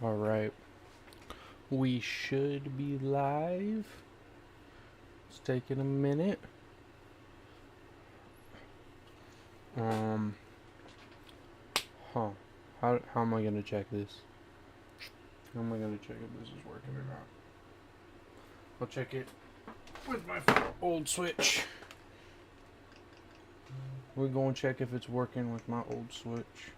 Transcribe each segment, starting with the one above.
Alright. We should be live. It's taking a minute. How am I gonna check this? How am I gonna check if this is working or not? I'll check it with my old Switch. We're gonna check if it's working with my old Switch.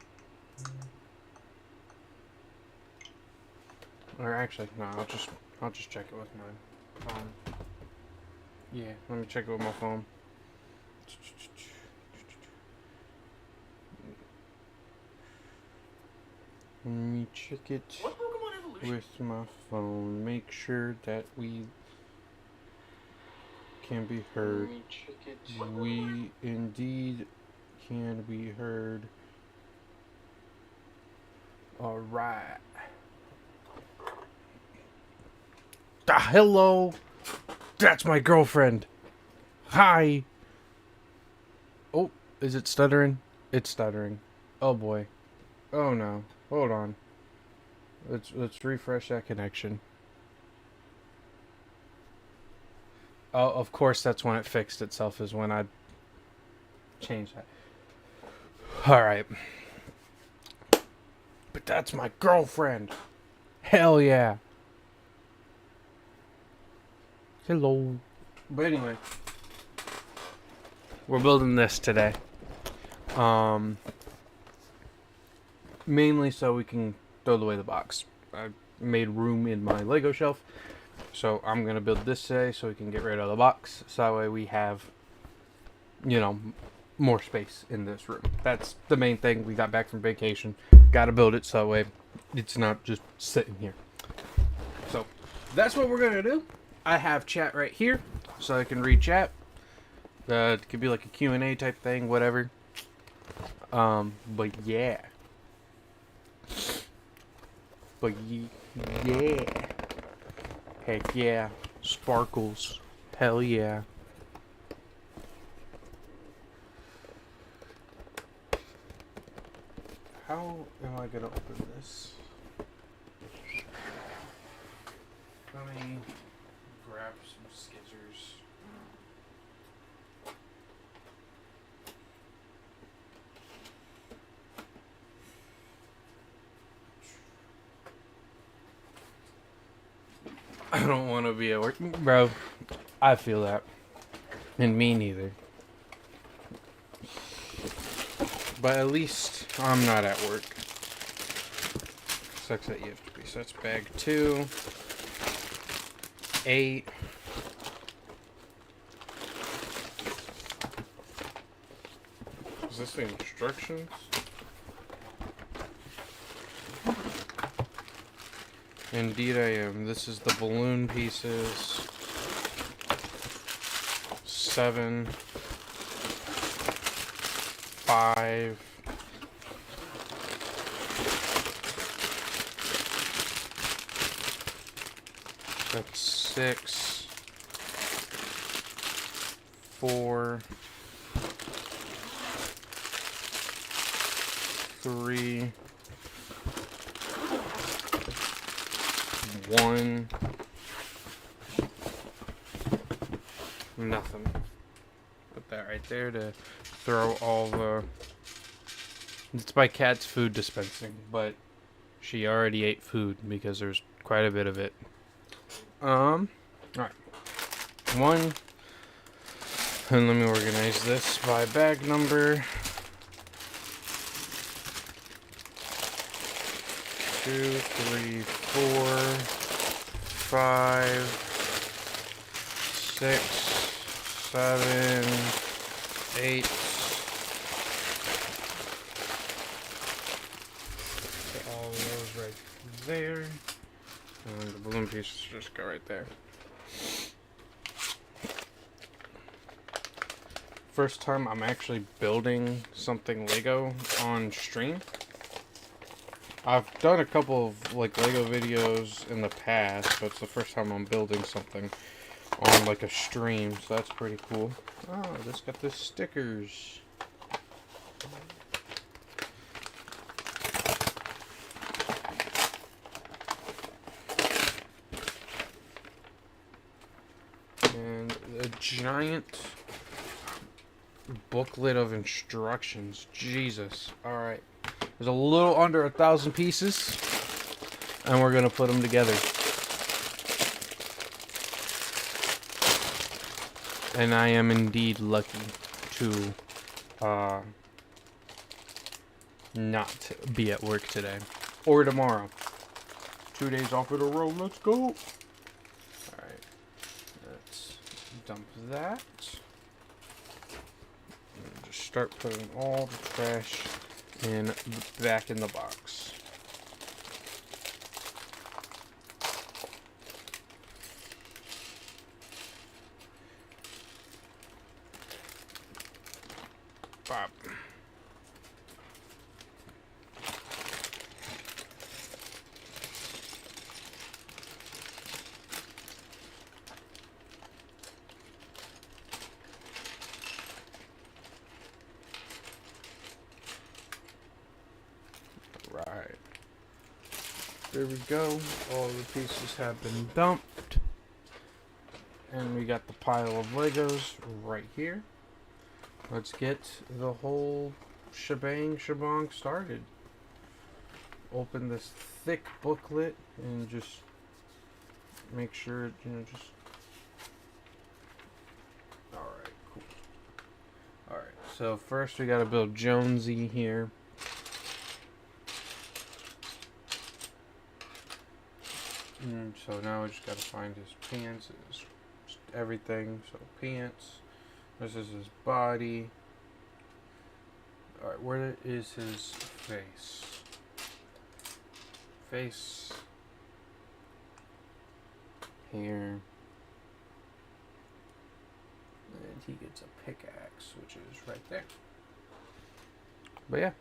Or actually, no, I'll just check it with my phone. Yeah, let me check it with my phone. Let me check it with my phone. Make sure that we can be heard. We indeed can be heard. Alright. Hello! That's my girlfriend! Hi! Oh, is it stuttering? It's stuttering. Oh boy. Oh no. Hold on. Let's refresh that connection. Oh, of course that's when it fixed itself, is when I changed that. Alright. But that's my girlfriend! Hell yeah! Hello. But anyway, we're building this today. Mainly so we can throw away the box. I made room in my Lego shelf, so I'm gonna build this today so we can get rid of the box. So that way we have, you know, more space in this room. That's the main thing. We got back from vacation. Gotta build it so that way it's not just sitting here. So that's what we're gonna do. I have chat right here, so I can read chat. It could be like a Q&A type thing, whatever. But yeah. Yeah. Heck yeah. Sparkles. Hell yeah. How am I gonna open this? Let me grab some scissors. I don't want to be at work. Bro, I feel that. And me neither. But at least I'm not at work. Sucks that you have to be. So that's bag 2. 8. Is this the instructions? Indeed I am. This is the balloon pieces. 7. 5. 6. 4. 3. 1. Nothing. Put that right there to throw all the... It's my cat's food dispensing, but she already ate food because there's quite a bit of it. Alright. 1. And let me organize this by bag number. 2, 3, 4, 5, 6, 7, 8. Put all those right there. And the balloon pieces just go right there. First time I'm actually building something Lego on stream. I've done a couple of like Lego videos in the past, but it's the first time I'm building something on like a stream, so that's pretty cool. Oh, this got the stickers. giant booklet of instructions. Jesus. Alright. There's a little under 1,000 pieces. And we're going to put them together. And I am indeed lucky to not be at work today. Or tomorrow. 2 days off in a row. Let's go. Alright. Let's dump that. And just start putting all the trash back in the box. Bop. Right. There we go. All the pieces have been dumped. And we got the pile of Legos right here. Let's get the whole shebang started. Open this thick booklet and just make sure, just... Alright, cool. Alright, so first we gotta build Jonesy here. So now we just gotta find his pants, just everything. So pants. This is his body. Alright, where is his face? Face. Here. And he gets a pickaxe, which is right there. But yeah.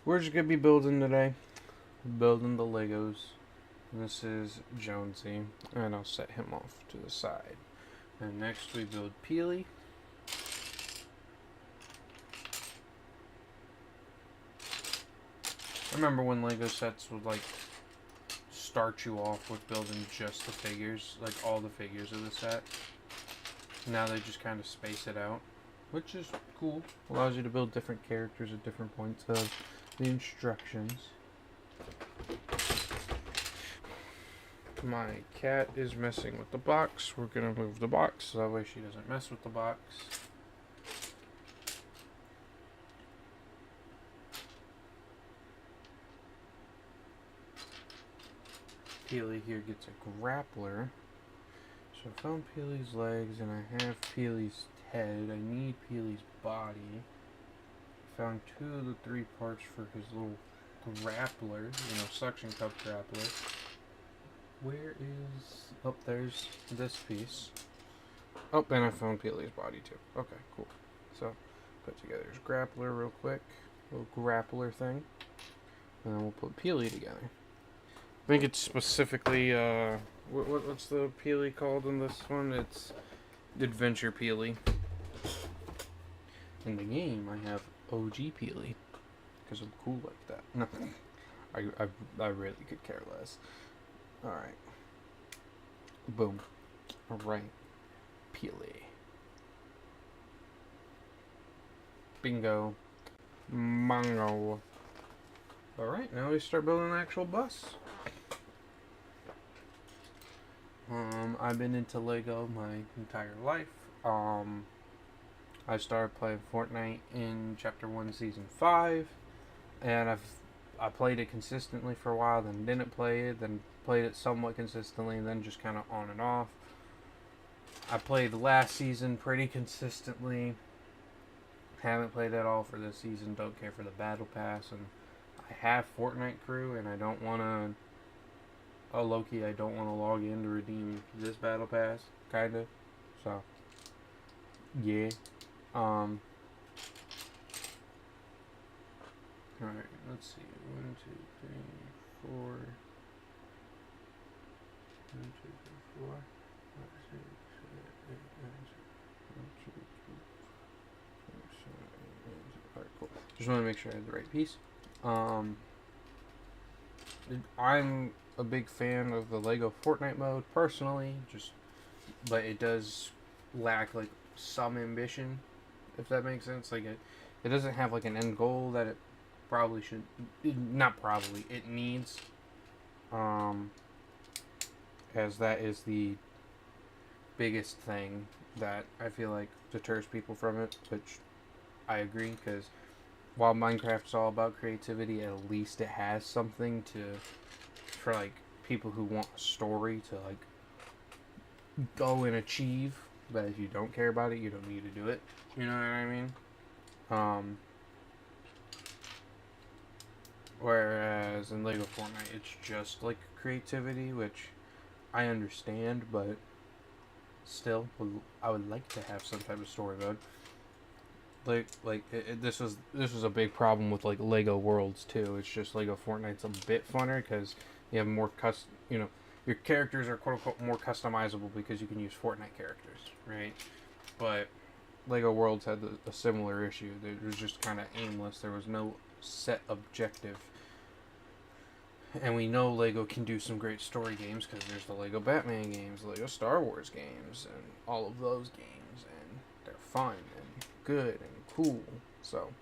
We're just gonna be building today. Building the Legos. This is Jonesy. And I'll set him off to the side. And next we build Peely. I remember when Lego sets would like start you off with building just the figures, like all the figures of the set. Now they just kind of space it out, which is cool. Allows you to build different characters at different points of the instructions. My cat is messing with the box. We're gonna move the box so that way she doesn't mess with the box. Peely here gets a grappler. So I found Peely's legs and I have Peely's head. I need Peely's body. I found 2 of the 3 parts for his little grappler, suction cup grappler. Where is... Oh, there's this piece. Oh, and I found Peely's body too. Okay, cool. So, put together his grappler real quick. Little grappler thing. And then we'll put Peely together. I think it's specifically, what's the Peely called in this one? It's Adventure Peely. In the game, I have OG Peely. Because I'm cool like that. No, I really could care less. Alright. Boom. Alright. Peely. Bingo. Mango. Alright, now we start building an actual bus. I've been into Lego my entire life. I started playing Fortnite in Chapter 1, Season 5. And I played it consistently for a while, then didn't play it, then played it somewhat consistently, and then just kind of on and off. I played last season pretty consistently. Haven't played at all for this season, don't care for the Battle Pass, and I have Fortnite Crew, and I don't want to... Oh, low-key, I don't want to log in to redeem this Battle Pass, kind of. So, yeah. Alright, let's see. 1, 2, 3, 4. 1, 2, 3, 4. 5, 6, 7, 8, 9, 10, 11, 12, 13, 14, 15, 16, 17, 18, 19, 20. Alright, cool. Just want to make sure I have the right piece. I'm a big fan of the Lego Fortnite mode, personally, but it does lack like some ambition, if that makes sense. Like it doesn't have like an end goal that it probably should, not probably, it needs. As that is the biggest thing that I feel like deters people from it, which I agree, because while Minecraft's all about creativity, at least it has something for like people who want a story to like go and achieve. But if you don't care about it, you don't need to do it. You know what I mean? Whereas in Lego Fortnite, it's just like creativity, which I understand, but still, I would like to have some type of story mode. This was a big problem with like Lego Worlds too. It's just Lego Fortnite's a bit funner because you have more your characters are quote unquote more customizable because you can use Fortnite characters, right? But Lego Worlds had a similar issue. It was just kind of aimless. There was no set objective. And we know Lego can do some great story games because there's the Lego Batman games, Lego Star Wars games, and all of those games, and they're fun and good and cool. So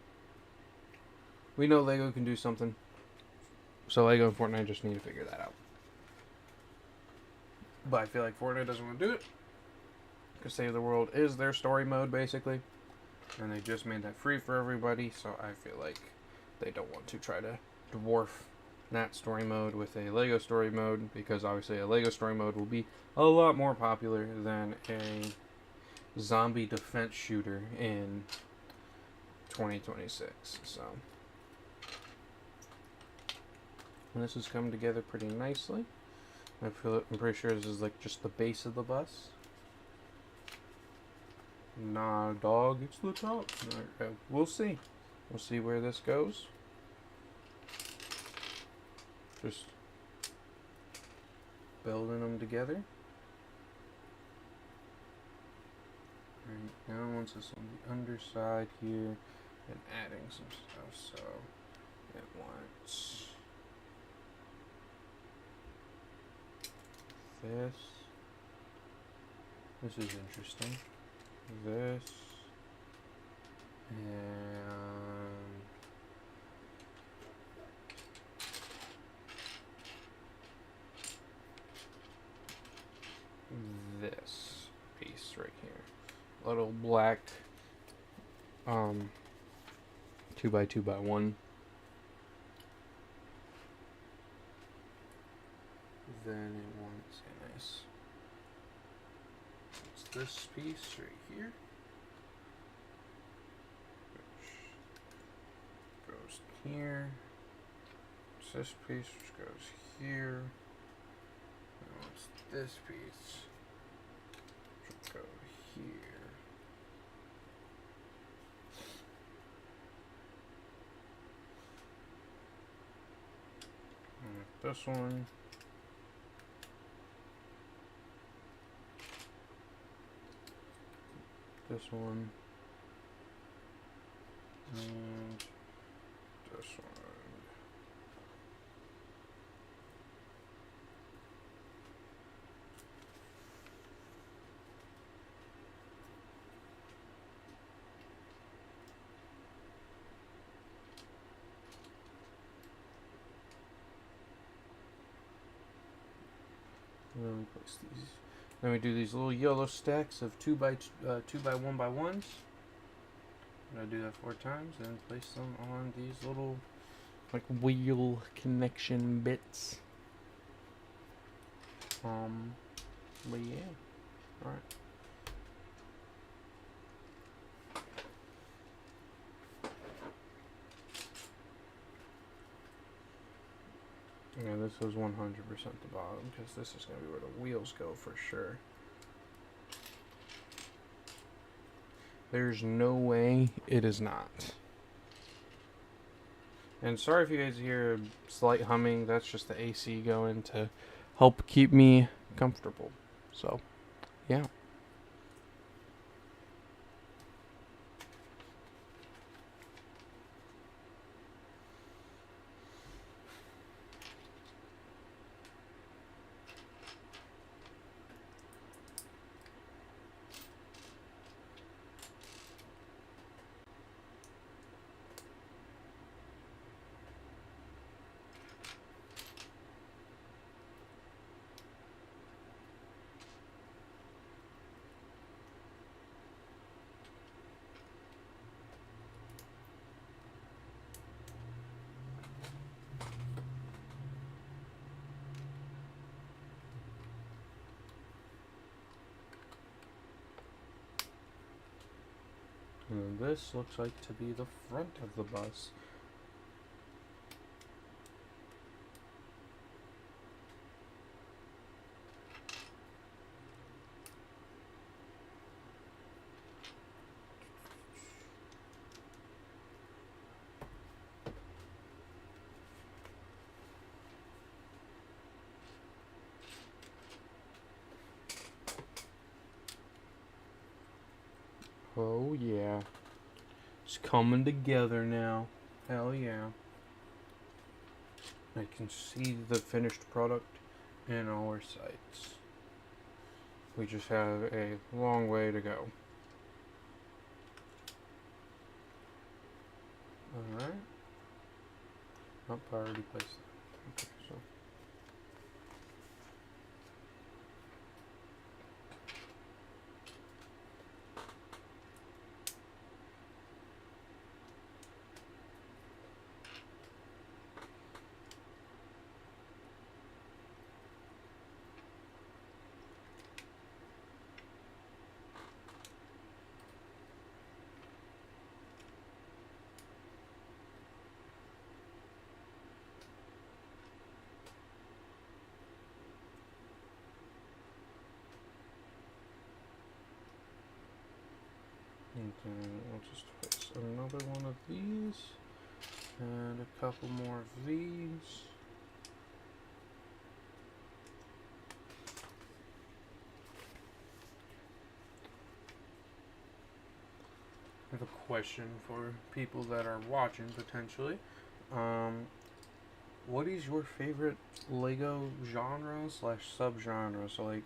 we know Lego can do something. So Lego and Fortnite just need to figure that out. But I feel like Fortnite doesn't want to do it because Save the World is their story mode basically, and they just made that free for everybody. So I feel like they don't want to try to dwarf that story mode with a Lego story mode, because obviously a Lego story mode will be a lot more popular than a zombie defense shooter in 2026. So, and this is coming together pretty nicely. I'm pretty sure this is like just the base of the bus. Nah, dog, it's the top. Okay, we'll see. We'll see where this goes. Just building them together. Right now, once it's on the underside here, and adding some stuff. So it wants this. This is interesting. This and this piece right here. Little black 2x2x1. Then it wants a nice, it's this piece right here, which goes here. It's this piece which goes here. And it's this piece which will go here. And this one. This one, and this one. And then we place these. Then we do these little yellow stacks of 2x1x1s. I'm gonna do that 4 times and place them on these little like wheel connection bits. But yeah, all right. Yeah, this was 100% the bottom, because this is going to be where the wheels go for sure. There's no way it is not. And sorry if you guys hear a slight humming, that's just the AC going to help keep me comfortable. So, yeah. And this looks like to be the front of the bus. Oh yeah. It's coming together now. Hell yeah. I can see the finished product in our sights. We just have a long way to go. Alright. Oh, I already placed that. Okay, so. And then I'll just place another one of these. And a couple more of these. I have a question for people that are watching potentially. What is your favorite Lego genre / subgenre? So like,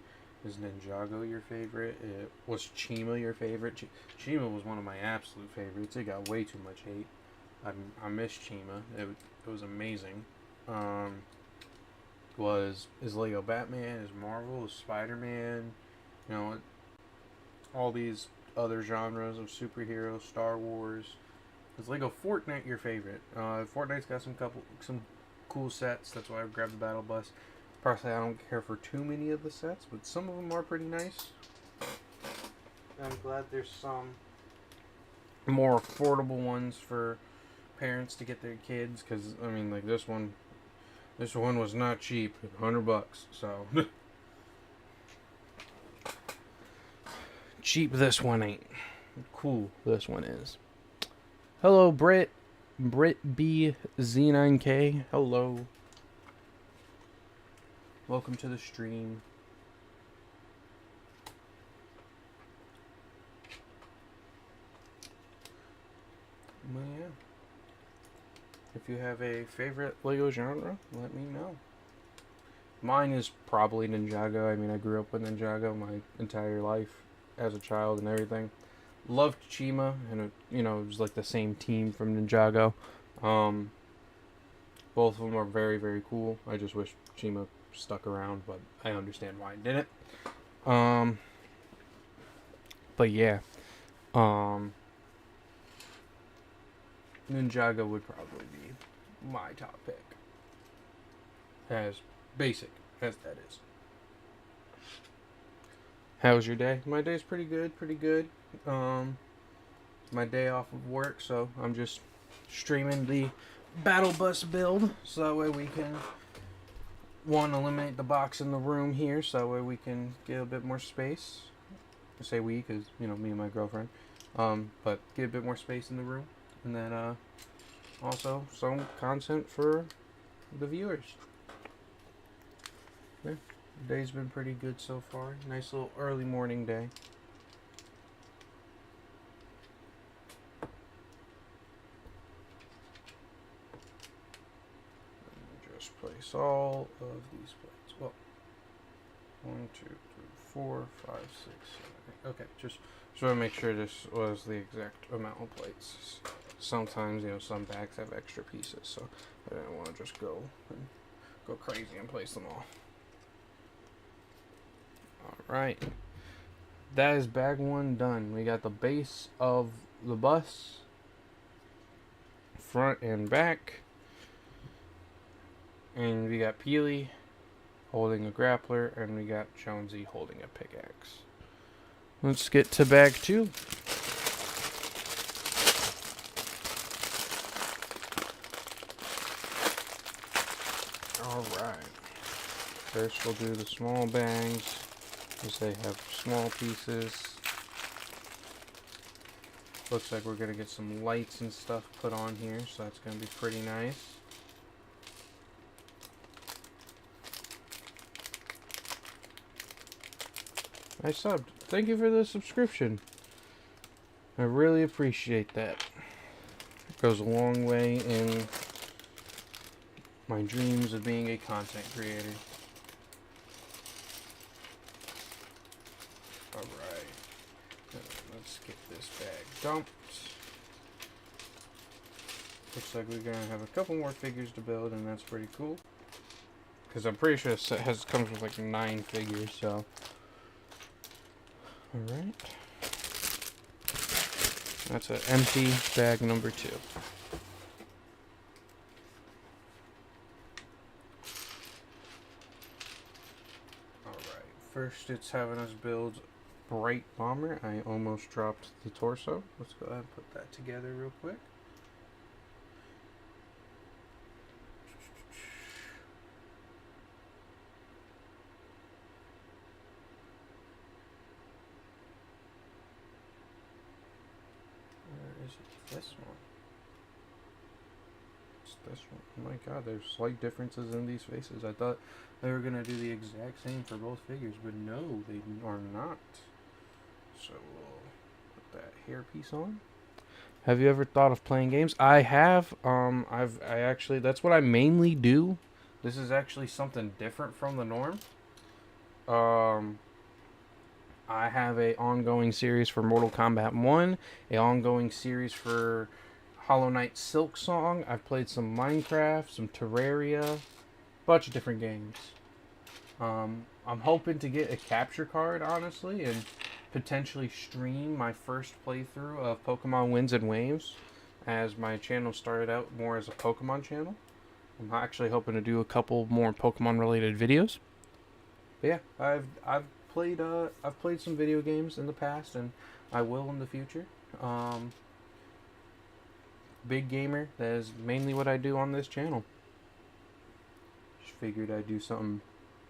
is Ninjago your favorite? Was Chima your favorite? Chima was one of my absolute favorites. It got way too much hate. I miss Chima. It was amazing. Is Lego Batman? Is Marvel? Is Spider-Man? You know, all these other genres of superheroes, Star Wars. Is Lego Fortnite your favorite? Fortnite's got some cool sets. That's why I grabbed the battle bus. Personally, I don't care for too many of the sets, but some of them are pretty nice. I'm glad there's some more affordable ones for parents to get their kids, because I mean, like this one was not cheap, $100. So cheap this one ain't. Cool this one is. Hello, Brit B Z9K. Hello. Welcome to the stream. Well, yeah. If you have a favorite Lego genre, let me know. Mine is probably Ninjago. I mean, I grew up with Ninjago my entire life as a child and everything. Loved Chima, and it was like the same team from Ninjago. Both of them are very, very cool. I just wish Chima stuck around, but I understand why it didn't. But yeah. Ninjago would probably be my top pick. As basic as that is. How's your day? My day's pretty good. My day off of work, so I'm just streaming the battle bus build, so that way we can eliminate the box in the room here, so that way we can get a bit more space. I say we, because me and my girlfriend. But get a bit more space in the room, and then also some content for the viewers. Yeah, the day's been pretty good so far. Nice little early morning day. Just place all of these plates. Well, 1, 2, 3, 4, 5, 6, 7, 8. Okay, just want to make sure this was the exact amount of plates. Sometimes, some bags have extra pieces, so I didn't want to just go crazy and place them all. Alright. That is bag 1 done. We got the base of the bus, front and back. And we got Peely holding a grappler, and we got Jonesy holding a pickaxe. Let's get to bag 2. Alright. First we'll do the small bags, because they have small pieces. Looks like we're going to get some lights and stuff put on here, so that's going to be pretty nice. I subbed. Thank you for the subscription. I really appreciate that. It goes a long way in my dreams of being a content creator. Alright. Let's get this bag dumped. Looks like we're going to have a couple more figures to build, and that's pretty cool. Because I'm pretty sure this set comes with like 9 figures, so... Alright. That's an empty bag number 2. Alright, first it's having us build Bright Bomber. I almost dropped the torso. Let's go ahead and put that together real quick. This one. It's this one. Oh my god, there's slight differences in these faces. I thought they were going to do the exact same for both figures, but no, they are not. So we'll put that hairpiece on. Have you ever thought of playing games? I have. I actually, that's what I mainly do. This is actually something different from the norm. I have a ongoing series for Mortal Kombat 1, a ongoing series for Hollow Knight Silk Song. I've played some Minecraft, some Terraria, bunch of different games. I'm hoping to get a capture card, honestly, and potentially stream my first playthrough of Pokemon Winds and Waves, as my channel started out more as a Pokemon channel. I'm actually hoping to do a couple more Pokemon related videos. But yeah, I've played some video games in the past, and I will in the future. Big gamer, that is mainly what I do on this channel. Just figured I'd do something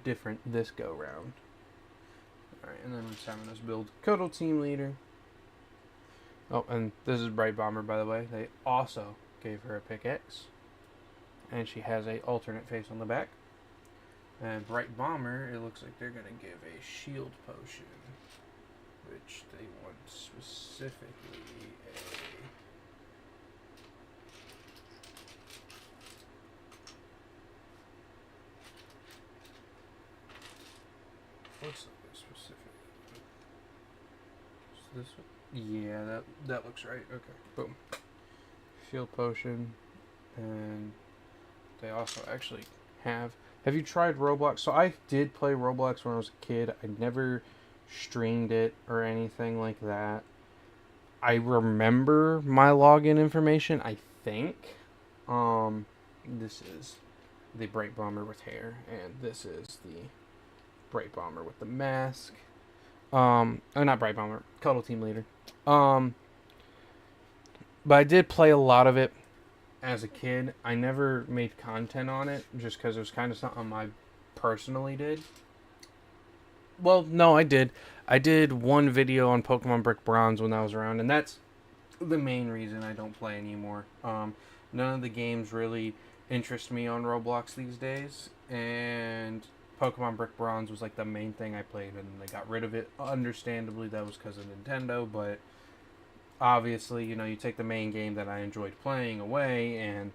different this go round. Alright, and then it's having us build Kotal Team Leader. Oh, and this is Bright Bomber, by the way. They also gave her a pickaxe, and she has a alternate face on the back. And Bright Bomber, it looks like they're going to give a shield potion, which they want specifically what's the specific? Is this one? Yeah, that looks right. Okay, boom. Shield potion, and they also actually have... Have you tried Roblox? So I did play Roblox when I was a kid. I never streamed it or anything like that. I remember my login information, I think. This is the Bright Bomber with hair, and this is the Bright Bomber with the mask. Oh, not Bright Bomber, Kotal Team Leader. But I did play a lot of it as a kid. I never made content on it just because it was kind of something I personally did. Well, no, I did. I did one video on Pokemon Brick Bronze when I was around, and that's the main reason I don't play anymore. None of the games really interest me on Roblox these days, and Pokemon Brick Bronze was like the main thing I played, and they got rid of it. Understandably, that was because of Nintendo, but obviously, you know, you take the main game that I enjoyed playing away, and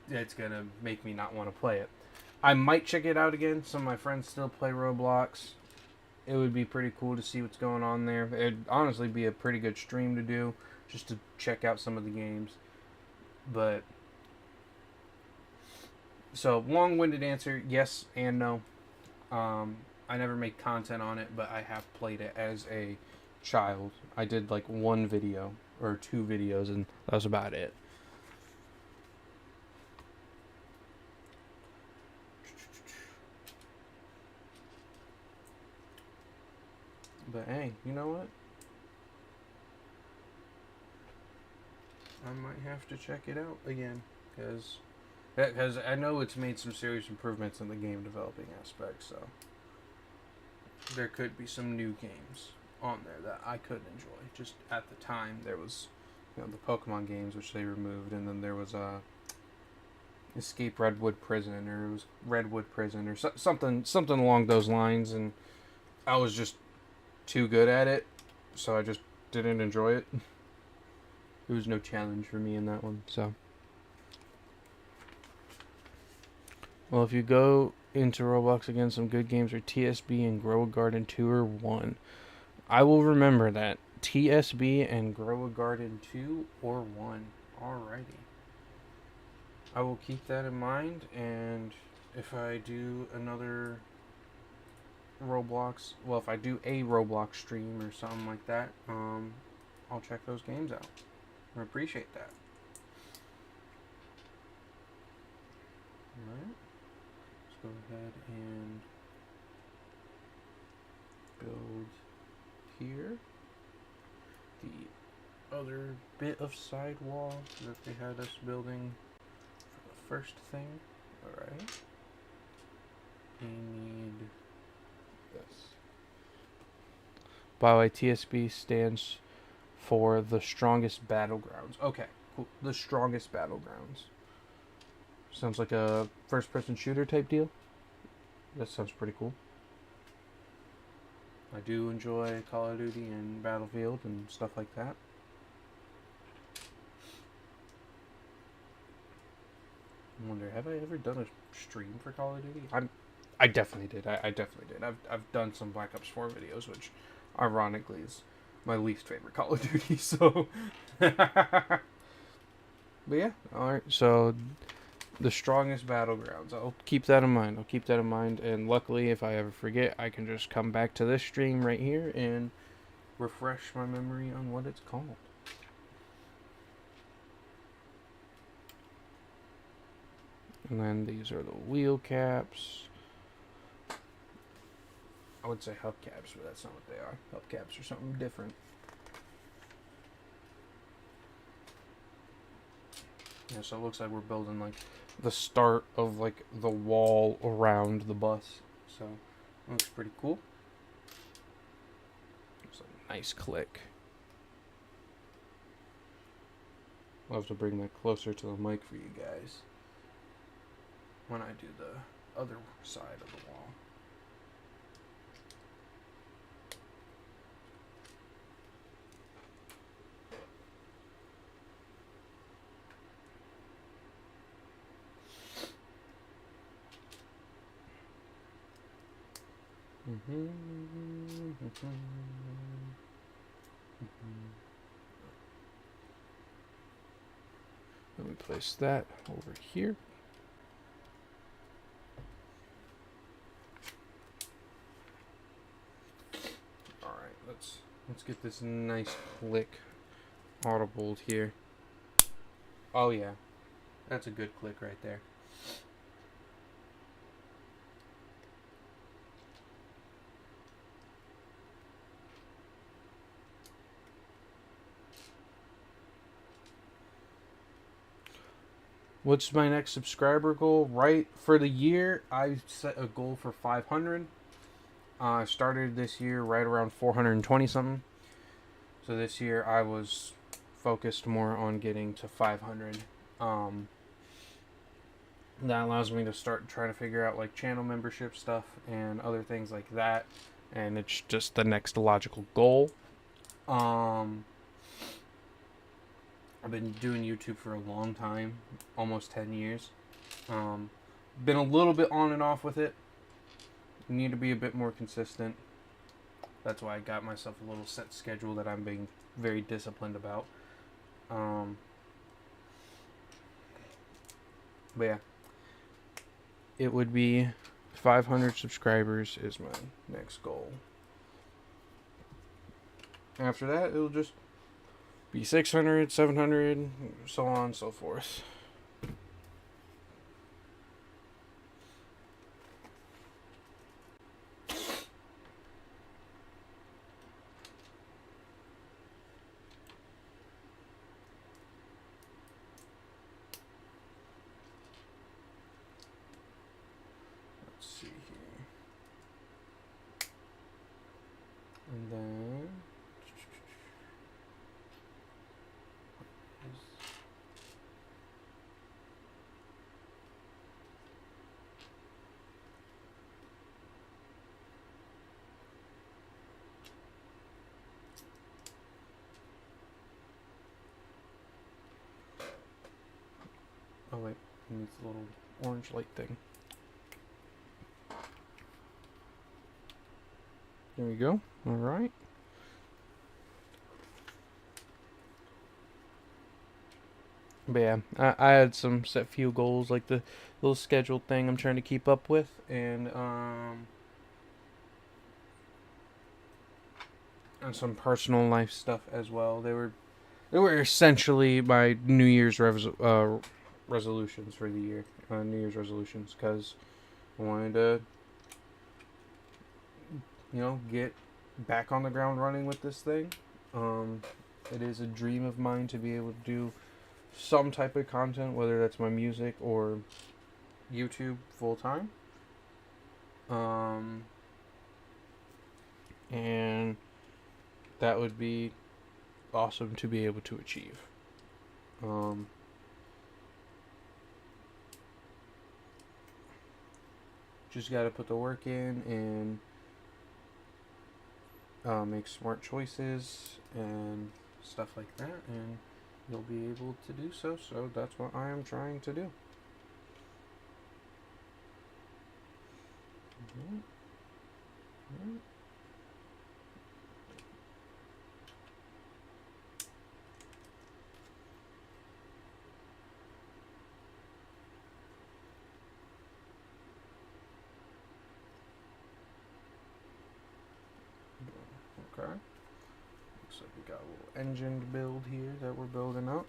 it's gonna make me not want to play it. I might check it out again. Some of my friends still play Roblox. It would be pretty cool to see what's going on there. It'd honestly be a pretty good stream to do, just to check out some of the games. But, so, long-winded answer, yes and no. I never made content on it, but I have played it as a child. I did like one video or 2 videos, and that was about it. But hey, you know what? I might have to check it out again, because Because I know it's made some serious improvements in the game developing aspect, so there could be some new games on there that I could enjoy. Just at the time, there was, you know, the Pokemon games, which they removed, and then there was Escape Redwood Prison, or it was Redwood Prison, or something along those lines, and I was just too good at it, so I just didn't enjoy it. There was no challenge for me in that one, so. Well, if you go into Roblox again, some good games are TSB and Grow a Garden 2 or 1. I will remember that. TSB and Grow a Garden 2 or 1. Alrighty. I will keep that in mind, and if I do another Roblox, well, if I do a Roblox stream or something like that, I'll check those games out. I appreciate that. Alright. Let's go ahead and build here the other bit of sidewall that they had us building for the first thing. Alright. We need this. By the way, TSB stands for the strongest battlegrounds. Okay, cool. The strongest battlegrounds. Sounds like a first-person shooter type deal. That sounds pretty cool. I do enjoy Call of Duty and Battlefield and stuff like that. I wonder, have I ever done a stream for Call of Duty? I definitely did. I definitely did. I've done some Black Ops 4 videos, which ironically is my least favorite Call of Duty, so. But yeah, alright, so the strongest battlegrounds. I'll keep that in mind. And luckily, if I ever forget, I can just come back to this stream right here and refresh my memory on what it's called. And then these are the wheel caps. I would say hubcaps, but that's not what they are. Hubcaps are something different. Yeah, so it looks like we're building like the start of like the wall around the bus. So it looks pretty cool. It's a nice click. I'll have to bring that closer to the mic for you guys when I do the other side of the wall. Let me place that over here. All right, let's get this nice click audible here. Oh yeah, that's a good click right there. What's my next subscriber goal? Right, for the year, I set a goal for 500. I started this year right around 420 something. So this year I was focused more on getting to 500. That allows me to start trying to figure out like channel membership stuff and other things like that. And it's just the next logical goal. I've been doing YouTube for a long time, almost 10 years. Been a little bit on and off with it. Need to be a bit more consistent. That's why I got myself a little set schedule that I'm being very disciplined about. But yeah, it would be 500 subscribers is my next goal. After that, it'll just be 600, 700, so on and so forth. Oh wait, it needs a little orange light thing. There we go. Alright. But yeah, I had some set few goals, like the little scheduled thing I'm trying to keep up with, and some personal life stuff as well. They were essentially my New Year's resolutions for the year. New Year's resolutions, because I wanted to, get back on the ground running with this thing. It is a dream of mine to be able to do some type of content, whether that's my music or YouTube full time. And that would be awesome to be able to achieve. Just got to put the work in and make smart choices and stuff like that, and you'll be able to do so. So that's what I am trying to do. Okay. Looks like we got a little engine to build here that we're building up.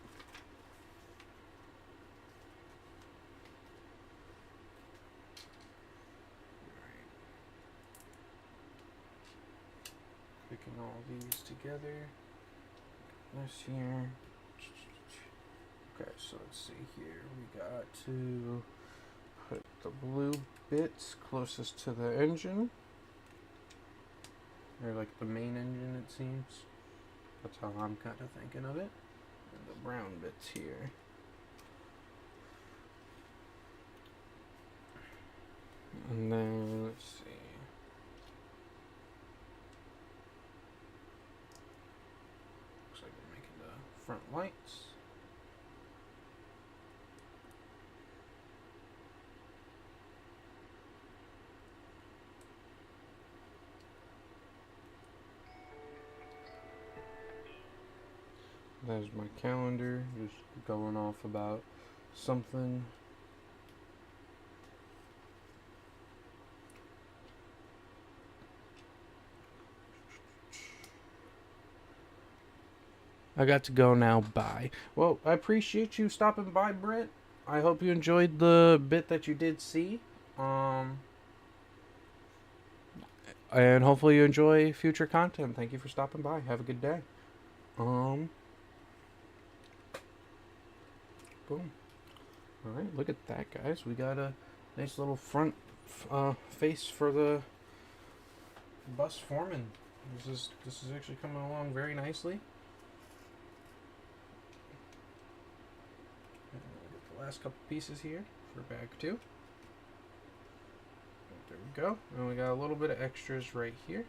Picking all these together. This here. Okay, so let's see here. We got to put the blue bits closest to the engine. Or like the main engine, it seems. That's how I'm kind of thinking of it. And the brown bits here. And then, let's see. Looks like we're making the front lights. There's my calendar, just going off about something. I got to go now. Bye. Well, I appreciate you stopping by, Britt. I hope you enjoyed the bit that you did see. And hopefully you enjoy future content. Thank you for stopping by. Have a good day. Boom. Alright, look at that, guys. We got a nice little front face for the bus foreman. This is actually coming along very nicely. And we'll get the last couple pieces here for bag 2. There we go. And we got a little bit of extras right here.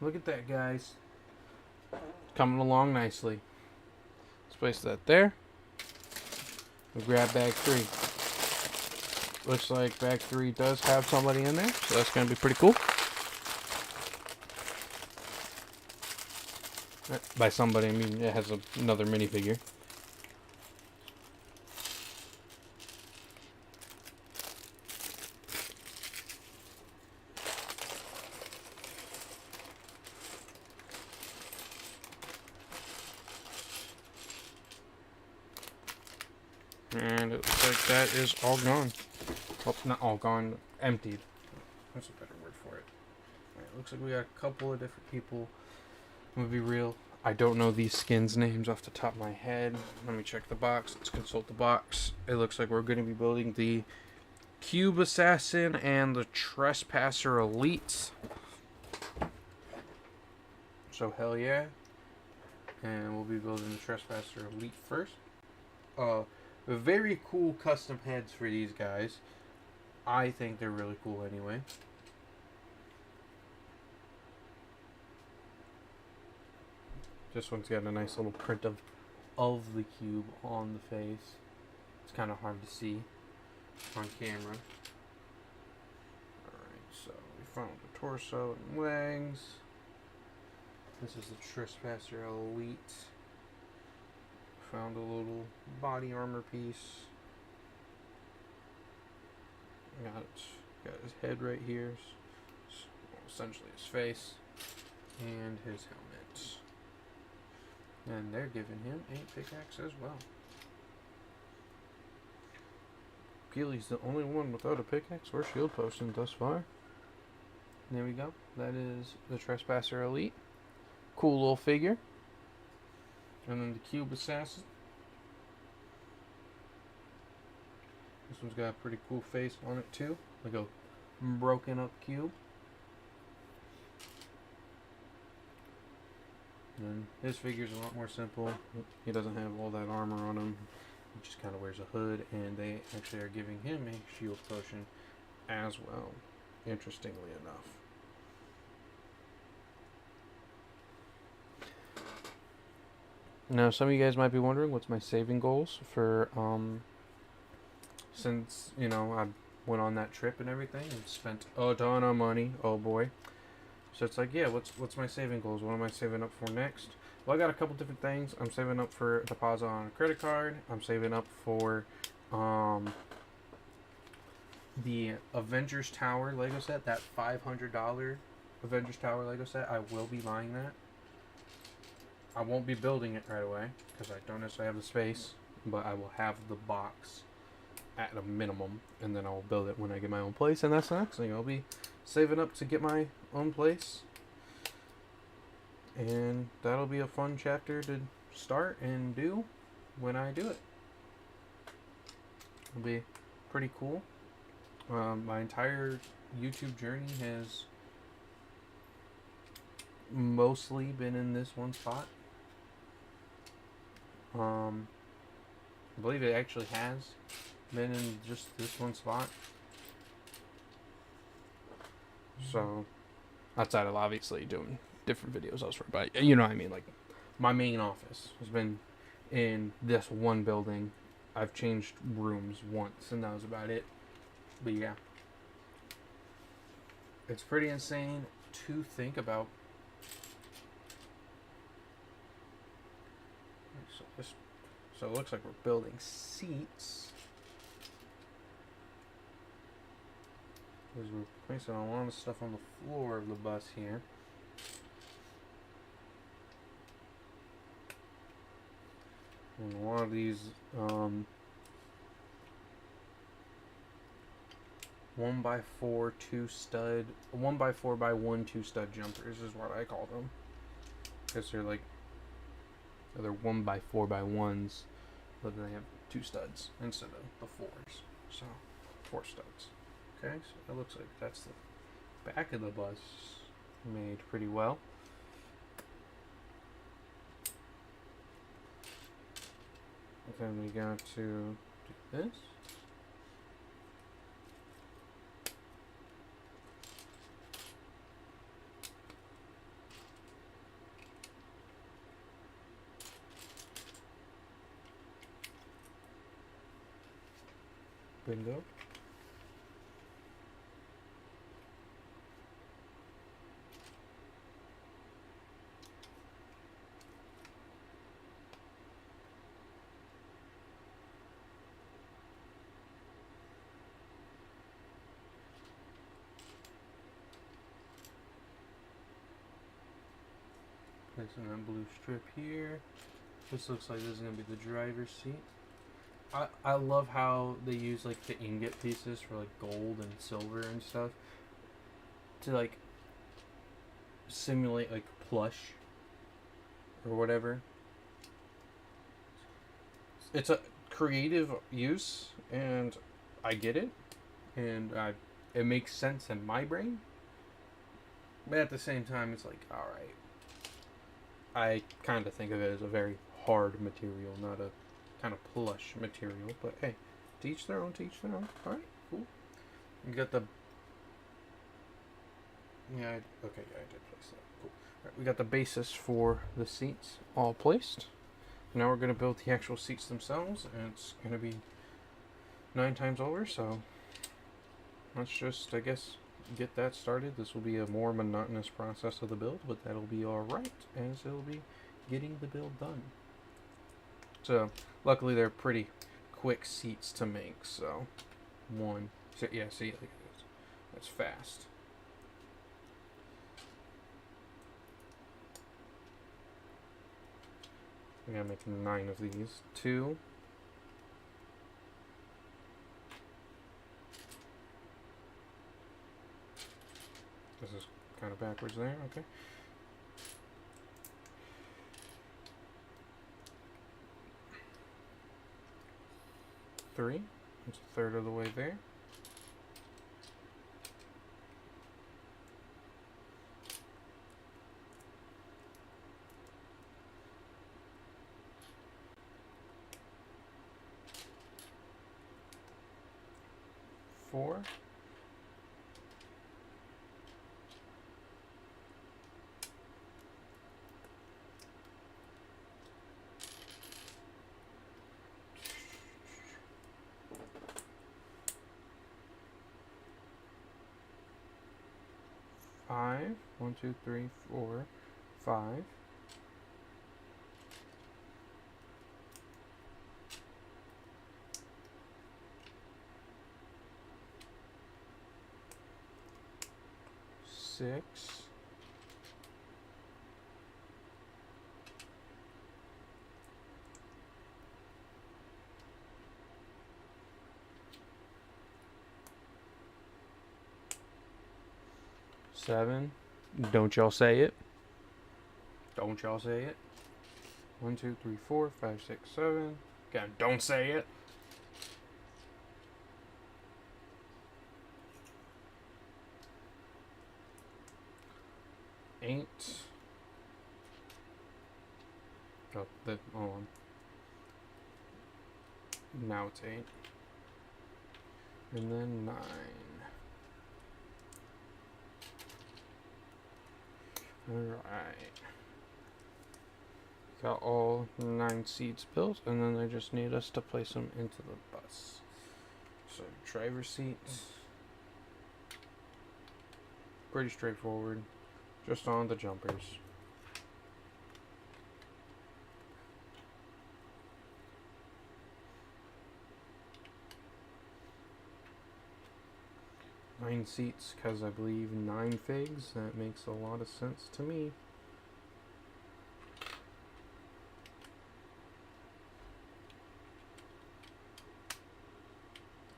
Look at that, guys. Coming along nicely. Let's place that there. We'll grab bag 3. Looks like bag 3 does have somebody in there, so that's going to be pretty cool. By somebody, I mean it has another minifigure. And it looks like that is all gone. Well, not all gone, emptied. That's a better word for it. Alright, looks like we got a couple of different people. I'm gonna be real, I don't know these skins' names off the top of my head. Let me check the box. Let's consult the box. It looks like we're gonna be building the Cube Assassin and the Trespasser Elites. So hell yeah. And we'll be building the Trespasser Elite first. Very cool custom heads for these guys. I think they're really cool anyway. This one's got a nice little print of the cube on the face. It's kind of hard to see on camera. Alright, so we found the torso and legs. This is the Trespasser Elite. Found a little body armor piece. Got his head right here. Essentially his face. And his helmet. And they're giving him a pickaxe as well. Keely's the only one without a pickaxe or shield potion thus far. There we go. That is the Trespasser Elite. Cool little figure. And then the Cube Assassin. This one's got a pretty cool face on it too. Like a broken up cube. And his figure's a lot more simple. He doesn't have all that armor on him. He just kind of wears a hood, and they actually are giving him a shield potion as well, interestingly enough. Now, some of you guys might be wondering what's my saving goals for, since, you know, I went on that trip and everything and spent a ton of money. Oh boy. So it's like, yeah, what's my saving goals? What am I saving up for next? Well, I got a couple different things. I'm saving up for a deposit on a credit card. I'm saving up for the Avengers Tower Lego set, that $500 Avengers Tower Lego set. I will be buying that. I won't be building it right away because I don't necessarily have the space, but I will have the box at a minimum, and then I'll build it when I get my own place, and that's the next thing. I'll be saving up to get my own place, and that'll be a fun chapter to start and do when I do it. It'll be pretty cool. My entire YouTube journey has mostly been in this one spot. I believe it actually has been in just this one spot. So, outside of obviously doing different videos elsewhere, but you know what I mean, like, my main office has been in this one building. I've changed rooms once, and that was about it. But yeah, it's pretty insane to think about. So it looks like we're building seats. Because we're placing a lot of stuff on the floor of the bus here. And a lot of these 1x4 2-stud, 1x4x1 2-stud jumpers is what I call them. Because they're like, they're 1x4x1s, but then they have 2 studs instead of the 4s. So 4 studs. Okay, so it looks like that's the back of the bus made pretty well. Then we got to do this. Bingo. Placing that blue strip here. This looks like this is going to be the driver's seat. I love how they use like the ingot pieces for like gold and silver and stuff to like simulate like plush or whatever. It's a creative use, and I get it, and it makes sense in my brain. But at the same time, it's like, all right. I kind of think of it as a very hard material, not a kind of plush material. But hey, to each their own, to each their own. All right, cool. You got the... Yeah, okay, yeah, I did place that. Cool. All right, we got the basis for the seats all placed. Now we're going to build the actual seats themselves, and it's going to be 9 times over, so let's just, I guess, get that started. This will be a more monotonous process of the build, but that'll be alright, as it'll be getting the build done. So, luckily they're pretty quick seats to make, so one, so, yeah, see, like that's fast. We gotta make 9 of these. 2. This is kind of backwards there, okay. 3. It's a third of the way there. 4. 5. 1, 2, 3, 4, 5. 6. 7. Don't y'all say it. Don't y'all say it. 1, 2, 3, 4, 5, 6, 7. Again, don't say it. 8. Oh, that, hold on. Now it's 8. And then 9. Alright. Got all 9 seats built, and then they just need us to place them into the bus. So, driver seats. Pretty straightforward. Just on the jumpers. Nine seats, because I believe 9 figs. That makes a lot of sense to me.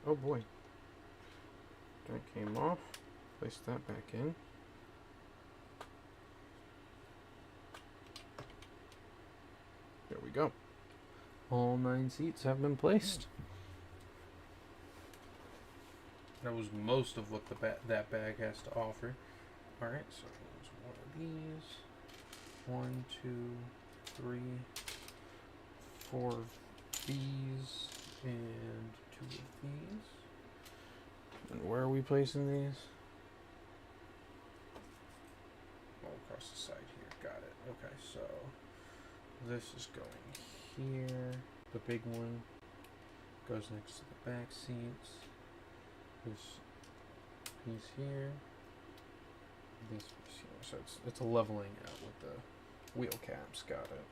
Oh boy. That came off. Place that back in. There we go. All 9 seats have been placed. That was most of what that bag has to offer. Alright, so there's one of these. 1, 2, 3, 4 of these, and 2 of these. And where are we placing these? All across the side here. Got it. Okay, so this is going here. The big one goes next to the back seats. This piece here. This piece here. So it's a leveling out with the wheel caps. Got it.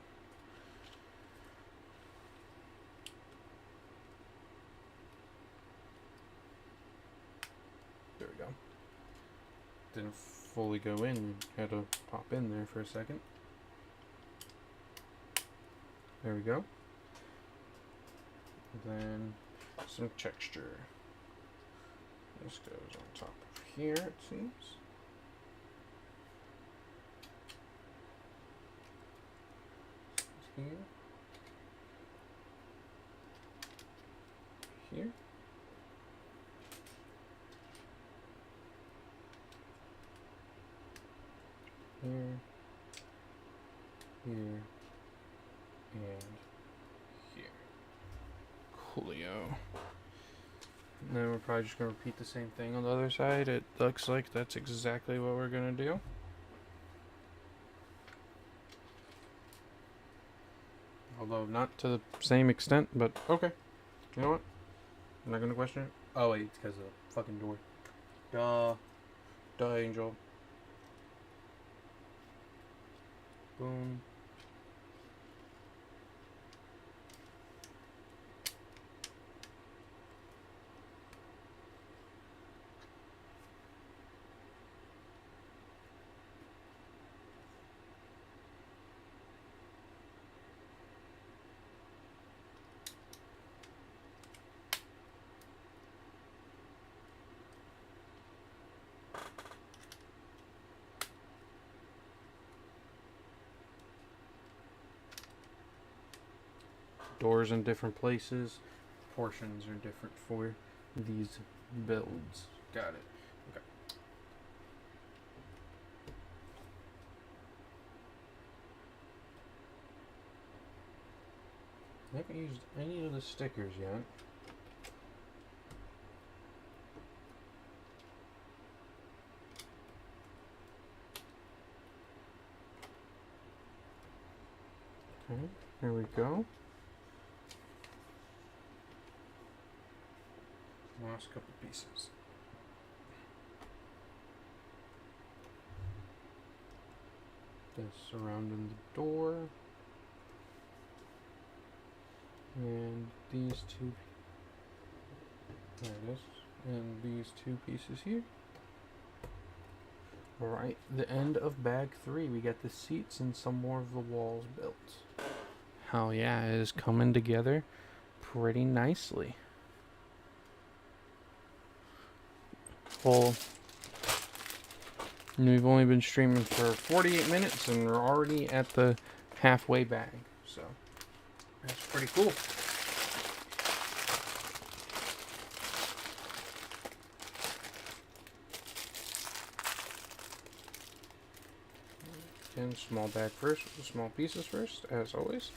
There we go. Didn't fully go in. Had to pop in there for a second. There we go. Then some texture. This goes on top of here, it seems. Here. Here. Here. Here. And here. Coolio. And then we're probably just going to repeat the same thing on the other side. It looks like that's exactly what we're going to do. Although not to the same extent, but okay. You know what? I'm not gonna question it. Oh wait, it's because of the fucking door. Duh. Duh, Angel. Boom. Doors in different places. Portions are different for these builds. Got it. Okay. I haven't used any of the stickers yet. Okay, here we go. Last couple pieces. This surrounding the door. And these two. There it is. And these two pieces here. Alright, the end of bag 3. We got the seats and some more of the walls built. Hell yeah, it is coming together pretty nicely. Well, we've only been streaming for 48 minutes and we're already at the halfway bag, so that's pretty cool. And small bag first, with the small pieces first, as always.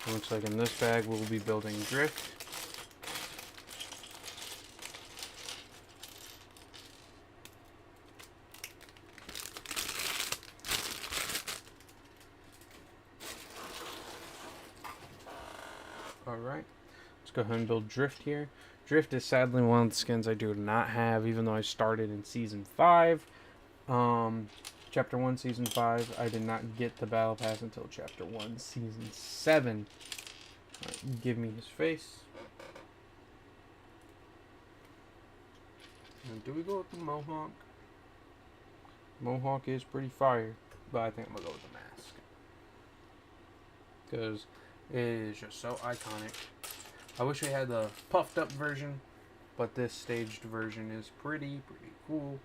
Looks like in this bag we'll be building drift. Alright, let's go ahead and build drift here. Drift is sadly one of the skins I do not have, even though I started in Season 5. Chapter 1, Season 5. I did not get the Battle Pass until Chapter 1, Season 7. Right, give me his face. And do we go with the Mohawk? Mohawk is pretty fire, but I think I'm going to go with the mask. Because it is just so iconic. I wish we had the puffed up version, but this staged version is pretty cool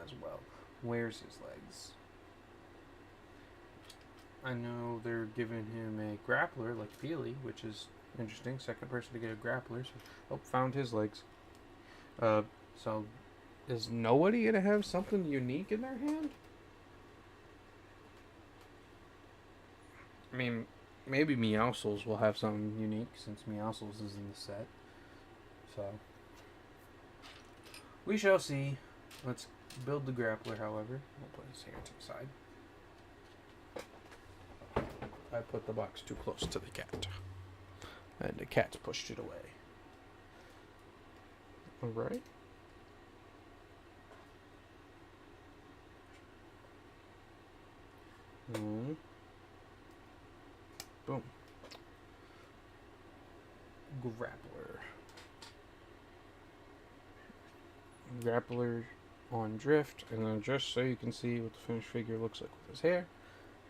as well. Where's his legs? I know they're giving him a grappler like Peely, which is interesting. Second person to get a grappler. So, oh, found his legs. So is nobody gonna have something unique in their hand? I mean, maybe Meowscles will have something unique since Meowscles is in the set. So we shall see. Let's build the grappler, however. We'll put his hair to the side. I put the box too close to the cat. And the cat pushed it away. Alright. Boom. Grappler. Grappler on drift, and then just so you can see what the finished figure looks like with his hair.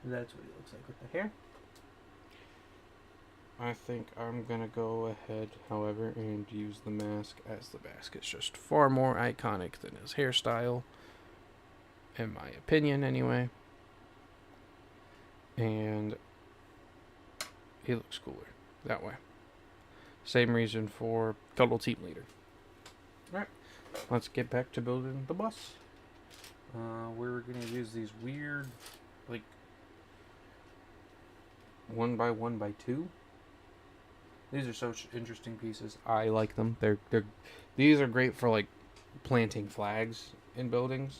That's what he looks like with the hair. I think I'm gonna go ahead, however, and use the mask, as the mask is just far more iconic than his hairstyle, in my opinion anyway. And he looks cooler that way. Same reason for Total Team Leader. Alright, let's get back to building the bus. We're going to use these weird, like, 1x1x2. These are such interesting pieces. I like them. These are great for, like, planting flags in buildings.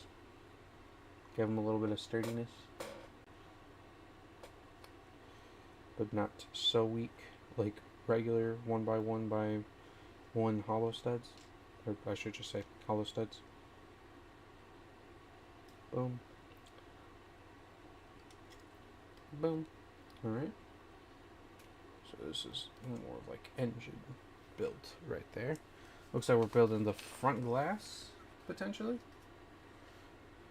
Give them a little bit of sturdiness. but not so weak like regular 1x1x1 hollow studs. Or I should just say hollow studs. Boom. Boom. Alright. So this is more of like engine built right there. Looks like we're building the front glass, potentially.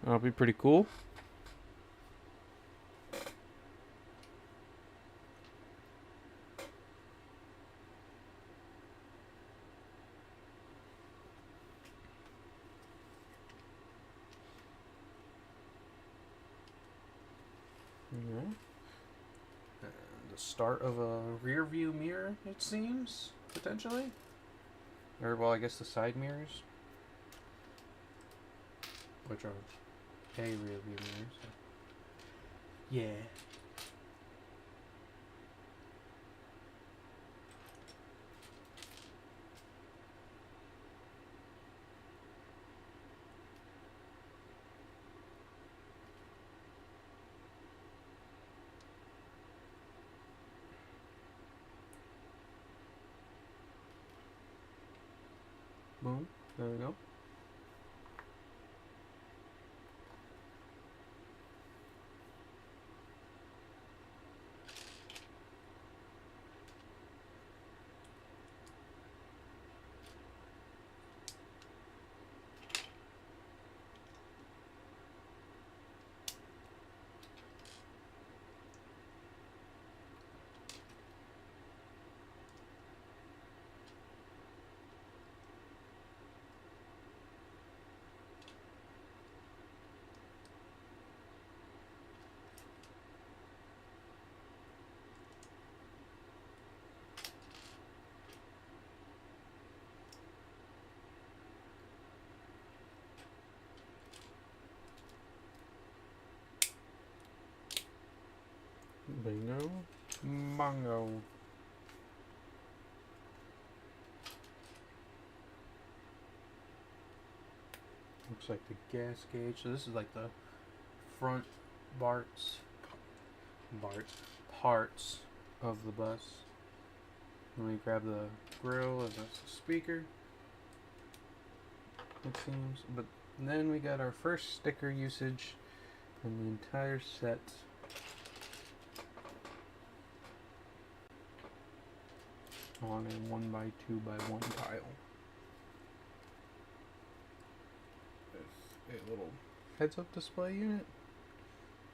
That'll be pretty cool. Alright. And the start of a rear view mirror, it seems, potentially. Or, well, I guess the side mirrors. Which are a rear view mirror, so. Yeah. Boom. There we go. Bingo. Bongo. Looks like the gas gauge. So this is like the front parts of the bus. Let me grab the grill as a speaker. It seems, but then we got our first sticker usage in the entire set. On a 1x2x1 tile. With a little heads-up display unit.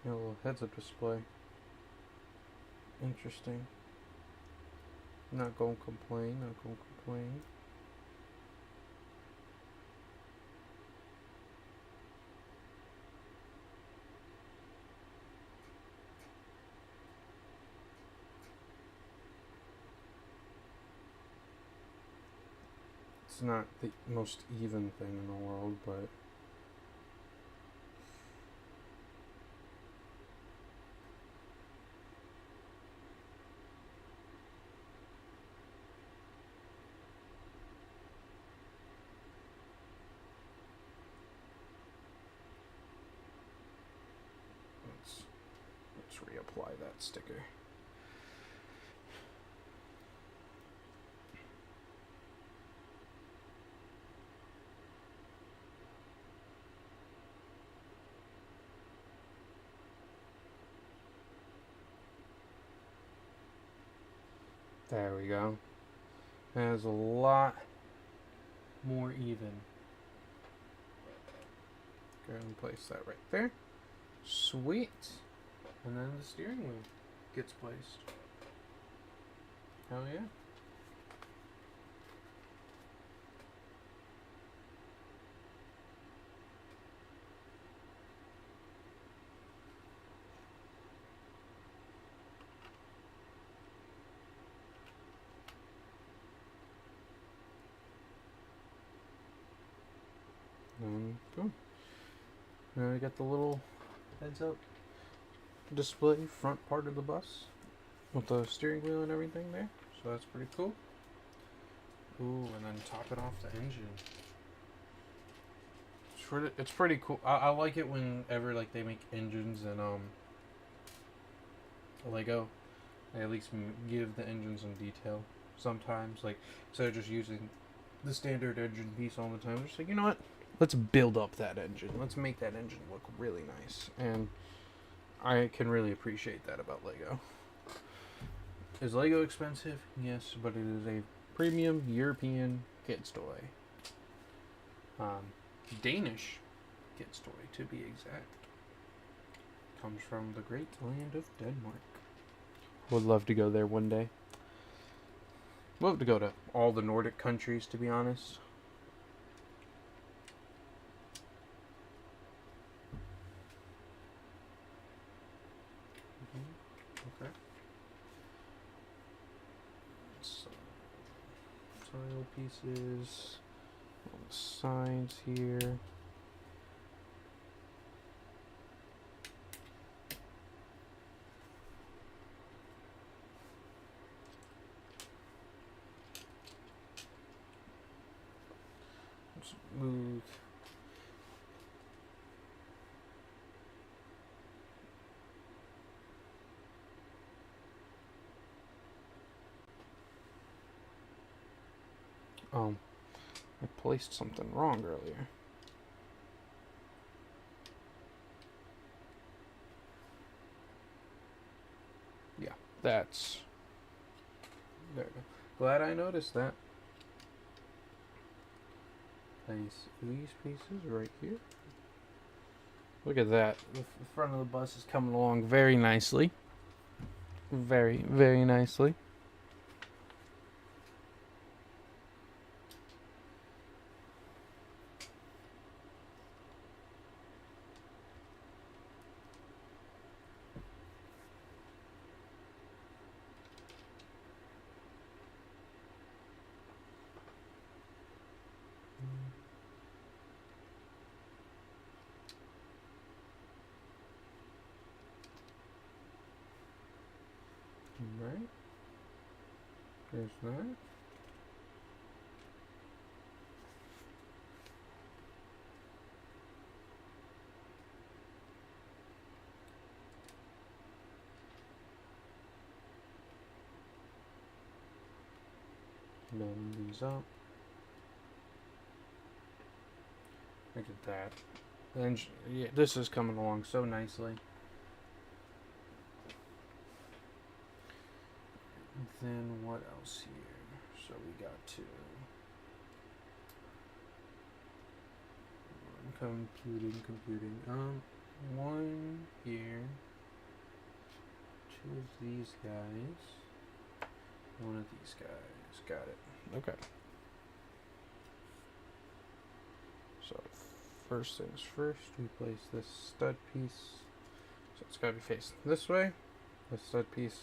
A little heads-up display. Interesting. Not gonna complain, not gonna complain. It's not the most even thing in the world, but let's reapply that sticker. There we go. That's a lot more even. Go ahead and place that right there. Sweet. And then the steering wheel gets placed. Hell yeah. Boom. Now we got the little heads-up display front part of the bus with the steering wheel and everything there. So that's pretty cool. Ooh, and then top it off the engine. It's pretty cool. I like it whenever like they make engines and Lego, I at least give the engine some detail sometimes. Like, instead of just using the standard engine piece all the time, I'm just like, you know what? Let's build up that engine. Let's make that engine look really nice. And I can really appreciate that about Lego. Is Lego expensive? Yes, but it is a premium European kids toy. Danish kids toy, to be exact. Comes from the great land of Denmark. Would love to go there one day. Love to go to all the Nordic countries, to be honest. Okay. So, tile pieces on the sides here. Smooth. I placed something wrong earlier. Yeah, that's... There we go. Glad I noticed that. Place these pieces right here. Look at that. The front of the bus is coming along very nicely. Very, very nicely. Right. There's that. Building these up. Look at that. And yeah, this is coming along so nicely. Then what else here? So we got two. Computing. One here. Two of these guys. One of these guys. Got it. Okay. So first things first, we place this stud piece. So it's gotta be facing this way. The stud piece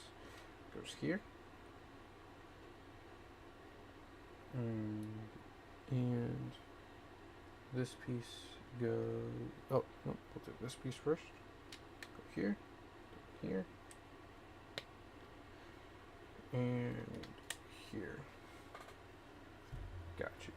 goes here. And this piece goes... Oh, no, we'll do this piece first. Go here. Here. And here. Got you.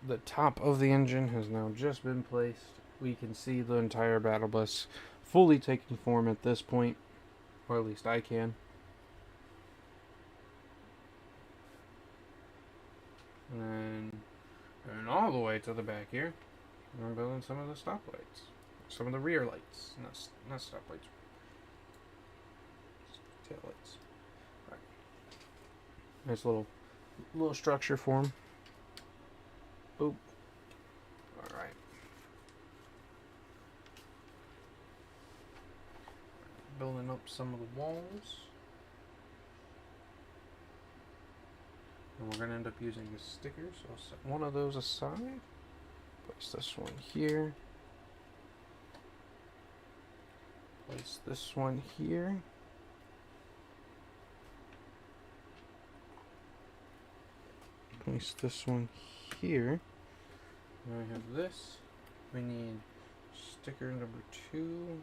The top of the engine has now just been placed. We can see the entire battle bus fully taking form at this point, or at least I can. And all the way to the back here, we're building some of the stoplights, some of the rear lights, not stoplights, tail lights. Right. Nice little structure form. Boop. Alright. Building up some of the walls. And we're going to end up using a sticker, so I'll set one of those aside. Place this one here. Place this one here. Place this one here. Now we have this. We need sticker number 2.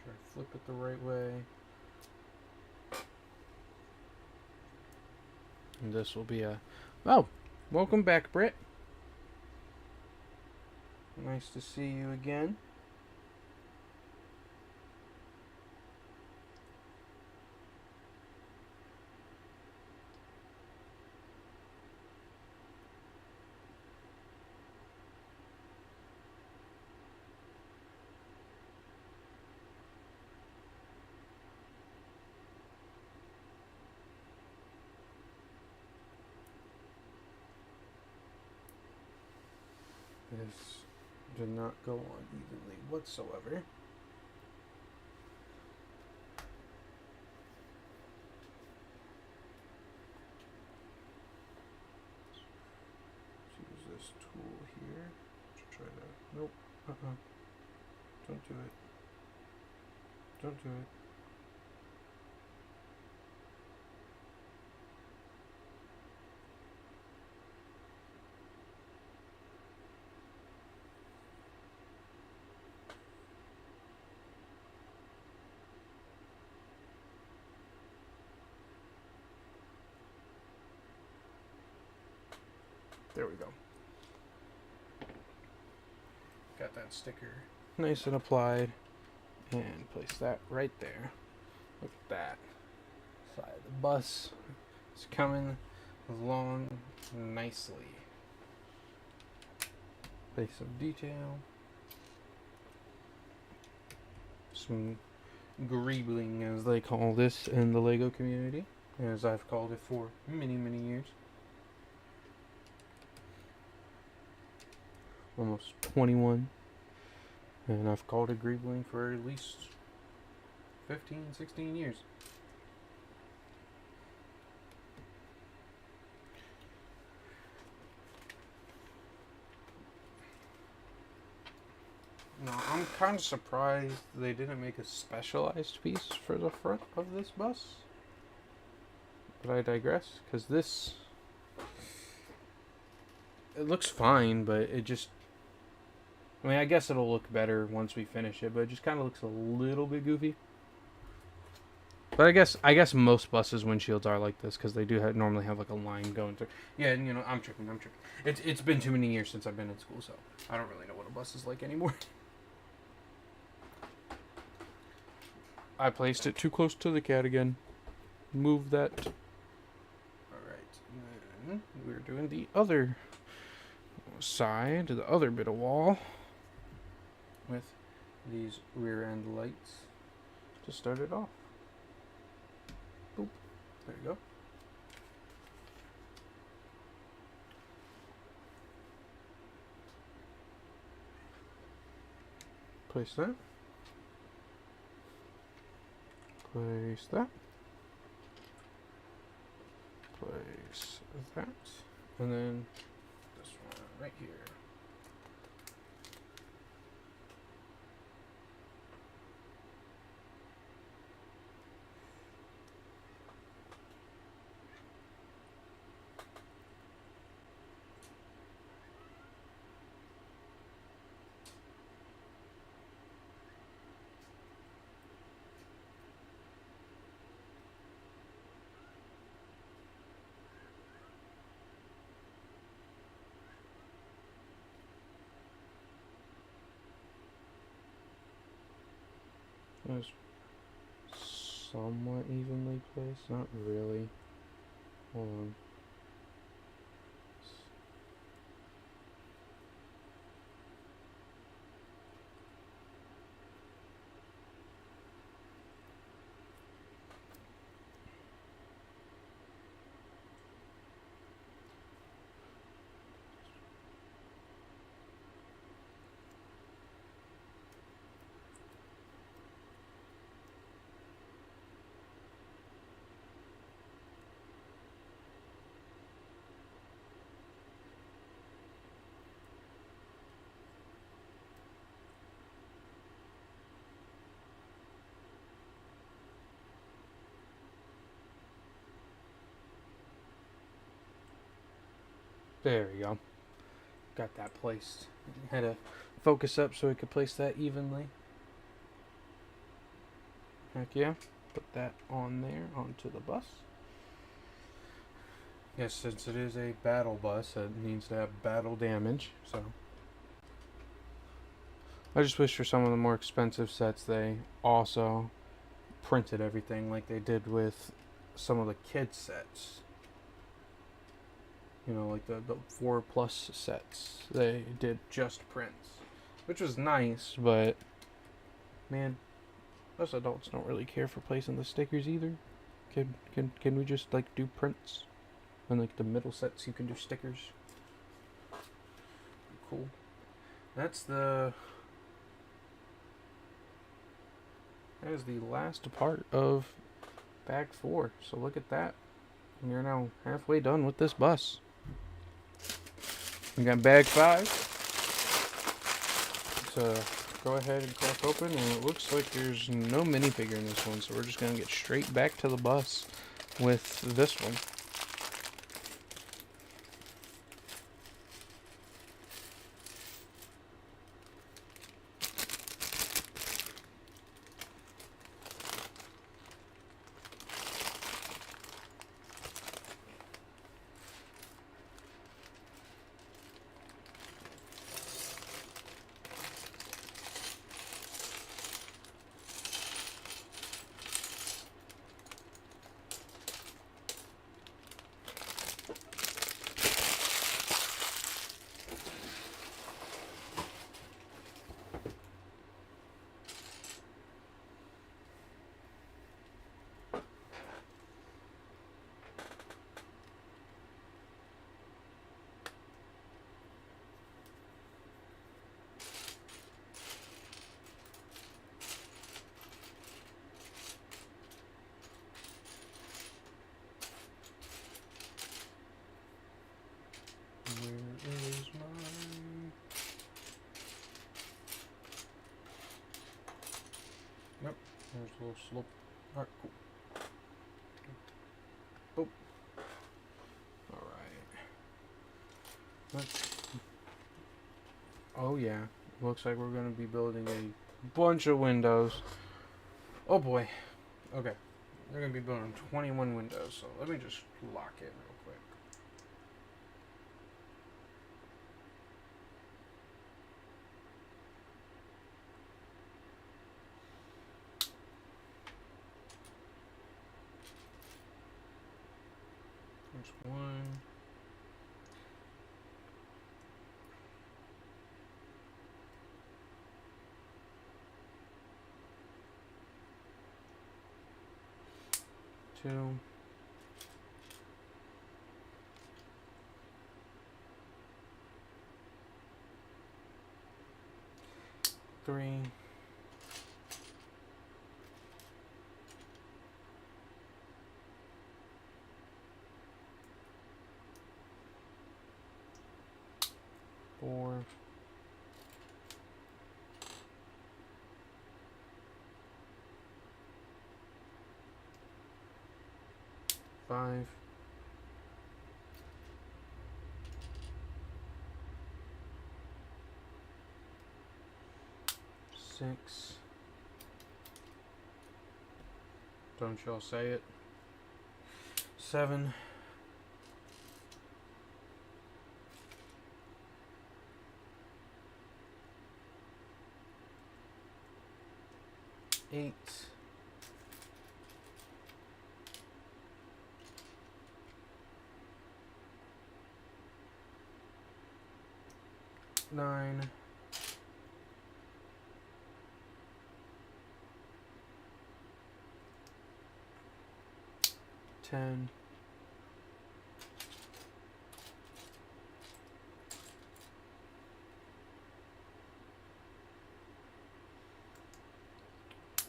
sure I flip it the right way. And this will be a... Oh, welcome back, Britt. Nice to see you again. This did not go on evenly whatsoever. Let's use this tool here to try to... Nope. Don't do it. Don't do it. There we go. Got that sticker nice and applied. And place that right there. Look at that. Side of the bus is coming along nicely. Place some detail. Some greebling, as they call this in the LEGO community. As I've called it for many, many years. Almost 21, and I've called it greebling for at least 15, 16 years. Now, I'm kind of surprised they didn't make a specialized piece for the front of this bus, but I digress, because this, it looks fine, but it just, I mean, I guess it'll look better once we finish it, but it just kind of looks a little bit goofy. But I guess most buses' windshields are like this because they do normally have like a line going through. Yeah, and you know, I'm tripping. It's been too many years since I've been in school, so I don't really know what a bus is like anymore. I placed it too close to the cat again. Move that. Alright, then we're doing the other side, the other bit of wall, with these rear end lights to start it off. Boop. There you go. Place that. Place that. Place that. And then this one right here. It's somewhat evenly placed, not really. Hold on. There we go. Got that placed. Had to focus up so we could place that evenly. Heck yeah. Put that on there, onto the bus. Yes, since it is a battle bus, it needs to have battle damage, so. I just wish for some of the more expensive sets they also printed everything like they did with some of the kids sets. You know, like the 4+ sets. They did just prints. Which was nice, but man, us adults don't really care for placing the stickers either. Can we just like do prints? And like the middle sets you can do stickers. Cool. That is the last part of bag 4. So look at that. And you're now halfway done with this bus. We got bag 5. So go ahead and crack open, and it looks like there's no minifigure in this one, so we're just gonna get straight back to the bus with this one. Where is mine? Yep, there's a little slope. Alright, cool. Boop. Alright. Oh yeah, looks like we're going to be building a bunch of windows. Oh boy. Okay, we're going to be building 21 windows, so let me just lock it real quick. There's 1. Two. 3. 4. 5. 6. Don't y'all say it. 7. 8. 9. 10.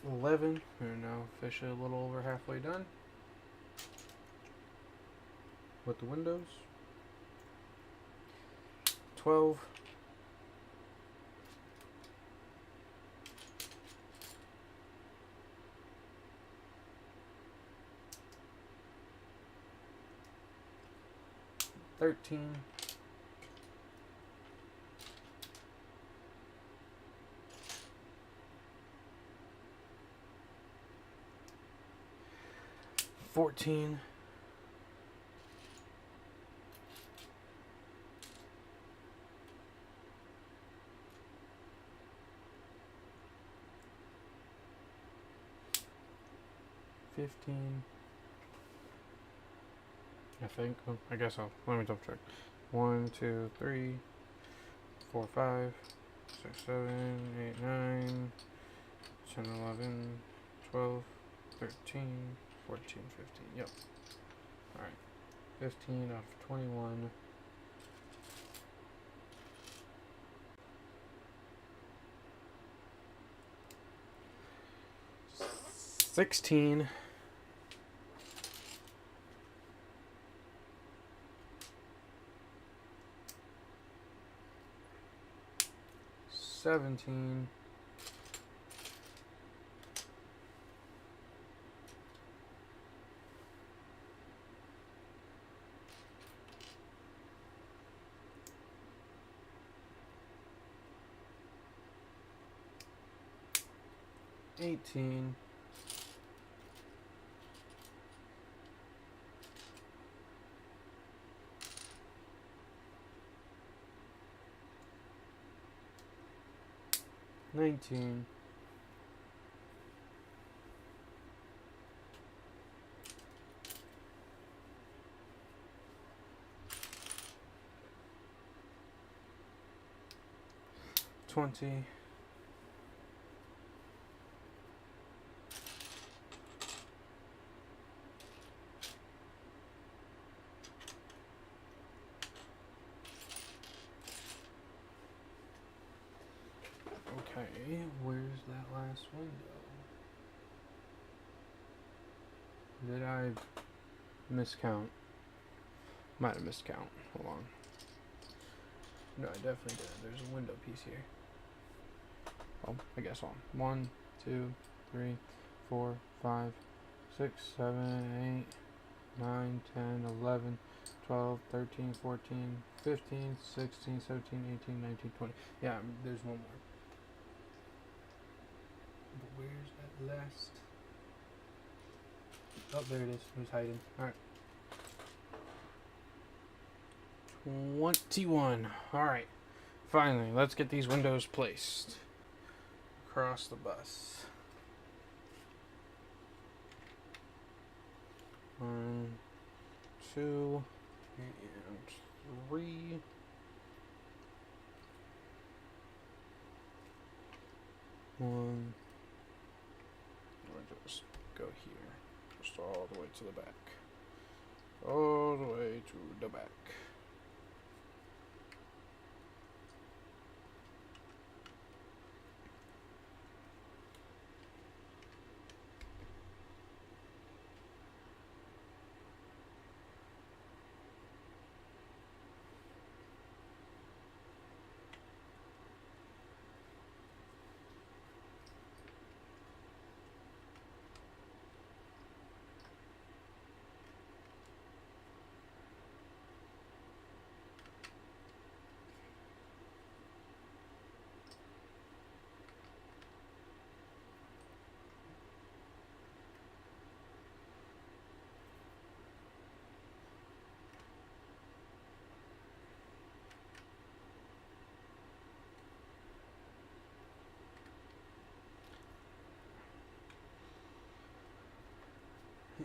11. We're now officially a little over halfway done with the windows. 12. 13. 14. 14. 15. I think. Oh, I guess I'll. Let me double check. 1, 2, 3, 4, 5, 6, 7, 8, 9, 10, 11, 12, 13, 14, 15. Yep. Alright. 15 out of 21. 16. 17. 18. 19. 20. 'Kay, where's that last window? Did I miscount? Might have miscount. Hold on. No, I definitely did. There's a window piece here. Oh, I guess on. 1, 2, 3, 4, 5, 6, 7, 8, 9, 10, 11, 12, 13, 14, 15, 16, 17, 18, 19, 20. Yeah, there's one more. But where's that last? Oh, there it is. It was hiding. Alright. 21. Alright. Finally, let's get these windows placed across the bus. 1, 2, and 3. One. We'll just go here. Just all the way to the back. All the way to the back.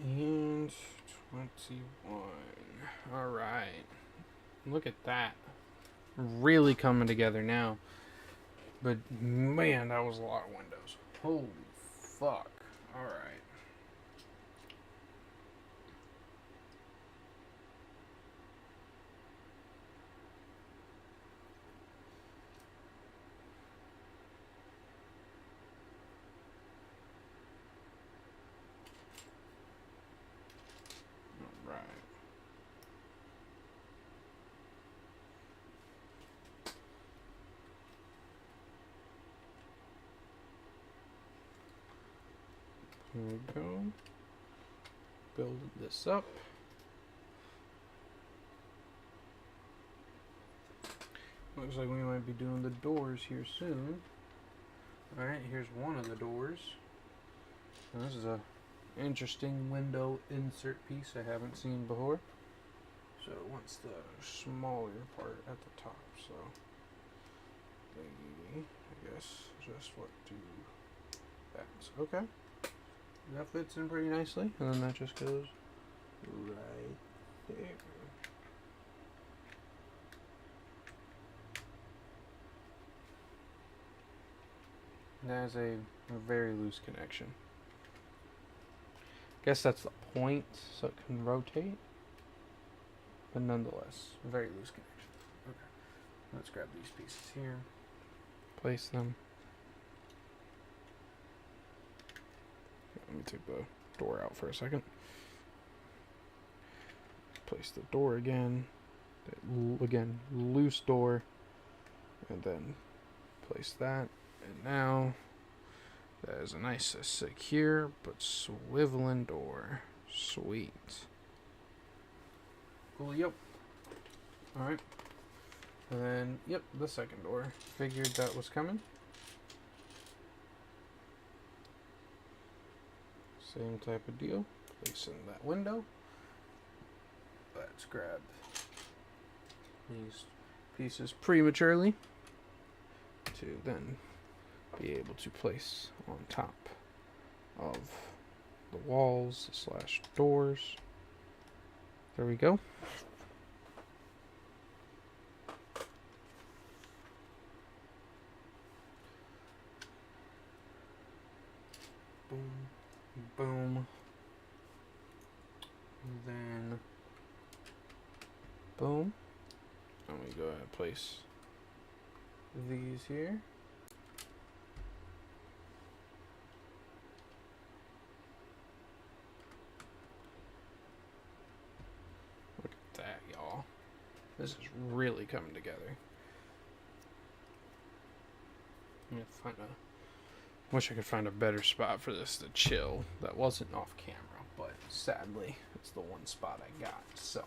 And 21. Alright. Look at that. Really coming together now. But man, that was a lot of windows. Holy fuck. Alright. Here we go. Build this up. Looks like we might be doing the doors here soon. Alright, here's one of the doors. This is a interesting window insert piece I haven't seen before. So it wants the smaller part at the top, so I guess just what do that. Okay. That fits in pretty nicely, and then that just goes right there. That is a very loose connection. Guess that's the point, so it can rotate. But nonetheless, very loose connection. Okay. Let's grab these pieces here. Place them. Let me take the door out for a second. Place the door again. Again, loose door. And then place that. And now, that is a nice, secure, but swiveling door. Sweet. Cool, yep. Alright. And then, yep, the second door. Figured that was coming. Same type of deal. Place in that window. Let's grab these pieces prematurely to then be able to place on top of the walls / doors. There we go. Boom, boom. And then boom. And we go ahead and place these here. Look at that, y'all. This is really coming together. I'm gonna find a... Wish I could find a better spot for this to chill that wasn't off camera, but sadly, it's the one spot I got, so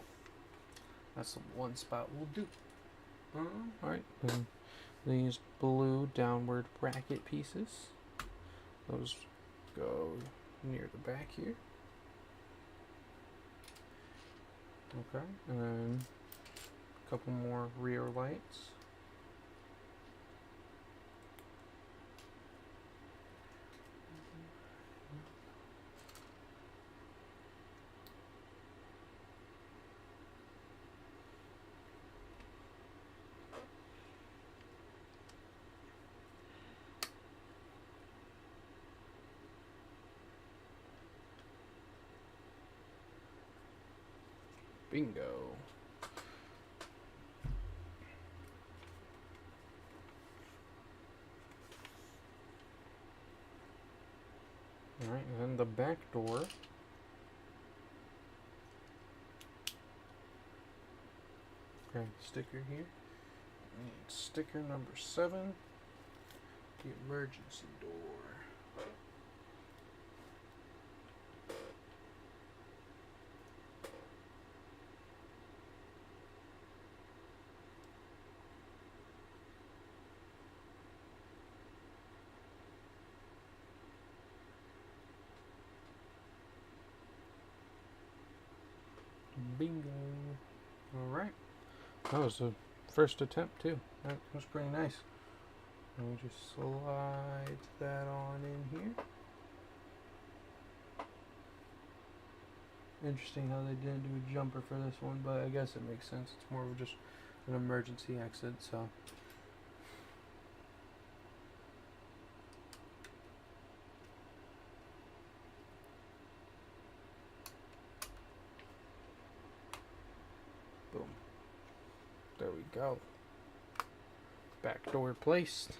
that's the one spot we'll do. Alright, then these blue downward bracket pieces, those go near the back here. Okay, and then a couple more rear lights. Bingo. Alright, and then the back door. Okay, sticker here. We need sticker number 7. The emergency door. Bingo. Alright. That was the first attempt too. That was pretty nice. Let me just slide that on in here. Interesting how they didn't do a jumper for this one, but I guess it makes sense. It's more of just an emergency exit, so. Boom. There we go. Back door placed.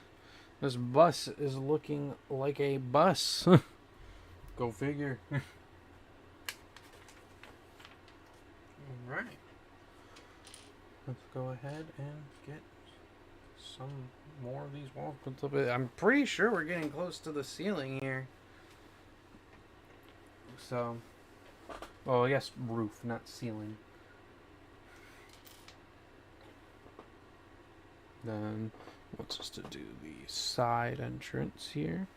This bus is looking like a bus. Go figure. Alright. Let's go ahead and get some more of these walls put up. I'm pretty sure we're getting close to the ceiling here. So, well, I guess roof, not ceiling. Then, wants us to do the side entrance here.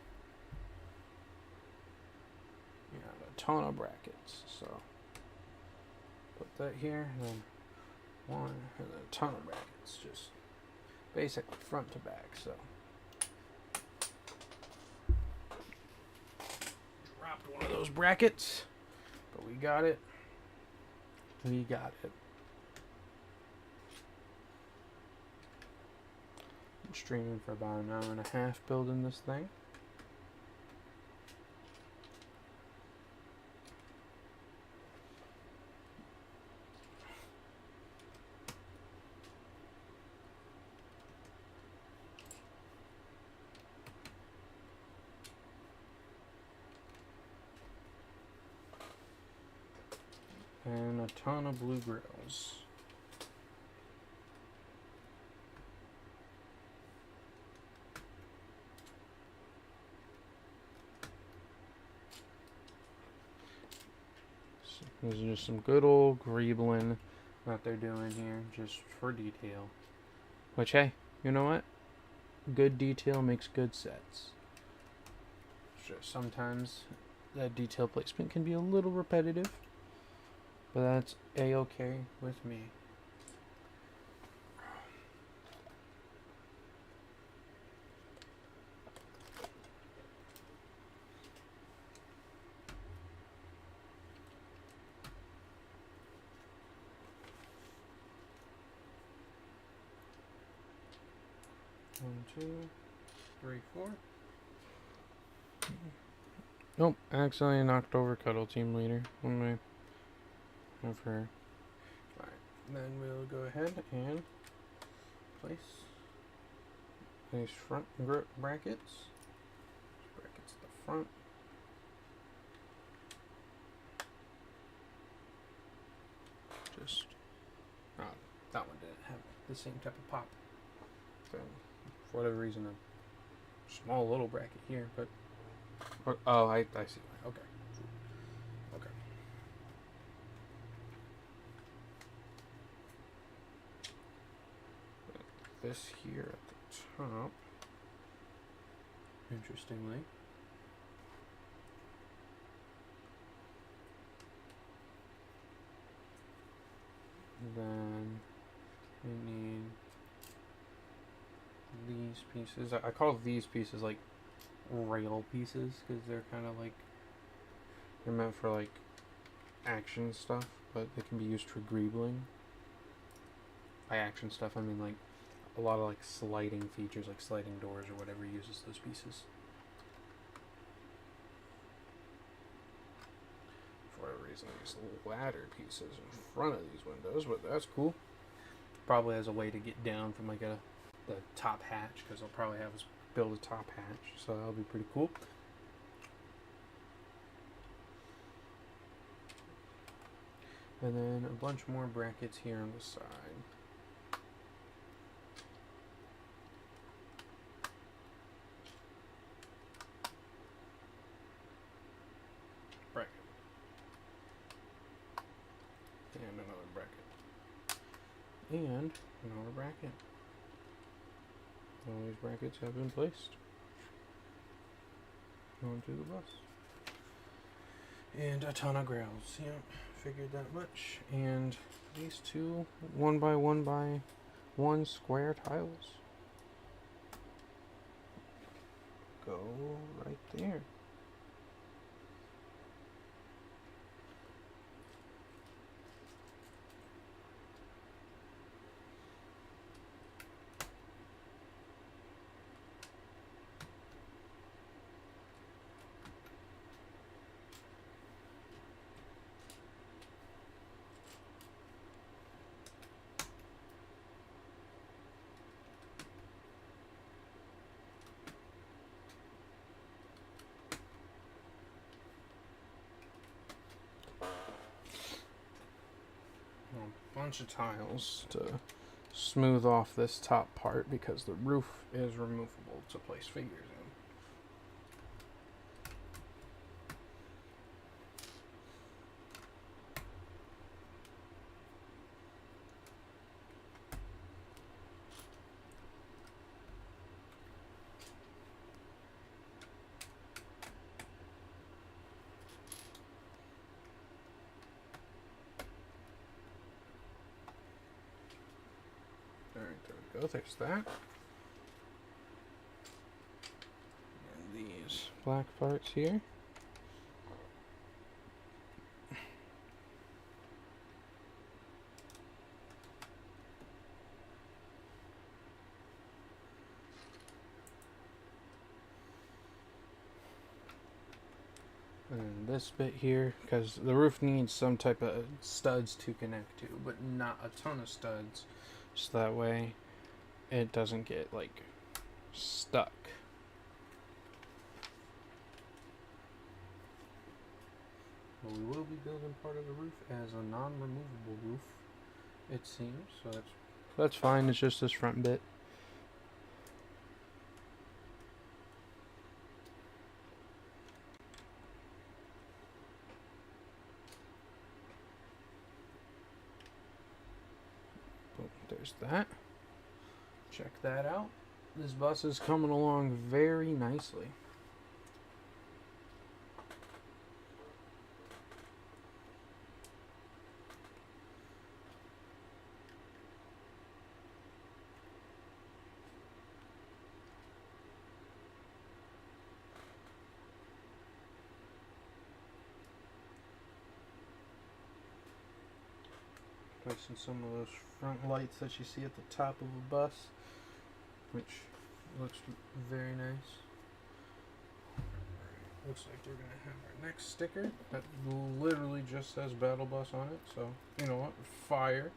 Yeah, ton of brackets. So put that here, and then one, and then a ton of brackets, just basic front to back. So dropped one of those brackets, but we got it. We got it. I'm streaming for about an hour and a half building this thing. And a ton of blue grills. So this is just some good old greebling that they're doing here, just for detail. Which, hey, you know what? Good detail makes good sets. Sure, sometimes that detail placement can be a little repetitive, but that's a-okay with me. One, two, three, four. Nope, accidentally knocked over Cuddle Team Leader. What am I have her? Alright, then we'll go ahead and place these front brackets. Brackets at the front. Just, oh, that one didn't have the same type of pop. So, for whatever reason, a small little bracket here, but oh, I see. Okay. Okay. This here at the top, interestingly, then we need these pieces. I call these pieces like rail pieces because they're kind of like, they're meant for like action stuff, but they can be used for greebling. By action stuff, I mean like a lot of like sliding features, like sliding doors or whatever uses those pieces. For whatever reason, these ladder pieces in front of these windows, but that's cool. Probably as a way to get down from like the top hatch, because I'll probably have us build a top hatch, so that'll be pretty cool. And then a bunch more brackets here on the side. Bracket. And another bracket. And another bracket. All these brackets have been placed onto the bus. And a ton of grails. Yep, figured that much. And these two 1 by 1 by 1 square tiles go right there. Bunch of tiles to smooth off this top part because the roof is removable to place figures in. Alright, there we go. There's that. And these black parts here. And this bit here, because the roof needs some type of studs to connect to, but not a ton of studs, so that way it doesn't get like stuck. But we will be building part of the roof as a non-removable roof, it seems, so that's fine. It's just this front bit. There's that. Check that out. This bus is coming along very nicely. Placing some of those front lights that you see at the top of a bus, which looks very nice. Looks like we're gonna have our next sticker that literally just says Battle Bus on it, so you know what? Fire.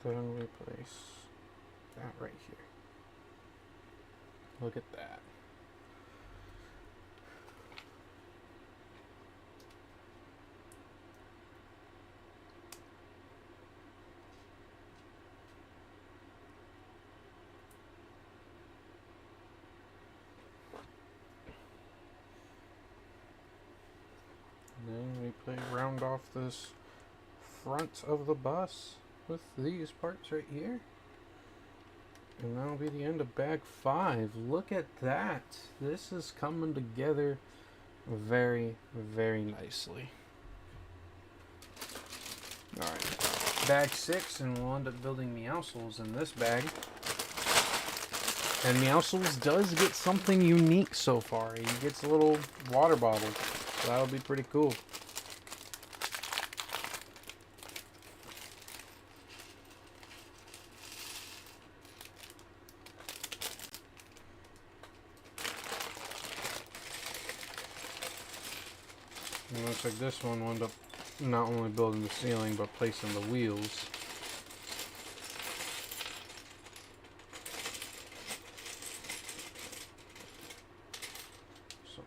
Then we place that right here. Look at that. And then we round off this front of the bus with these parts right here. And that'll be the end of bag 5. Look at that. This is coming together very, very nicely. Alright, bag 6, and we'll end up building Meowscles in this bag. And Meowscles does get something unique so far. He gets a little water bottle, so that'll be pretty cool. It looks like this one will end up not only building the ceiling, but placing the wheels. So,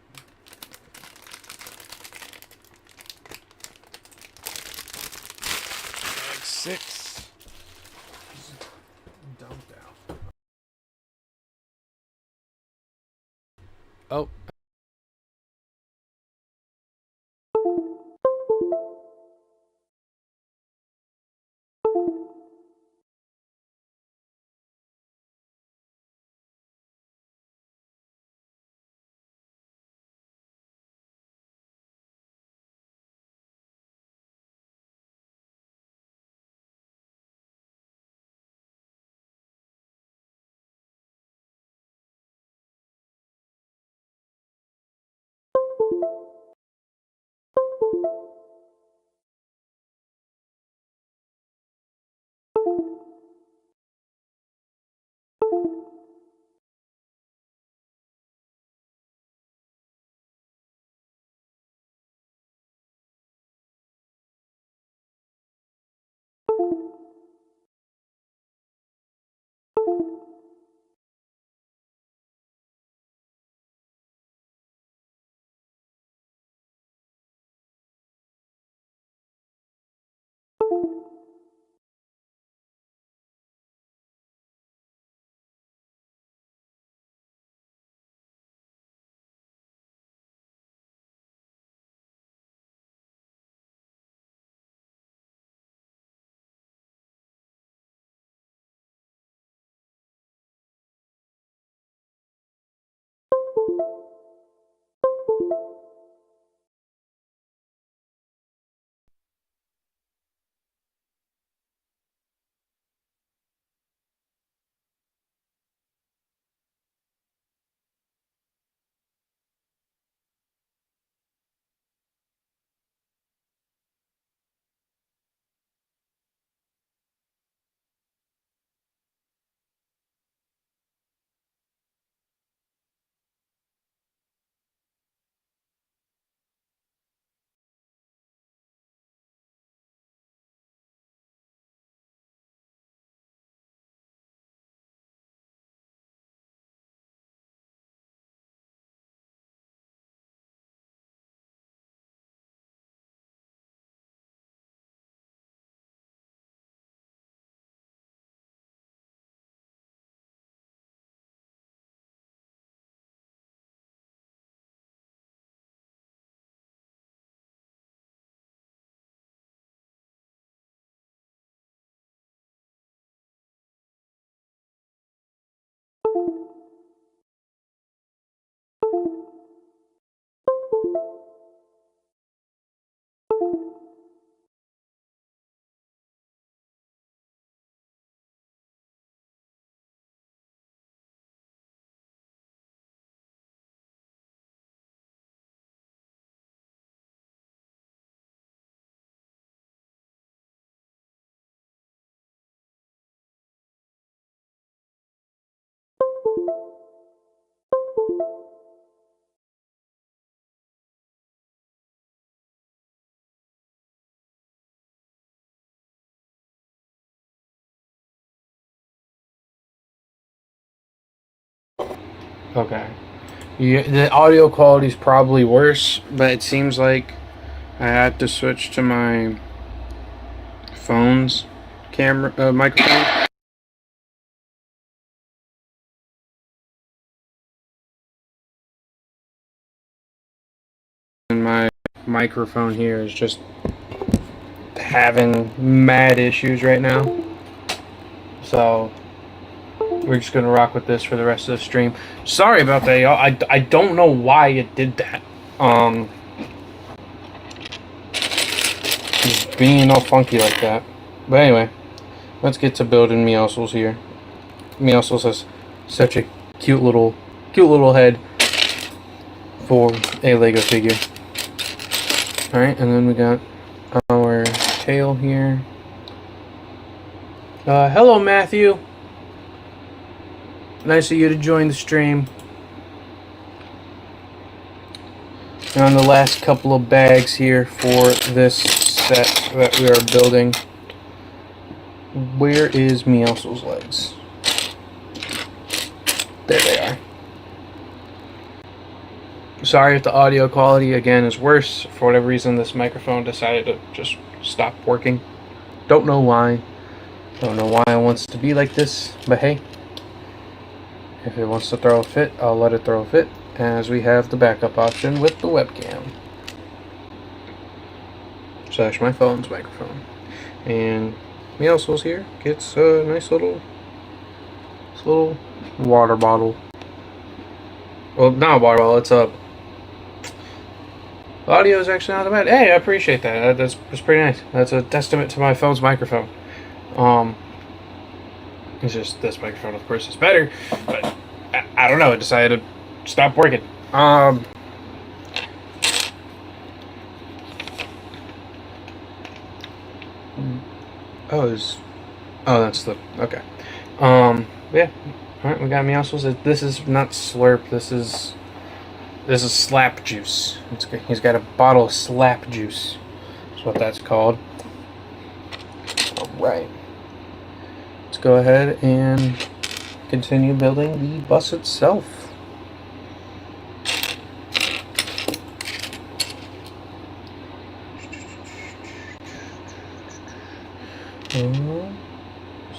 bag 6 is dumped out. Oh. Okay. Yeah, the audio quality is probably worse, but it seems like I had to switch to my phone's camera microphone. And my microphone here is just having mad issues right now. So we're just gonna rock with this for the rest of the stream. Sorry about that, y'all. I don't know why it did that. Just being all funky like that. But anyway, let's get to building Meowscles here. Meowscles has such a cute little head for a Lego figure. Alright, and then we got our tail here. Hello, Matthew. Nice of you to join the stream. And on the last couple of bags here for this set that we are building. Where is Meowscles' legs? There they are. Sorry if the audio quality again is worse. For whatever reason, this microphone decided to just stop working. Don't know why. Don't know why it wants to be like this, but hey. If it wants to throw a fit, I'll let it throw a fit, as we have the backup option with the webcam. Slash my phone's microphone. And Meowscles here gets a nice little water bottle. Well, not a water bottle, it's a... The audio is actually not that bad. Hey, I appreciate that. That's pretty nice. That's a testament to my phone's microphone. It's just this microphone, of course, is better, but I don't know. It decided to stop working. Oh, that's the okay. Yeah. All right, we got Meowscles. This is not slurp. This is slap juice. He's got a bottle of slap juice. That's what that's called. All right. Let's go ahead and continue building the bus itself. So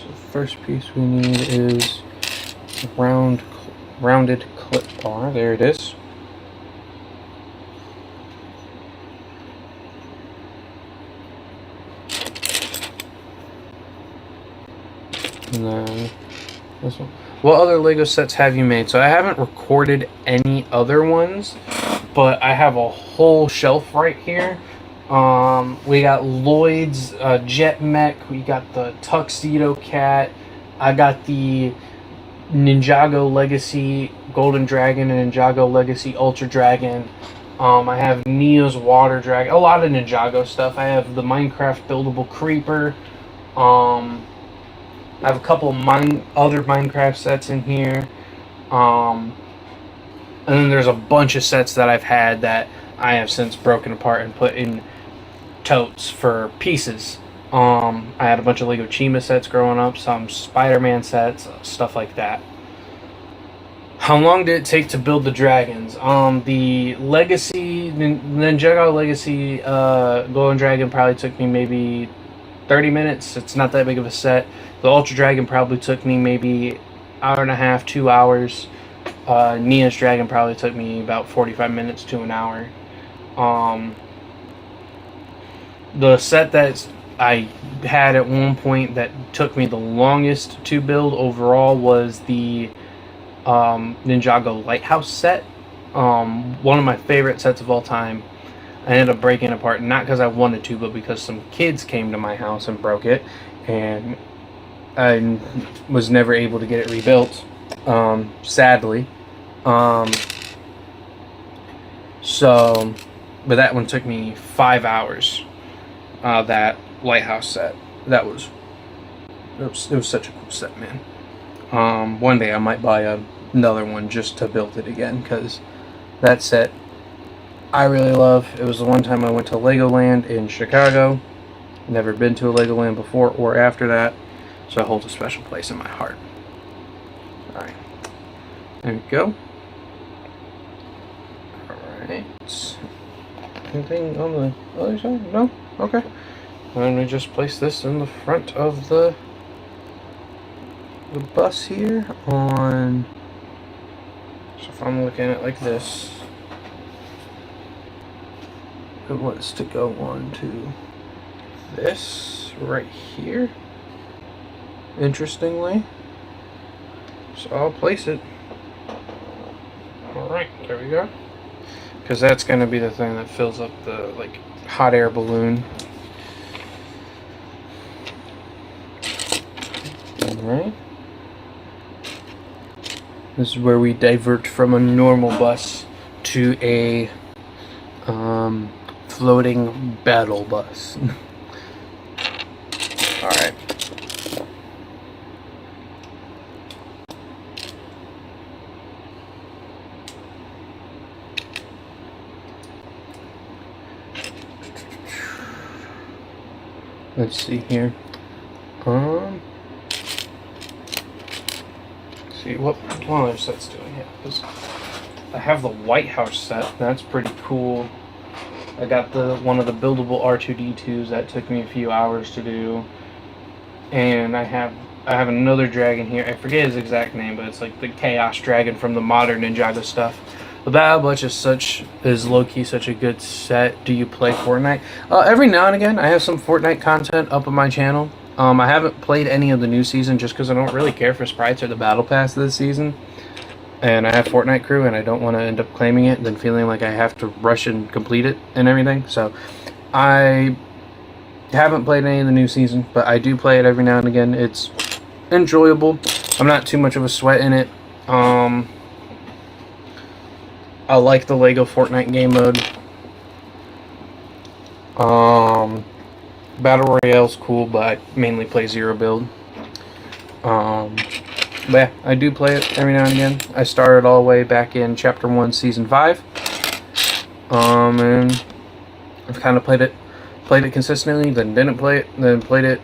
the first piece we need is a rounded clip bar. There it is. And then What other Lego sets have you made? So I haven't recorded any other ones. but I have a whole shelf right here. We got Lloyd's Jet Mech. We got the Tuxedo Cat. I got the Ninjago Legacy Golden Dragon and Ninjago Legacy Ultra Dragon. I have Neo's Water Dragon. A lot of Ninjago stuff. I have the Minecraft buildable Creeper. I have a couple other Minecraft sets in here. And then there's a bunch of sets that I've had that I have since broken apart and put in totes for pieces. I had a bunch of Lego Chima sets growing up, some Spider-Man sets, stuff like that. How long did it take to build the dragons? The Legacy, Ninjago Legacy Golden Dragon probably took me maybe 30 minutes. It's not that big of a set. The Ultra Dragon probably took me maybe hour and a half, 2 hours. Neo's Dragon probably took me about 45 minutes to an hour. The set that I had at one point that took me the longest to build overall was the Ninjago Lighthouse set. One of my favorite sets of all time. I ended up breaking it apart, not because I wanted to, but because some kids came to my house and broke it, and I was never able to get it rebuilt, sadly. So, but that one took me 5 hours. That Lighthouse set. It was such a cool set, man. One day I might buy another one just to build it again, because that set I really love. It was the one time I went to Legoland in Chicago. Never been to a Legoland before or after that, so it holds a special place in my heart. Alright, there we go. Alright. Anything on the other side? No? Okay. Then we just place this in the front of the bus here on. So if I'm looking at it like this, it wants to go on to this right here. Interestingly. So I'll place it. Alright, there we go. Because that's going to be the thing that fills up the hot air balloon. Alright. This is where we divert from a normal bus to a floating battle bus. Alright. Let's see here. See what one other set's doing here. Because I have the White House set. That's pretty cool. I got one of the buildable R2D2s that took me a few hours to do, and I have another dragon here. I forget his exact name, but it's like the Chaos Dragon from the modern Ninjago stuff. The Battle Bus is low-key such a good set. Do you play Fortnite? Every now and again, I have some Fortnite content up on my channel. I haven't played any of the new season just because I don't really care for sprites or the battle pass this season. And I have Fortnite crew and I don't want to end up claiming it and then feeling like I have to rush and complete it and everything. So I haven't played any of the new season, but I do play it every now and again. It's enjoyable. I'm not too much of a sweat in it. I like the Lego Fortnite game mode. Battle Royale's cool, but I mainly play Zero build. But yeah, I do play it every now and again. I started all the way back in Chapter 1, Season 5. And I've kind of played it consistently, then didn't play it, then played it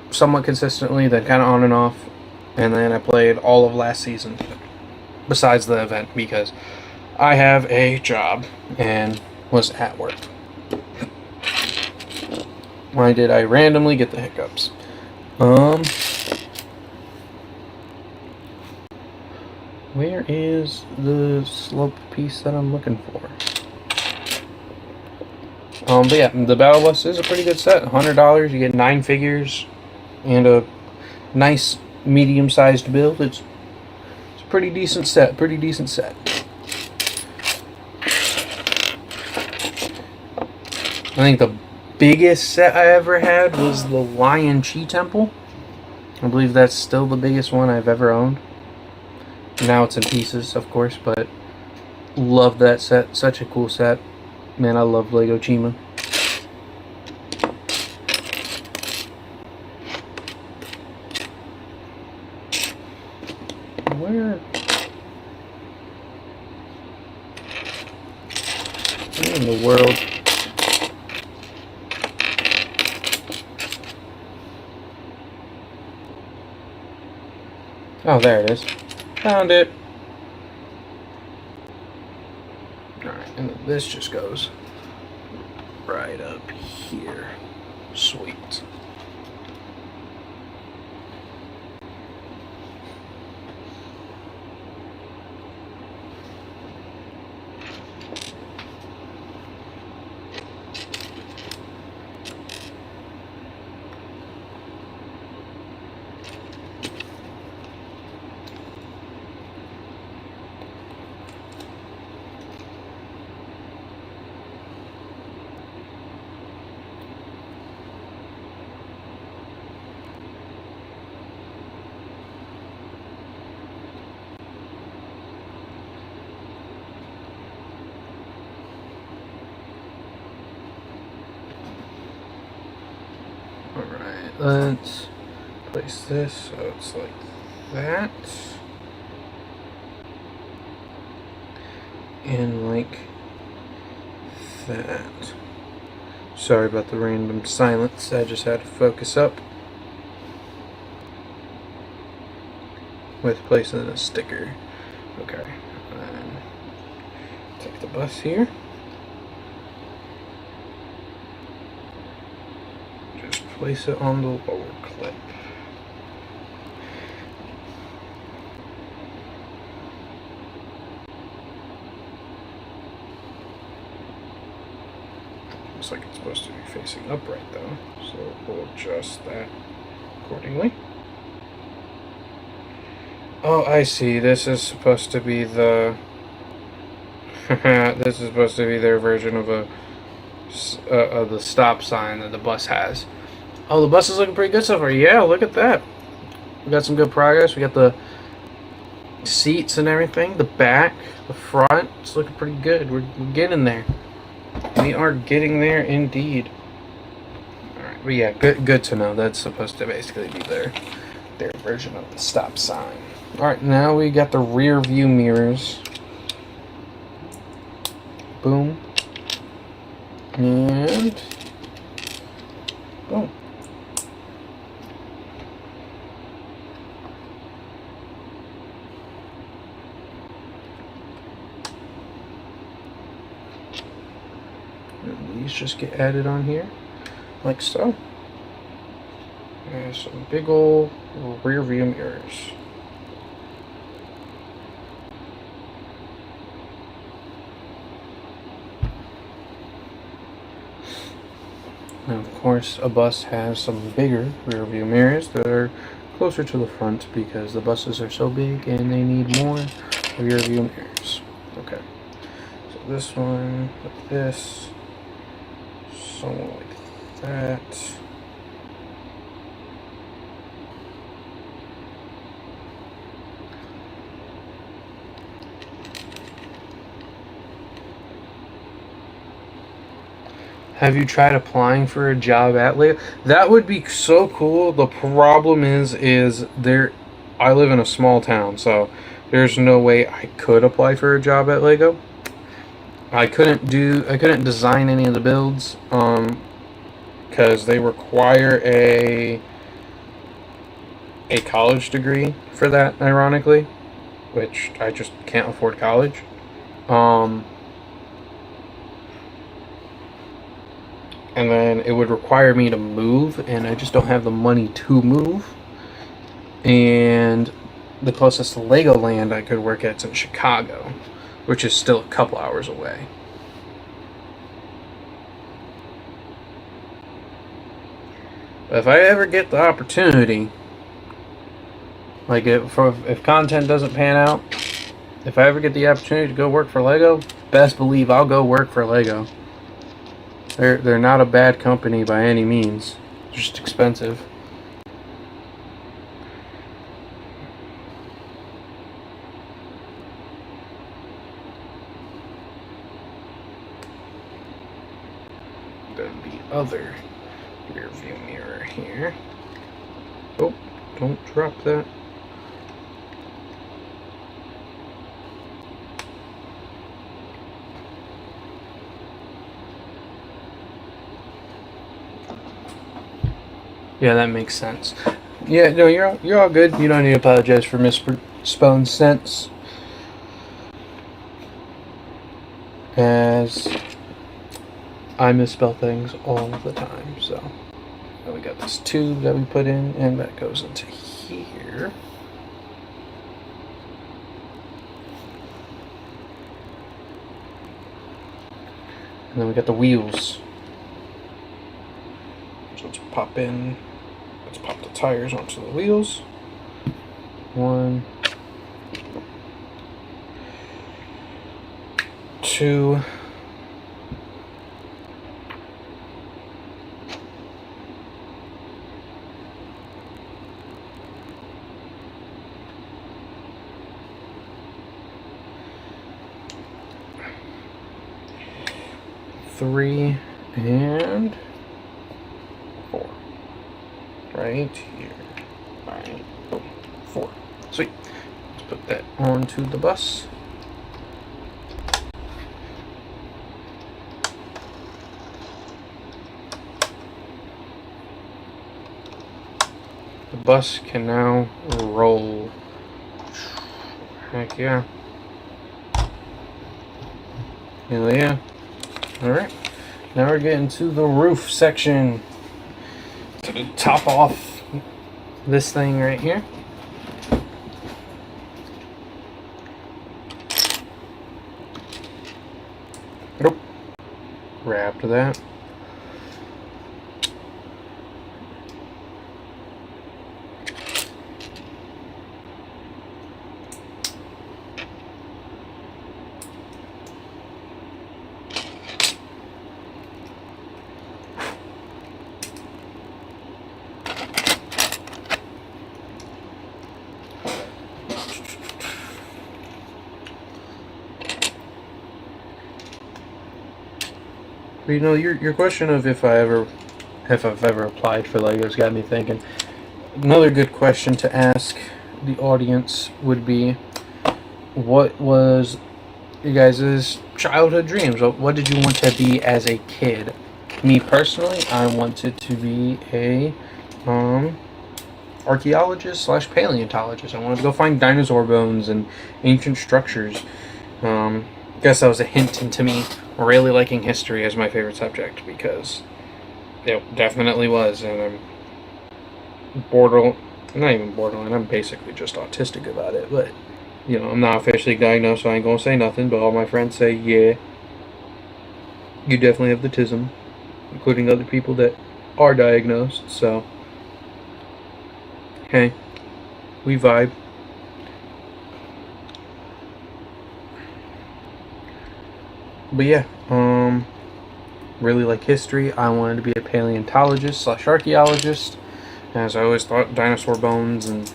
somewhat consistently, then kind of on and off. And then I played all of last season, besides the event, because I have a job and was at work. Why did I randomly get the hiccups? Where is the slope piece that I'm looking for? But yeah, the Battle Bus is a pretty good set. $100, you get 9 figures and a nice medium-sized build. It's a pretty decent set. I think the biggest set I ever had was the Lion Chi Temple. I believe that's still the biggest one I've ever owned. Now it's in pieces, of course, but love that set. Such a cool set. Man, I love Lego Chima. Where in the world? Oh, there it is. Found it. Alright, and this just goes right up here. Sweet. Alright, let's place this so it's like that. And like that. Sorry about the random silence, I just had to focus up with placing a sticker. Okay, and take the bus here. Place it on the lower clip. Looks like it's supposed to be facing upright though, so we'll adjust that accordingly. Oh, I see. This is supposed to be the this is supposed to be their version of the stop sign that the bus has. Oh, the bus is looking pretty good so far. Yeah, look at that. We got some good progress. We got the seats and everything. The back, the front. It's looking pretty good. We're getting there. We are getting there indeed. Alright, but yeah, good to know. That's supposed to basically be their version of the stop sign. Alright, now we got the rear view mirrors. Boom. And boom. These just get added on here, like so. And some big old rear view mirrors. Now, of course, a bus has some bigger rear view mirrors that are closer to the front because the buses are so big and they need more rear view mirrors. Okay, so this one, like this. Something like that. Have you tried applying for a job at Lego? That would be so cool. The problem is there. I live in a small town, so there's no way I could apply for a job at Lego. I couldn't design any of the builds, because they require a college degree for that, ironically, which I just can't afford college. And then it would require me to move, and I just don't have the money to move. And the closest Legoland I could work at's in Chicago, which is still a couple hours away. But if I ever get the opportunity, like if content doesn't pan out, if I ever get the opportunity to go work for Lego, best believe I'll go work for Lego. They're not a bad company by any means. They're just expensive. Then the other rear view mirror here. Oh, don't drop that. Yeah, that makes sense. Yeah, no, you're all good. You don't need to apologize for misspelling sense. As I misspell things all the time, so. Now we got this tube that we put in, and that goes into here. And then we got the wheels. So let's pop in. Let's pop the tires onto the wheels. 1, 2. 3 and 4. Right here. Right. Oh, 4. Sweet. Let's put that onto the bus. The bus can now roll. Heck yeah. Hell yeah. Alright. Now we're getting to the roof section. To top off this thing right here. Nope. Wrap to that. But you know, your question of if I've ever applied for Legos got me thinking. Another good question to ask the audience would be, what was you guys' childhood dreams? What did you want to be as a kid? Me personally, I wanted to be a archaeologist / paleontologist. I wanted to go find dinosaur bones and ancient structures. Guess that was a hint into me really liking history as my favorite subject, because it definitely was, and I'm not even borderline, I'm basically just autistic about it, but, you know, I'm not officially diagnosed, so I ain't gonna say nothing, but all my friends say, yeah, you definitely have the tism, including other people that are diagnosed, so, hey, we vibe. But yeah, really like history. I wanted to be a paleontologist / archaeologist, as I always thought dinosaur bones and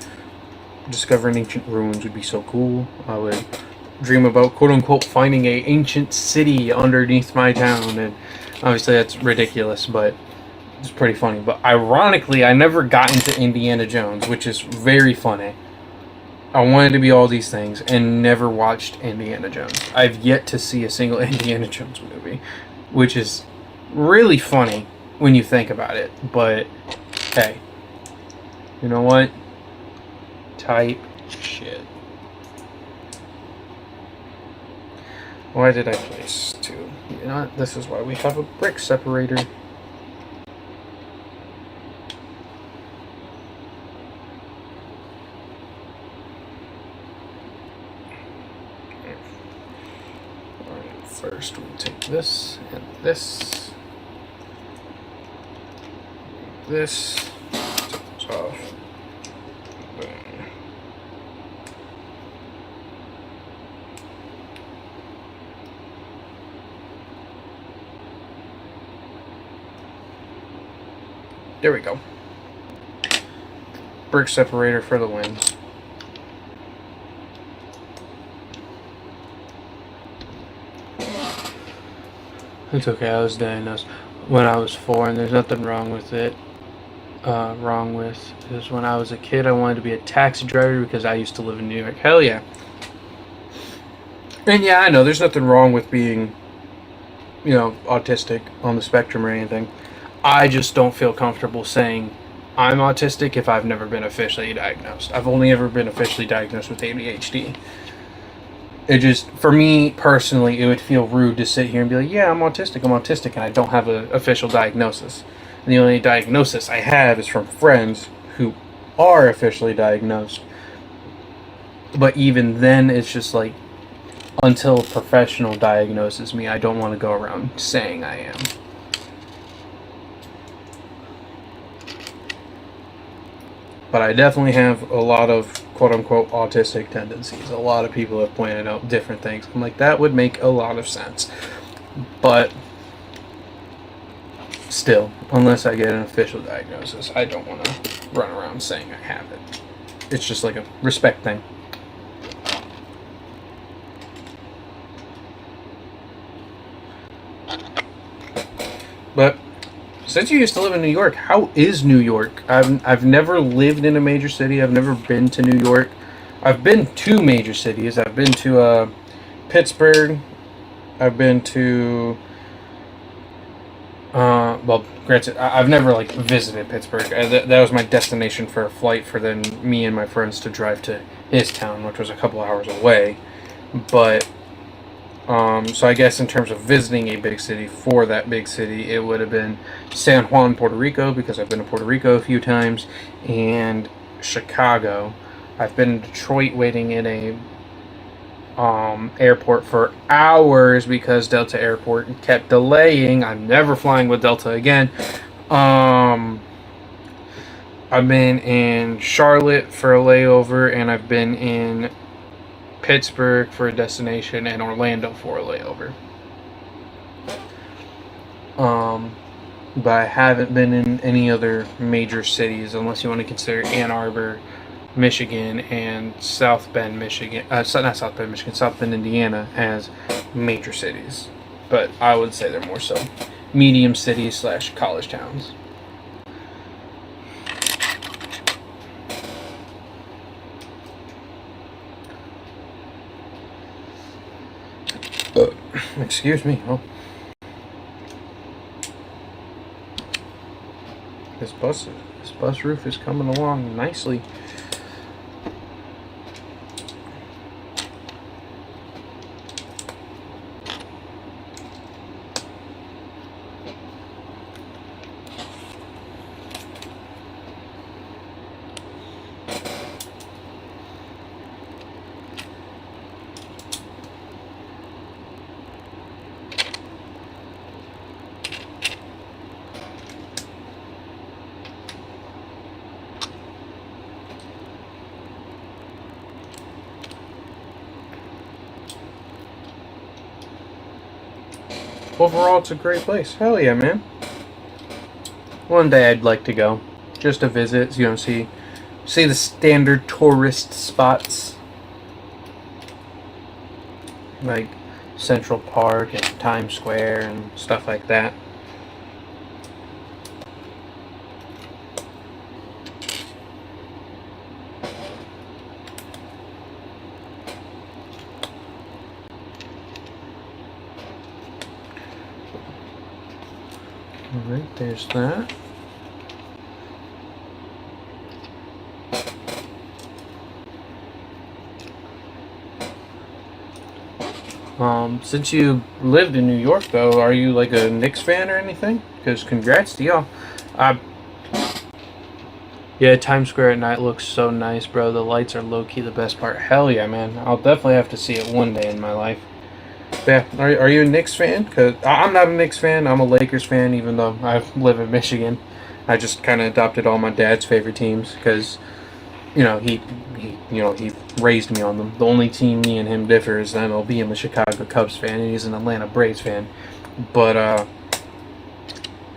discovering ancient ruins would be so cool. I would dream about quote-unquote finding a ancient city underneath my town, and obviously that's ridiculous, but it's pretty funny. But ironically, I never got into Indiana Jones, which is very funny. I wanted to be all these things and never watched Indiana Jones. I've yet to see a single Indiana Jones movie, which is really funny when you think about it. But hey, you know what? Type shit. Why did I place 2? You know what? This is why we have a brick separator. First, we take this and this. This takes off. Then There we go. Brick separator for the win. It's okay, I was diagnosed when I was 4, and there's nothing wrong with it. Is when I was a kid, I wanted to be a taxi driver because I used to live in New York. Hell yeah. And yeah, I know, there's nothing wrong with being, you know, autistic on the spectrum or anything. I just don't feel comfortable saying I'm autistic if I've never been officially diagnosed. I've only ever been officially diagnosed with ADHD. It just, for me personally, it would feel rude to sit here and be like, yeah, I'm autistic, and I don't have an official diagnosis. And the only diagnosis I have is from friends who are officially diagnosed. But even then, it's just like, until a professional diagnoses me, I don't want to go around saying I am. But I definitely have a lot of quote-unquote autistic tendencies. A lot of people have pointed out different things. I'm like, that would make a lot of sense. But still, unless I get an official diagnosis, I don't want to run around saying I have it. It's just like a respect thing. But since you used to live in New York, how is New York? I've never lived in a major city. I've never been to New York. I've been to major cities. I've been to Pittsburgh. I've been to well, granted, I've never like visited Pittsburgh. That was my destination for a flight for then me and my friends to drive to his town, which was a couple hours away. But so I guess in terms of visiting a big city for that big city, it would have been San Juan, Puerto Rico, because I've been to Puerto Rico a few times, and Chicago. I've been in Detroit waiting in a airport for hours because Delta Airport kept delaying. I'm never flying with Delta again. I've been in Charlotte for a layover, and I've been in Pittsburgh for a destination, and Orlando for a layover. But I haven't been in any other major cities, unless you want to consider Ann Arbor, Michigan, and South Bend, Michigan. Not South Bend, Michigan, South Bend, Indiana, as major cities. But I would say they're more so medium cities / college towns. Excuse me. Oh. This bus roof is coming along nicely. Overall, it's a great place. Hell yeah, man. One day I'd like to go, just to visit, you know, see the standard tourist spots, like Central Park and Times Square and stuff like that. Alright, there's that. Since you lived in New York, though, are you like a Knicks fan or anything? Because congrats to y'all. Yeah, Times Square at night looks so nice, bro. The lights are low-key the best part. Hell yeah, man. I'll definitely have to see it one day in my life. Yeah, are you a Knicks fan? Because I'm not a Knicks fan. I'm a Lakers fan, even though I live in Michigan. I just kind of adopted all my dad's favorite teams because, you know, he raised me on them. The only team me and him differ is that MLB. I'm a Chicago Cubs fan, and he's an Atlanta Braves fan. But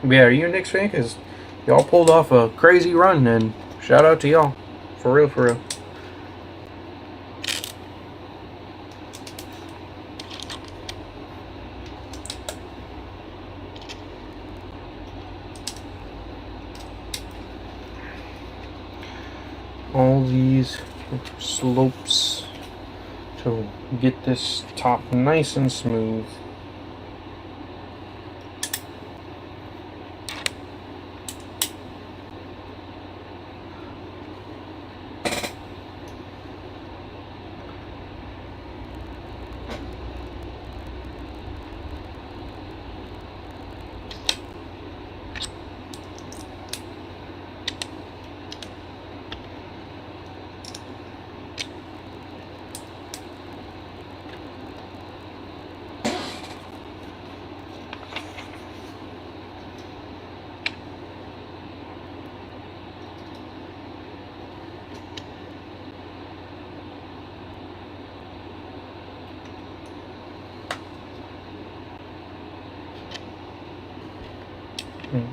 yeah, are you a Knicks fan? Because y'all pulled off a crazy run, and shout out to y'all. For real, for real. All these slopes to get this top nice and smooth.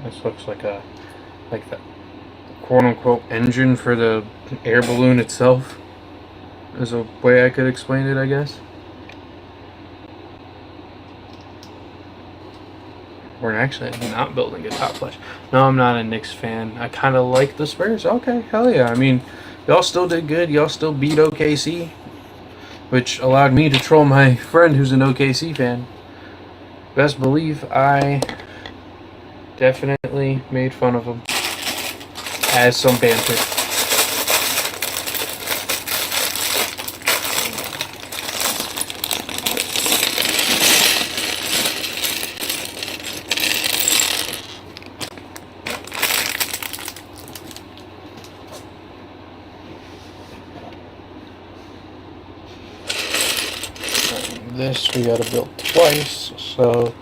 This looks like the quote-unquote engine for the air balloon itself. Is a way I could explain it, I guess. We're actually not building a top flash. No, I'm not a Knicks fan. I kind of like the Spurs. Okay, hell yeah. I mean, y'all still did good. Y'all still beat OKC, which allowed me to troll my friend who's an OKC fan. Best believe I definitely made fun of him as some banter. This we gotta build twice, so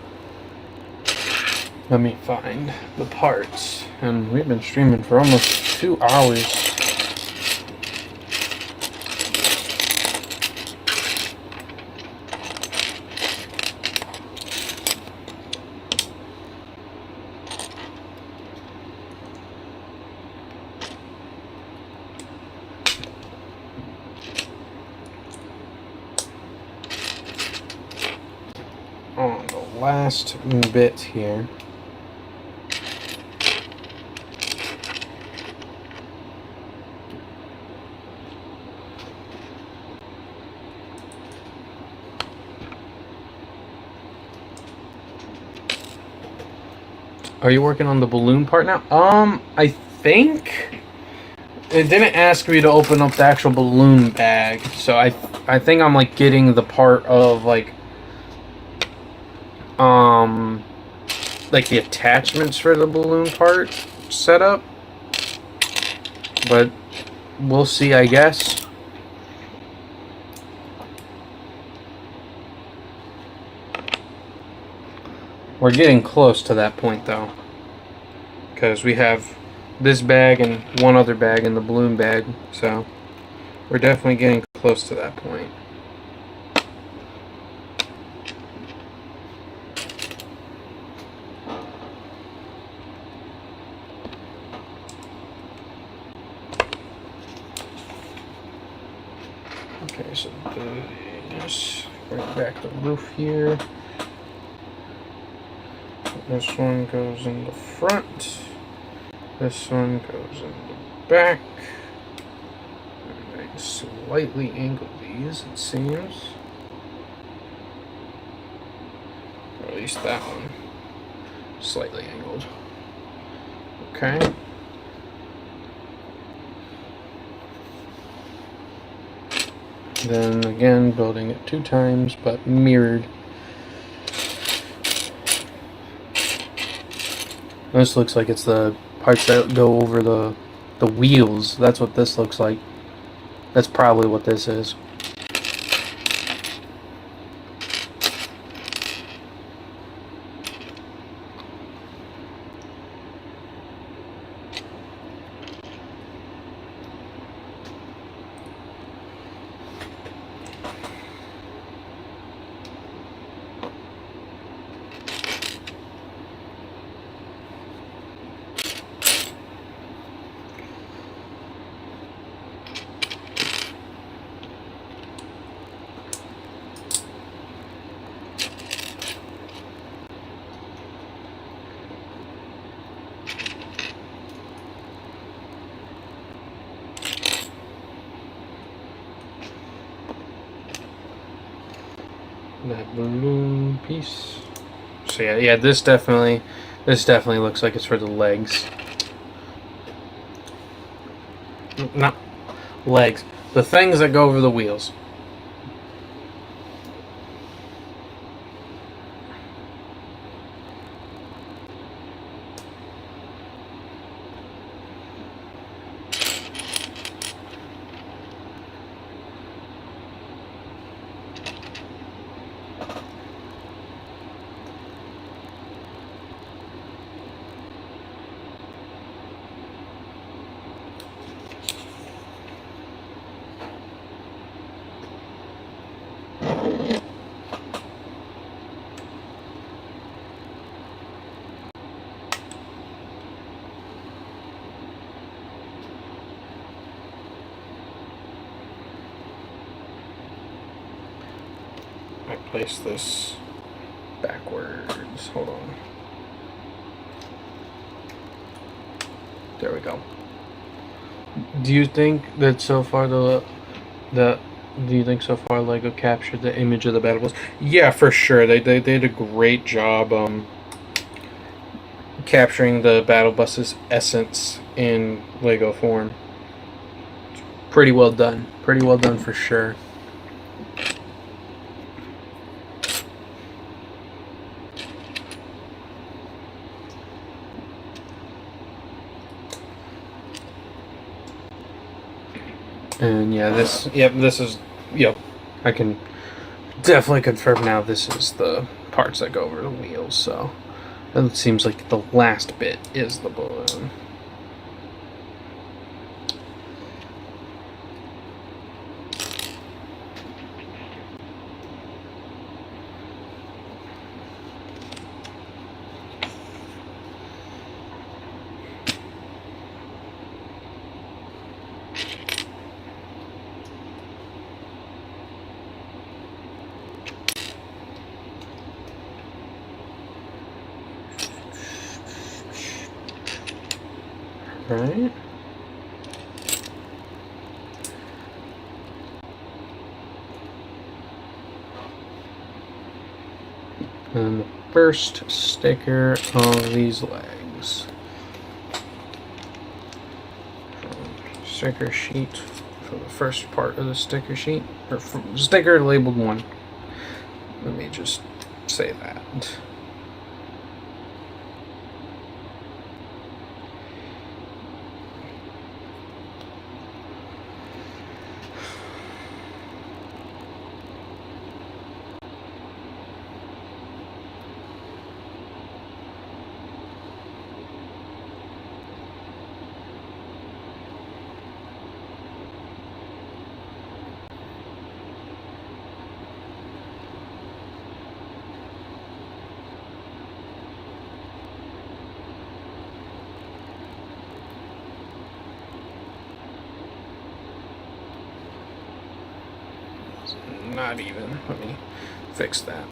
let me find the parts. And we've been streaming for almost 2 hours. On the last bit here. Are you working on the balloon part now? I think it didn't ask me to open up the actual balloon bag, so I think I'm like getting the part of like the attachments for the balloon part set up, but we'll see, I guess. We're getting close to that point though, because we have this bag and one other bag in the balloon bag, so we're definitely getting close to that point. Okay, so just bring back the roof here. This one goes in the front. This one goes in the back. I slightly angle these, it seems. Or at least that one. Slightly angled. Okay. Then again, building it 2 times, but mirrored. This looks like it's the parts that go over the wheels. That's what this looks like. That's probably what this is. that balloon piece. So yeah, this definitely looks like it's for the legs. Not legs. The things that go over the wheels. I place this backwards. Hold on. There we go. Do you think that so far do you think so far Lego captured the image of the battle bus? Yeah, for sure. They did a great job capturing the battle bus's essence in Lego form. It's pretty well done. Pretty well done for sure. And yeah, this is, I can definitely confirm now this is the parts that go over the wheels, so it seems like the last bit is the balloon. Right. And the first sticker of these legs. Sticker sheet for the first part of the sticker sheet, or sticker labeled 1. Let me just say that. Not even. Let me fix that.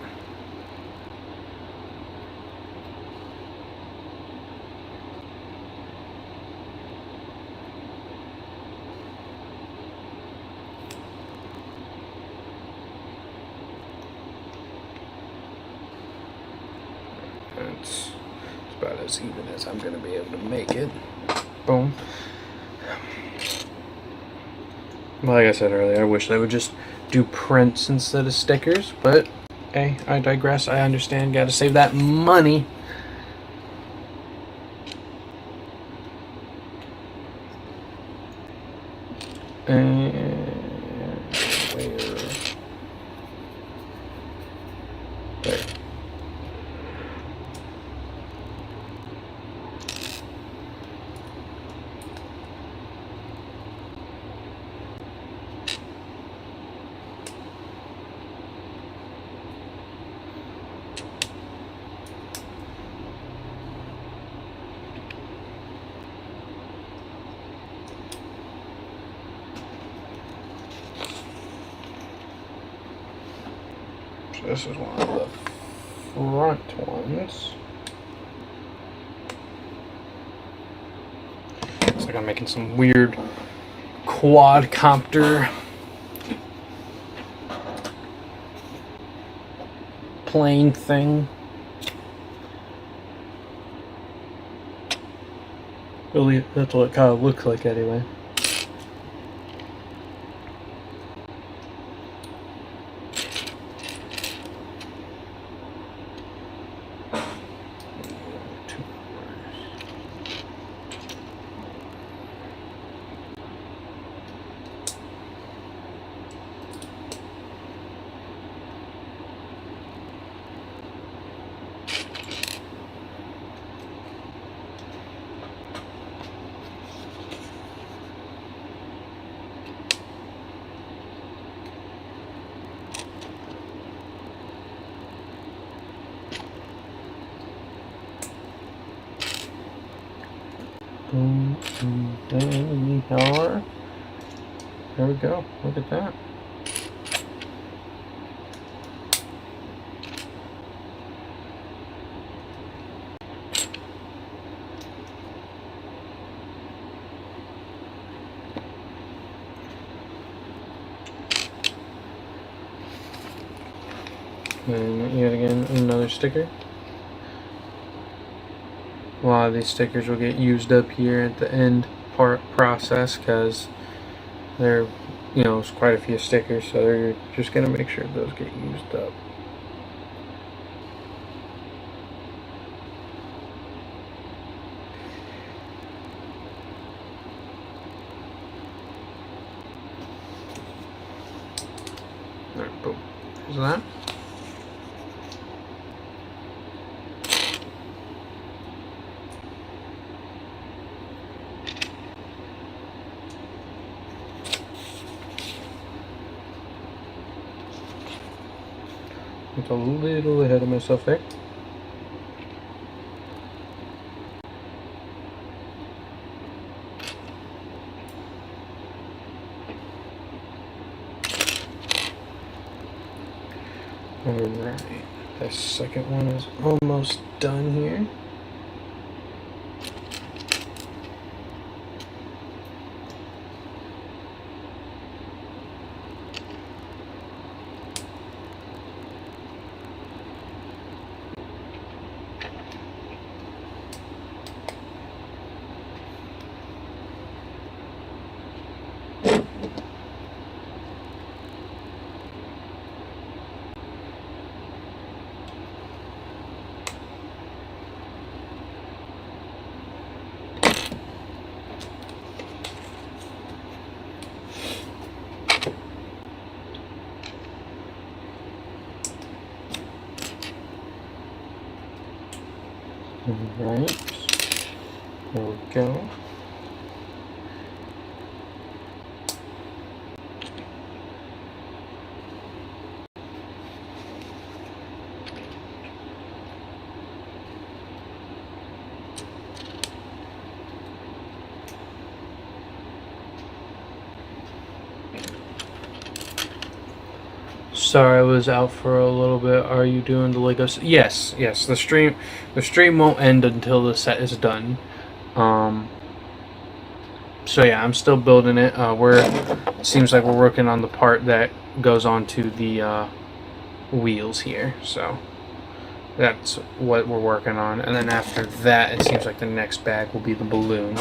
It's about as even as I'm going to be able to make it. Boom. Like I said earlier, I wish they would just do prints instead of stickers, but hey, I digress. I understand. Got to save that money. And where? There. This is one of the front ones. Looks like I'm making some weird quadcopter playing thing. Really, that's what it kind of looks like anyway. There we go. Look at that. And yet again, another sticker. A lot of these stickers will get used up here at the end process because they're, you know, it's quite a few stickers, so they're just gonna make sure those get used up. Alright, boom. There's that. It's a little ahead of myself there. Alright, the second one is almost done here. Alright, there we go. Sorry, I was out for a little bit. Are you doing the Legos? Yes, yes. The stream won't end until the set is done. So yeah, I'm still building it. Seems like we're working on the part that goes onto the wheels here. So that's what we're working on. And then after that, it seems like the next bag will be the balloon.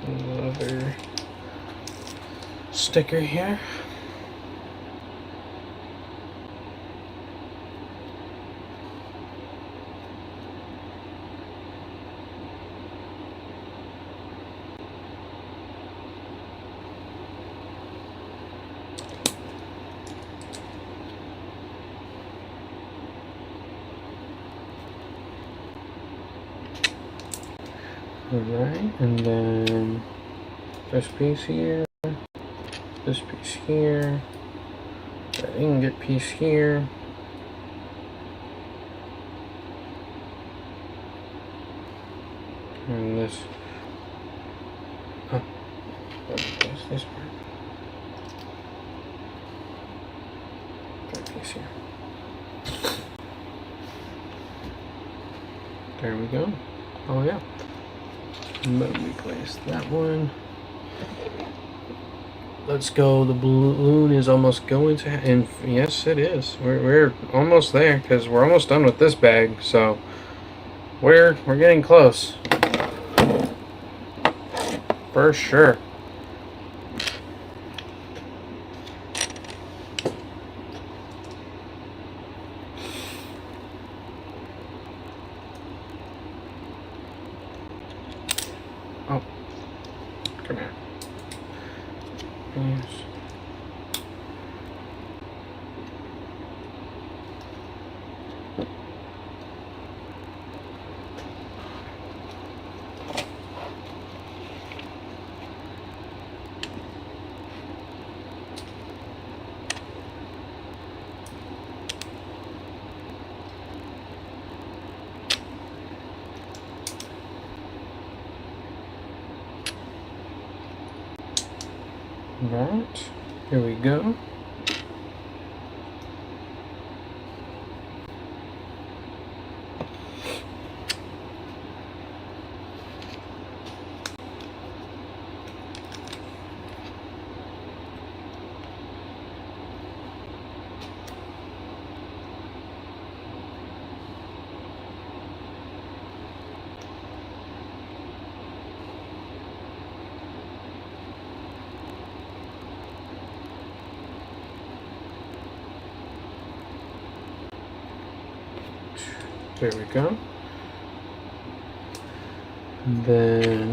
Another sticker here. Alright, and then this piece here, this piece here, that ingot piece here, And this. Oh, let me place this part. That piece here. There we go. Oh yeah. Let me place that one. Let's go. The balloon is almost going to, and yes, it is. We're almost there because we're almost done with this bag. So we're getting close for sure. Oh, come here. Yes. Right, here we go. There we go. And then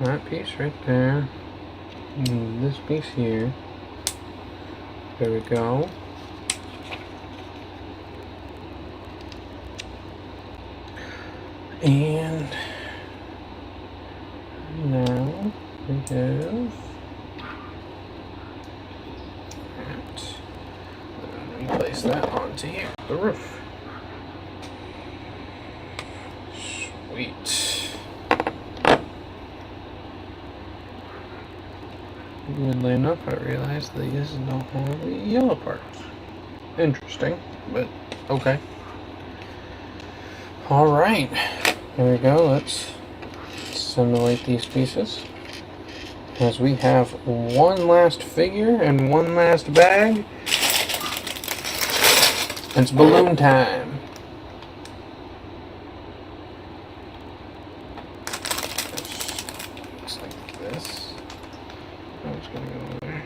that piece right there. And this piece here. There we go. And now we have that. Let me place that onto here, the roof. Sweet. Weirdly enough, I realized these don't have the yellow parts. Interesting, but okay. Alright, here we go. Let's assimilate these pieces. As we have one last figure and one last bag. It's balloon time. Looks like this. I'm just gonna go over there.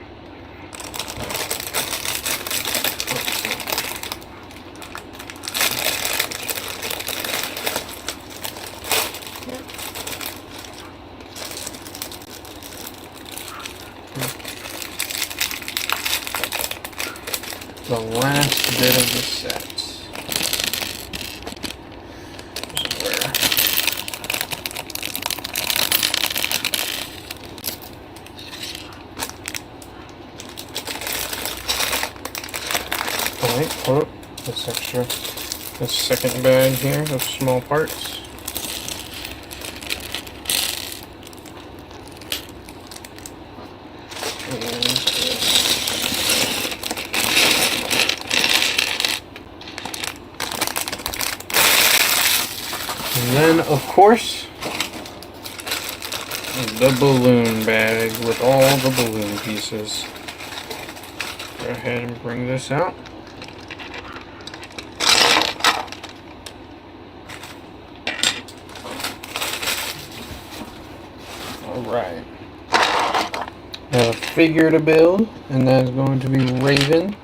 The last bit of the set. Alright, hold up. This second bag here of small parts. And then, of course, the balloon bag with all the balloon pieces. Go ahead and bring this out. Alright. I have a figure to build, and that is going to be Raven.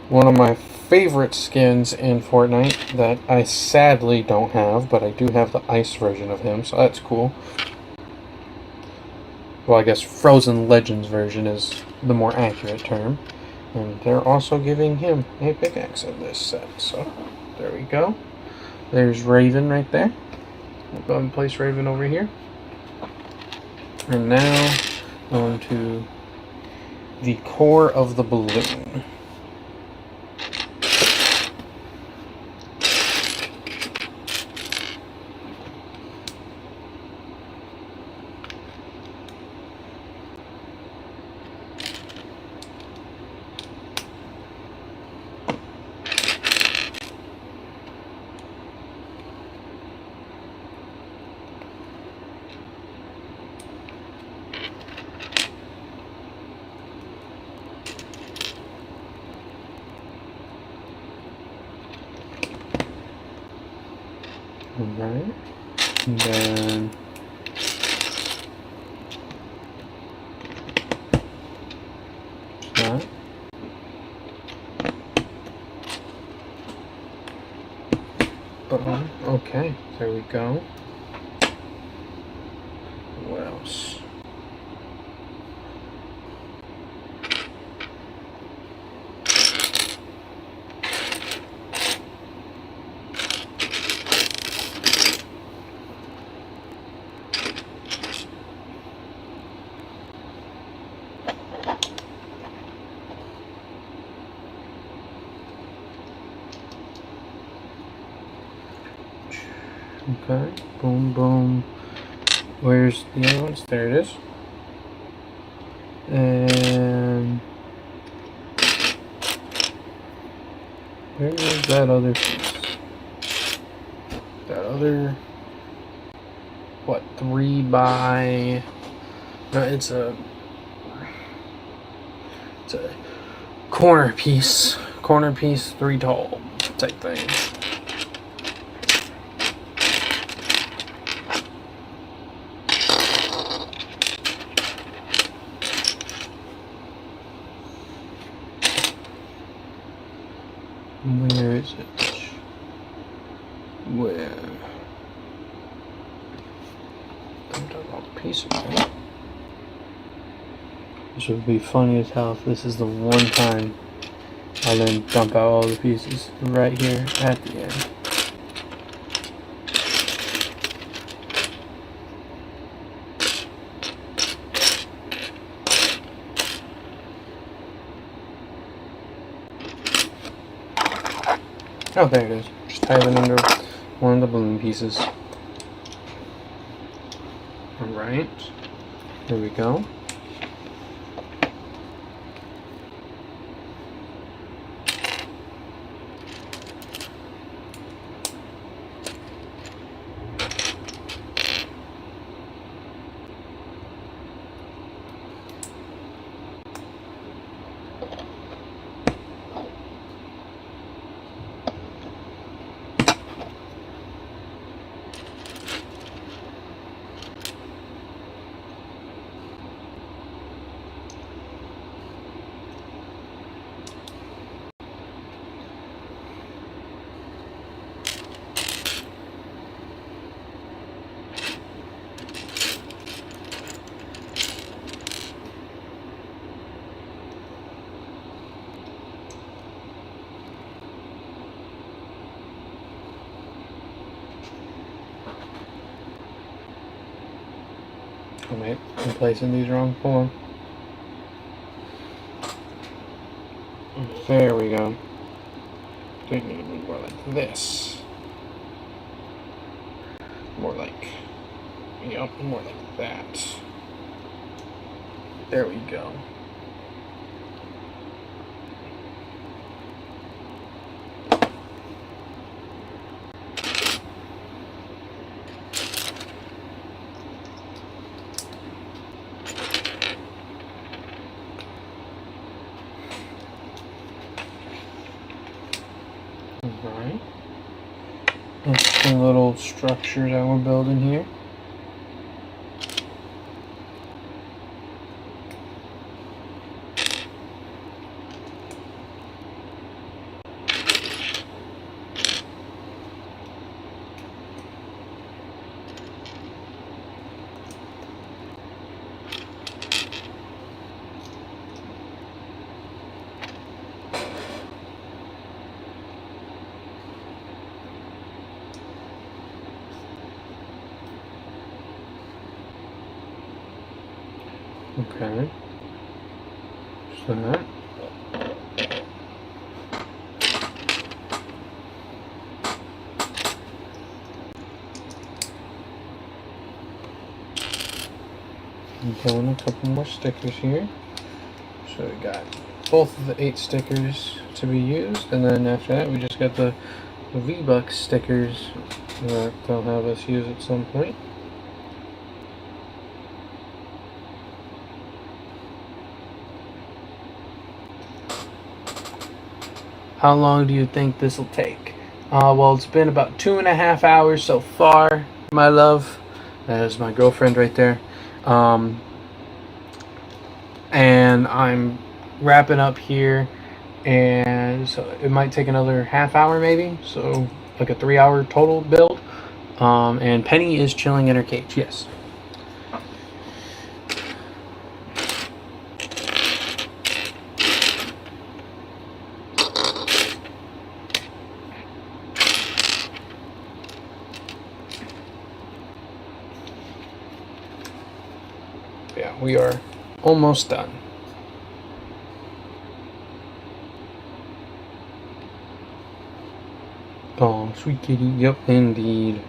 One of my favorite skins in Fortnite that I sadly don't have, but I do have the ice version of him, so that's cool. Well, I guess Frozen Legends version is the more accurate term. And they're also giving him a pickaxe in this set, so there we go. There's Raven right there. We'll go and place Raven over here. And now, on to the core of the balloon. Alright. And then that. Okay, there we go. What else? Okay, boom, boom. Where's the other ones? There it is. And where is that other piece? That other, what, 3 by, no, it's a corner piece, 3 tall type thing. Where is it? Where? I'm talking about pieces, right? This would be funny as hell if this is the one time I'll then dump out all the pieces right here at the end. Oh, there it is. Just tie it under one of the balloon pieces. Alright. There we go. Oh wait, I'm placing these wrong. Hold on. There we go. They need to be more like this. More like, yep, more like that. There we go. Alright. That's the little structure that we're building here. Okay. So that. I'm pulling a couple more stickers here. So we got both of the 8 stickers to be used, and then after that we just got the V-Bucks stickers that they'll have us use at some point. How long do you think this will take? Well, it's been about 2.5 hours so far, my love. That is my girlfriend right there. And I'm wrapping up here, and so it might take another half hour maybe. So like a 3-hour total build. And Penny is chilling in her cage. Yes. Yeah, we are almost done. Oh, sweet kitty. Yep, indeed.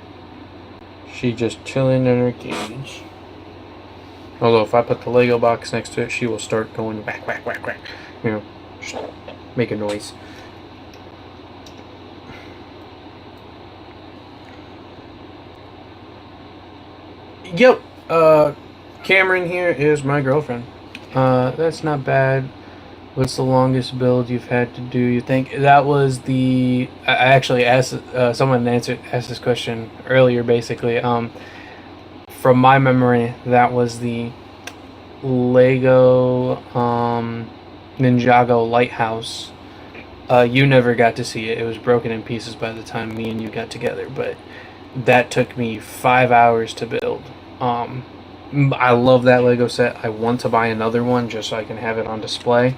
She just chilling in her cage. Although if I put the Lego box next to it, she will start going whack, whack, whack, whack. You know, just make a noise. Yep. Cameron here is my girlfriend. That's not bad. What's the longest build you've had to do, you think? That was the... I actually asked... someone asked this question earlier, basically. From my memory, that was the Lego Ninjago Lighthouse. You never got to see it. It was broken in pieces by the time me and you got together. But that took me 5 hours to build. I love that Lego set. I want to buy another one just so I can have it on display.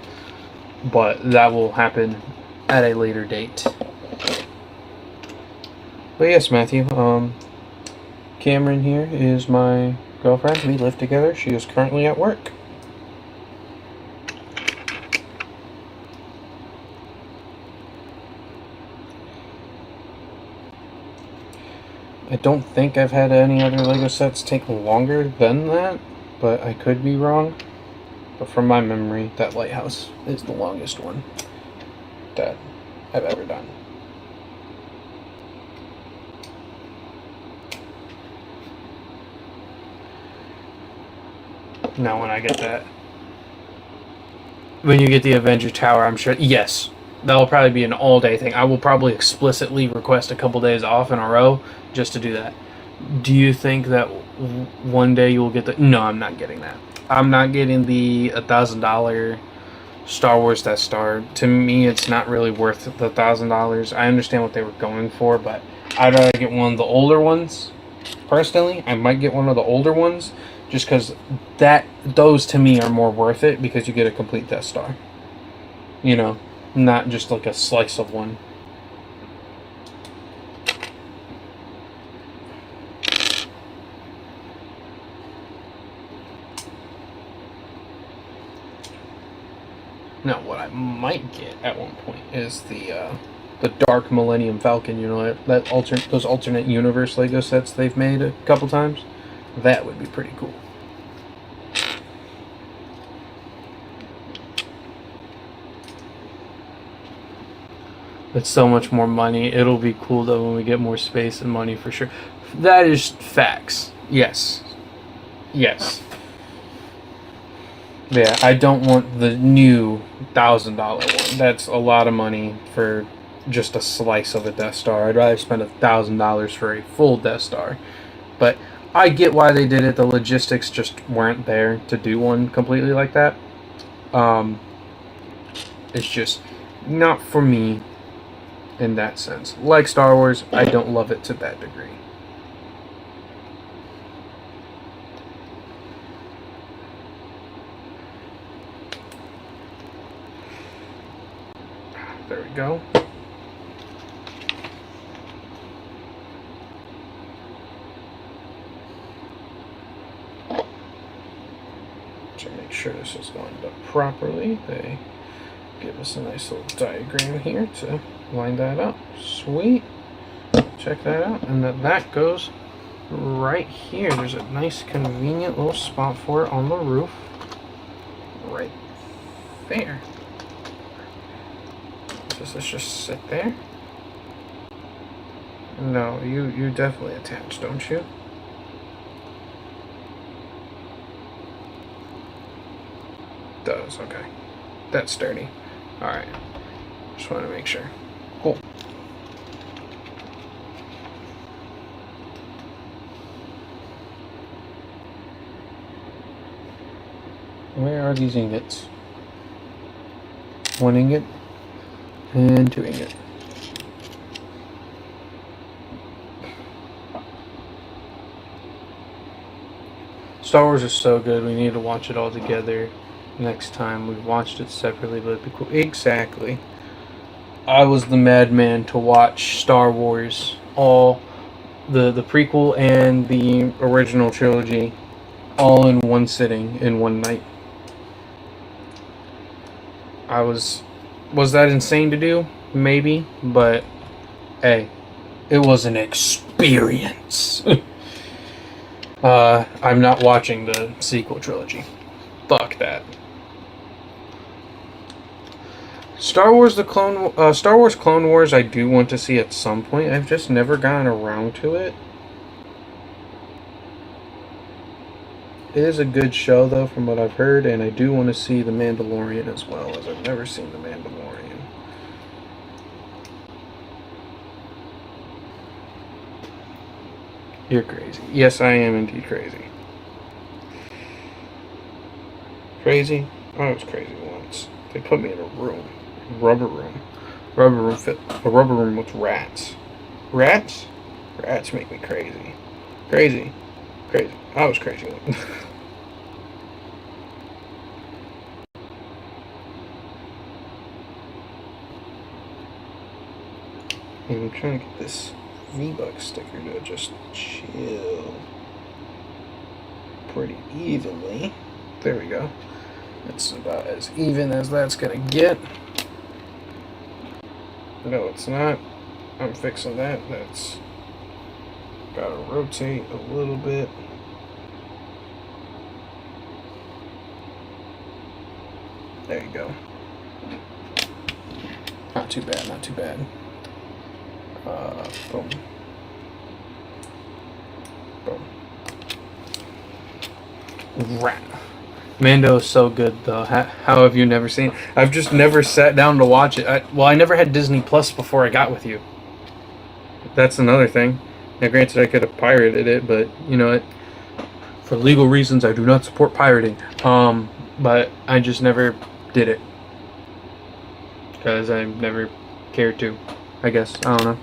But that will happen at a later date. But yes, Matthew, Cameron here is my girlfriend. We live together. She is currently at work. I don't think I've had any other Lego sets take longer than that, but I could be wrong. But from my memory, that lighthouse is the longest one that I've ever done. Now when I get that, when you get the Avenger Tower, I'm sure, yes, that'll probably be an all-day thing. I will probably explicitly request a couple days off in a row just to do that. Do you think that one day you will get the... No, I'm not getting that. I'm not getting the $1,000 Star Wars Death Star. To me, it's not really worth the $1,000. I understand what they were going for, but I'd rather get one of the older ones. Personally, I might get one of the older ones, just because those to me are more worth it, because you get a complete Death Star. You know, not just like a slice of one. Now, what I might get at one point is the Dark Millennium Falcon. You know, those alternate universe Lego sets they've made a couple times. That would be pretty cool. It's so much more money. It'll be cool though when we get more space and money for sure. That is facts. Yes. Yes. Yeah, I don't want the new $1,000 one. That's a lot of money for just a slice of a Death Star. I'd rather spend $1,000 for a full Death Star. But I get why they did it. The logistics just weren't there to do one completely like that. It's just not for me in that sense. Like Star Wars, I don't love it to that degree. There we go. To make sure this is lined up properly, they give us a nice little diagram here to line that up. Sweet. Check that out. And that goes right here. There's a nice convenient little spot for it on the roof. Right there. Does this just sit there? No, you definitely attach, don't you? Does, okay. That's sturdy. Alright. Just want to make sure. Cool. are these ingots? 1 ingot and 2 ingot. Star Wars is so good. We need to watch it all together next time. We watched it separately, but it'd be cool. Exactly. I was the madman to watch Star Wars, all the prequel and the original trilogy, all in one sitting in one night. Was that insane to do? Maybe, but hey, it was an experience. I'm not watching the sequel trilogy. Fuck that. Star Wars Clone Wars I do want to see at some point. I've just never gotten around to it. It is a good show though from what I've heard, and I do want to see The Mandalorian as well, as I've never seen The Mandalorian. You're crazy. Yes, I am indeed crazy. Crazy? I was crazy once. They put me in a room. Rubber room with rats. Rats make me crazy. Crazy. I was crazy. I'm trying to get this V-Buck sticker to just chill pretty evenly. There we go. It's about as even as that's gonna get. No, it's not. I'm fixing that. That's gotta rotate a little bit. There you go. Not too bad, not too bad. Boom. Boom. Rat. Mando is so good, though. How have you never seen it? I've just never sat down to watch it. I never had Disney Plus before I got with you. That's another thing. Now, granted, I could have pirated it, but, you know, for legal reasons, I do not support pirating. But I just never did it. Because I never cared to, I guess. I don't know.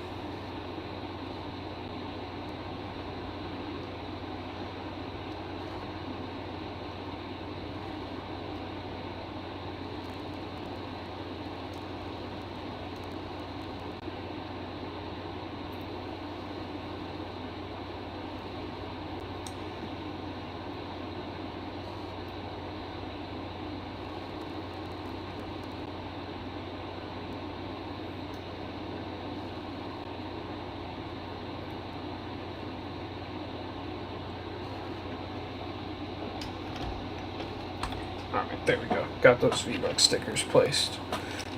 Alright, there we go. Got those V-Buck stickers placed.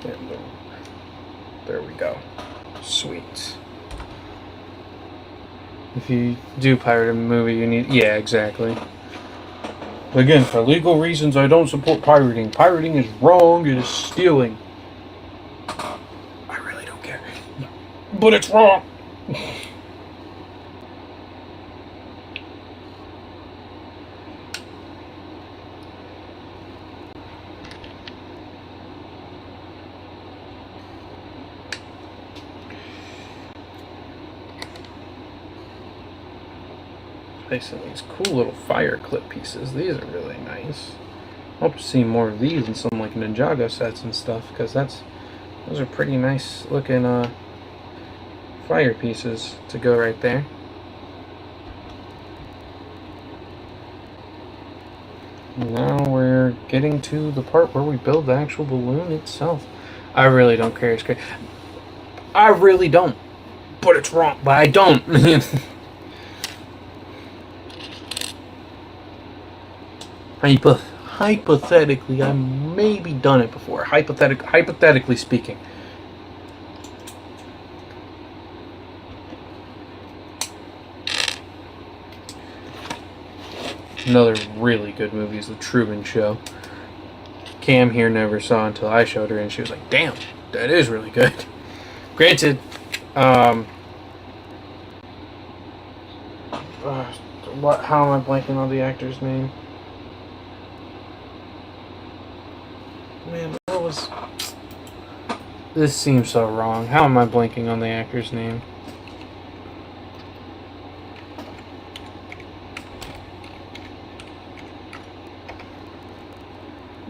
And there we go. Sweet. If you do pirate a movie, you need... Yeah, exactly. Again, for legal reasons, I don't support pirating. Pirating is wrong. It is stealing. I really don't care. But it's wrong. Placing these cool little fire clip pieces. These are really nice. I hope to see more of these in some like Ninjago sets and stuff, because those are pretty nice looking fire pieces to go right there. Now we're getting to the part where we build the actual balloon itself. I really don't care. It's great. I really don't. But it's wrong. But I don't. Hypothetically, I maybe done it before. Hypothetically speaking. Another really good movie is The Truman Show. Cam here never saw until I showed her, and she was like, "Damn, that is really good." Granted, how am I blanking on the actor's name? man, what was... This seems so wrong. How am I blanking on the actor's name?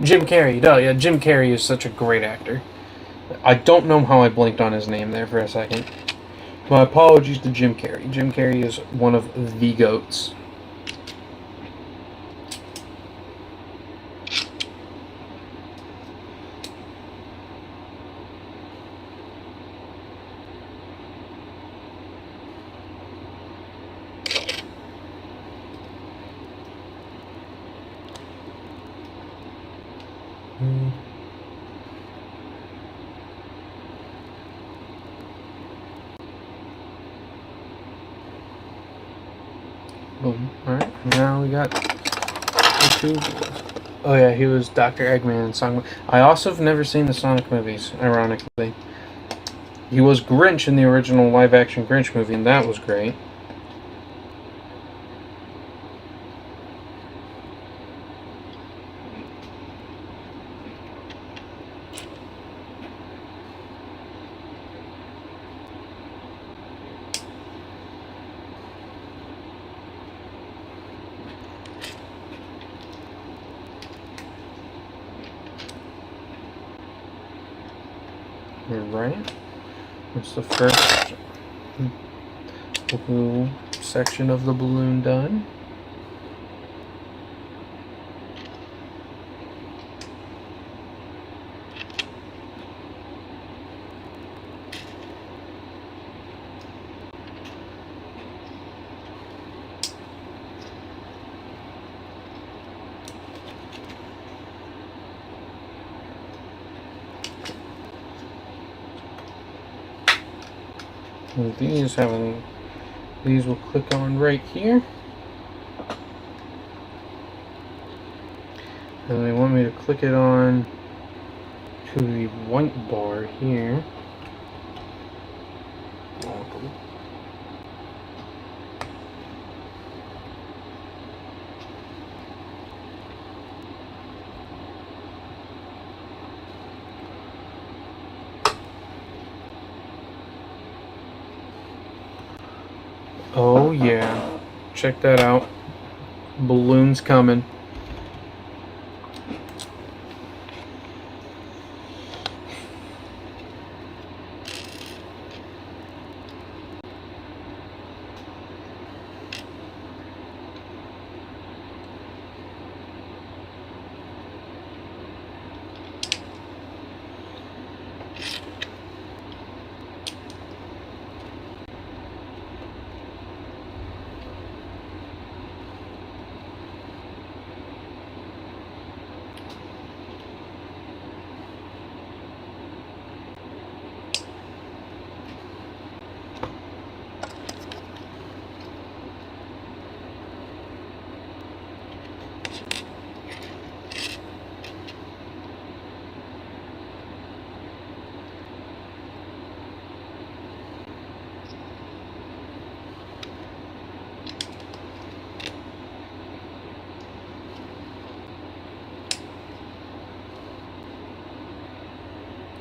Jim Carrey. No, yeah, Jim Carrey is such a great actor. I don't know how I blinked on his name there for a second. My apologies to Jim Carrey. Jim Carrey is one of the GOATs. Boom. Alright, now we got the two. Oh yeah, he was Dr. Eggman in Sonic. I also have never seen the Sonic movies, ironically. He was Grinch in the original live-action Grinch movie, and that was great. Right. That's the first blue section of the balloon done. And these will click on right here. And they want me to click it on to the white bar here. Oh yeah, check that out. Balloons coming.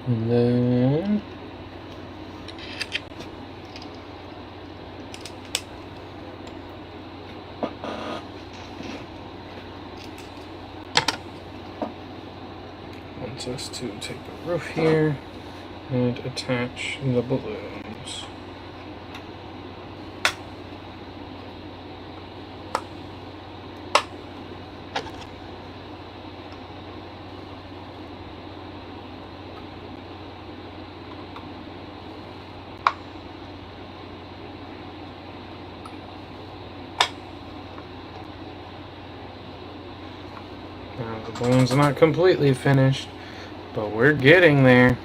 And then wants us to take the roof here and attach the balloons. The balloon's not completely finished, but we're getting there.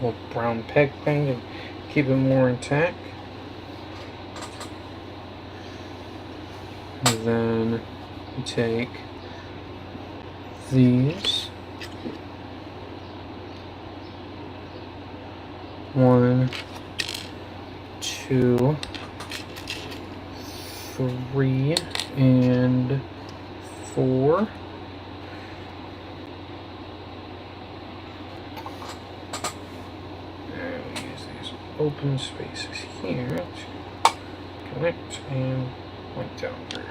little brown peg thing to keep it more intact. And then we take these. 1, 2, 3, and 4. And we use these open spaces here to connect and point downward.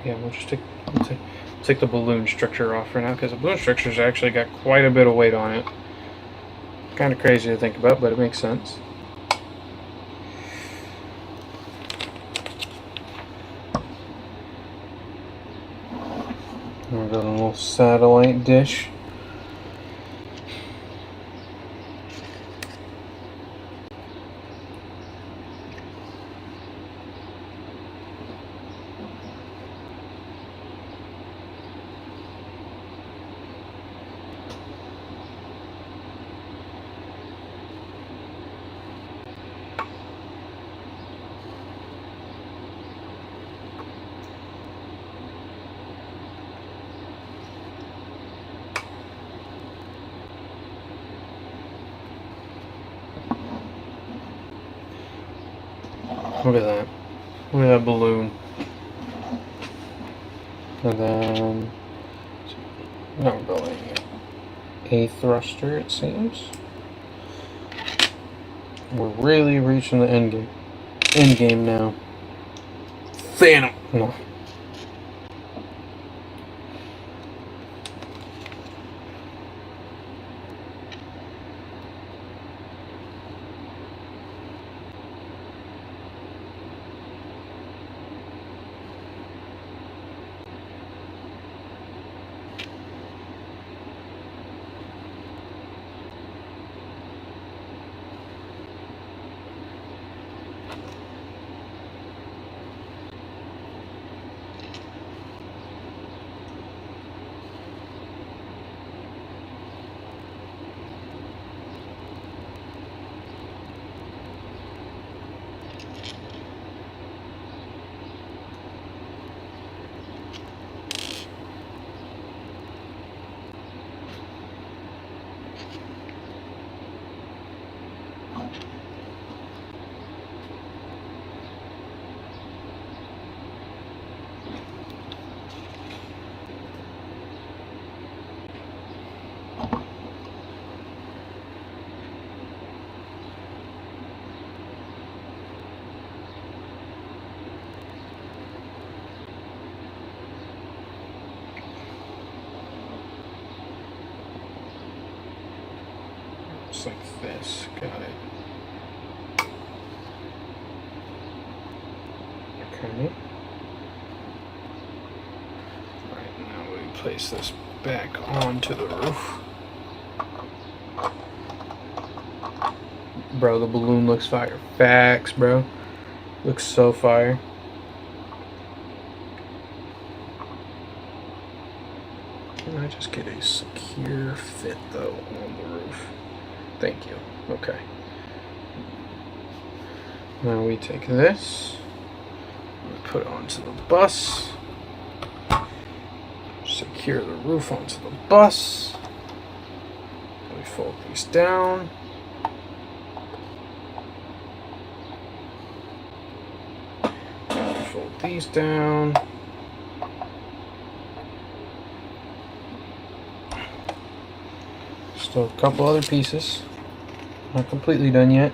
Yeah, we'll just take the balloon structure off for now, because the balloon structure's actually got quite a bit of weight on it. Kind of crazy to think about, but it makes sense. We've got a little satellite dish. Look at that. Look at that balloon. And then, not really a thruster, it seems. We're really reaching the end game now. Phantom! No. Just like this. Got it. Okay. Alright, now we place this back onto the roof. Bro, the balloon looks fire. Facts, bro. Looks so fire. Can I just get a secure fit, though, on the roof? Thank you. Okay. Now we take this, we put it onto the bus, secure the roof onto the bus, we fold these down, we fold these down, still a couple other pieces, not completely done yet.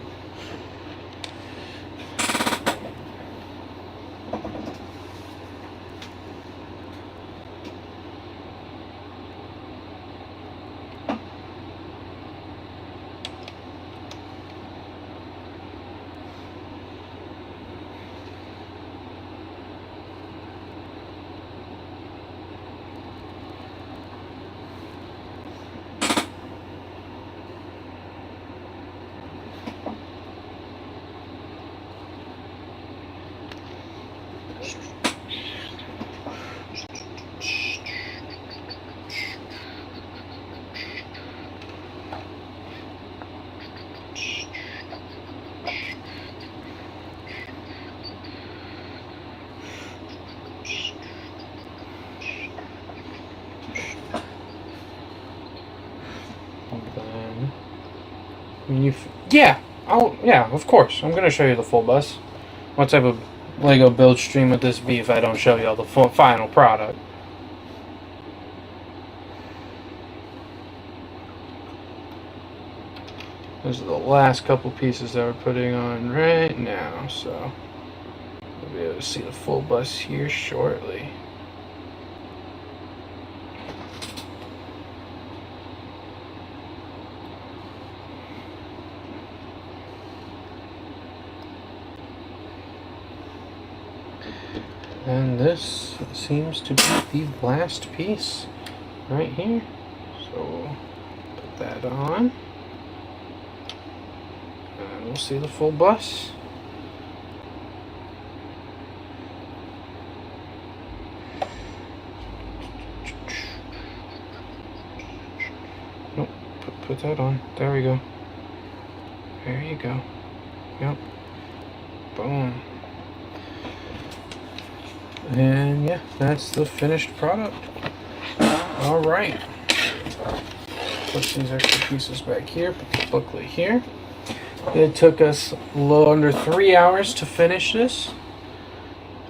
Yeah, yeah, of course. I'm gonna show you the full bus. What type of Lego build stream would this be if I don't show you all the final product? Those are the last couple pieces that we're putting on right now, so we'll be able to see the full bus here shortly. And this seems to be the last piece right here. So put that on. And we'll see the full bus. Nope, put that on. There we go. There you go. Yep. Boom. And yeah, that's the finished product. Alright. Put these extra pieces back here, put the booklet here. It took us a little under 3 hours to finish this.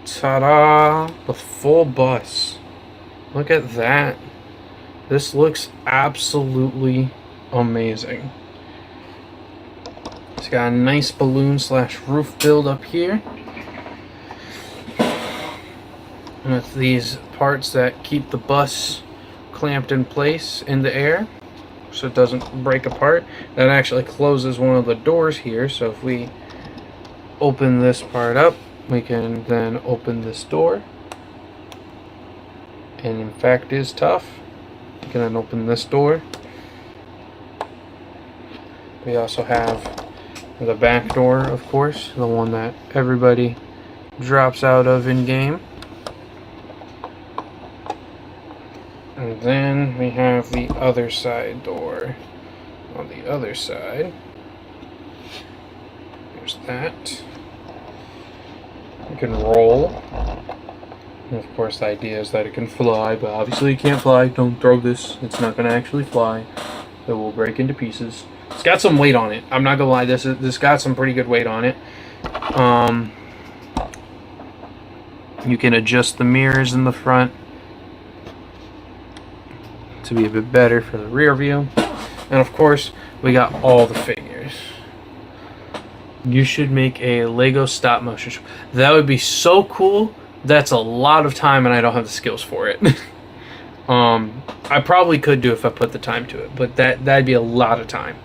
Ta-da! The full bus. Look at that. This looks absolutely amazing. It's got a nice balloon / roof build up here. With these parts that keep the bus clamped in place in the air so it doesn't break apart. That actually closes one of the doors here, so if we open this part up, we can then open this door, and in fact is tough. You can then open this door. We also have the back door, of course, the one that everybody drops out of in game. And then we have the other side door. On the other side, there's that. It can roll. And of course, the idea is that it can fly, but obviously it can't fly. Don't throw this. It's not going to actually fly. It will break into pieces. It's got some weight on it. I'm not going to lie. This got some pretty good weight on it. You can adjust the mirrors in the front to be a bit better for the rear view. And of course, we got all the figures. You should make a Lego stop motion show. That would be so cool. That's a lot of time and I don't have the skills for it. I probably could do if I put the time to it, but that'd be a lot of time.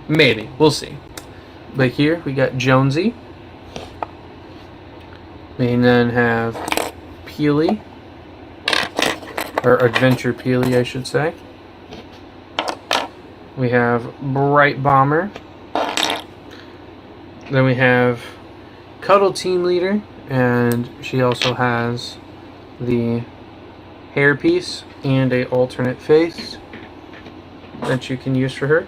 Maybe, we'll see. But here we got Jonesy. We then have Peely. Or Adventure Peely, I should say. We have Bright Bomber. Then we have Cuddle Team Leader, and she also has the hairpiece and a alternate face that you can use for her.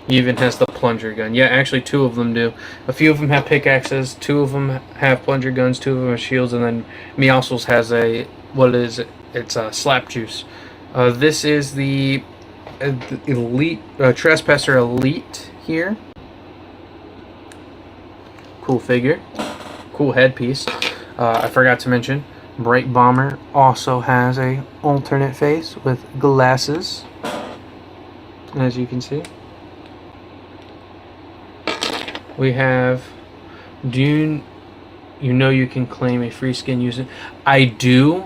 He even has the plunger gun. Yeah, actually 2 of them do. A few of them have pickaxes, 2 of them have plunger guns, 2 of them have shields, and then Meowscles has a, what is it? It's a slap juice. This is the Elite, Trespasser Elite here. Cool figure. Cool headpiece. I forgot to mention, Bright Bomber also has a alternate face with glasses, as you can see. We have, you know you can claim a free skin using, I do,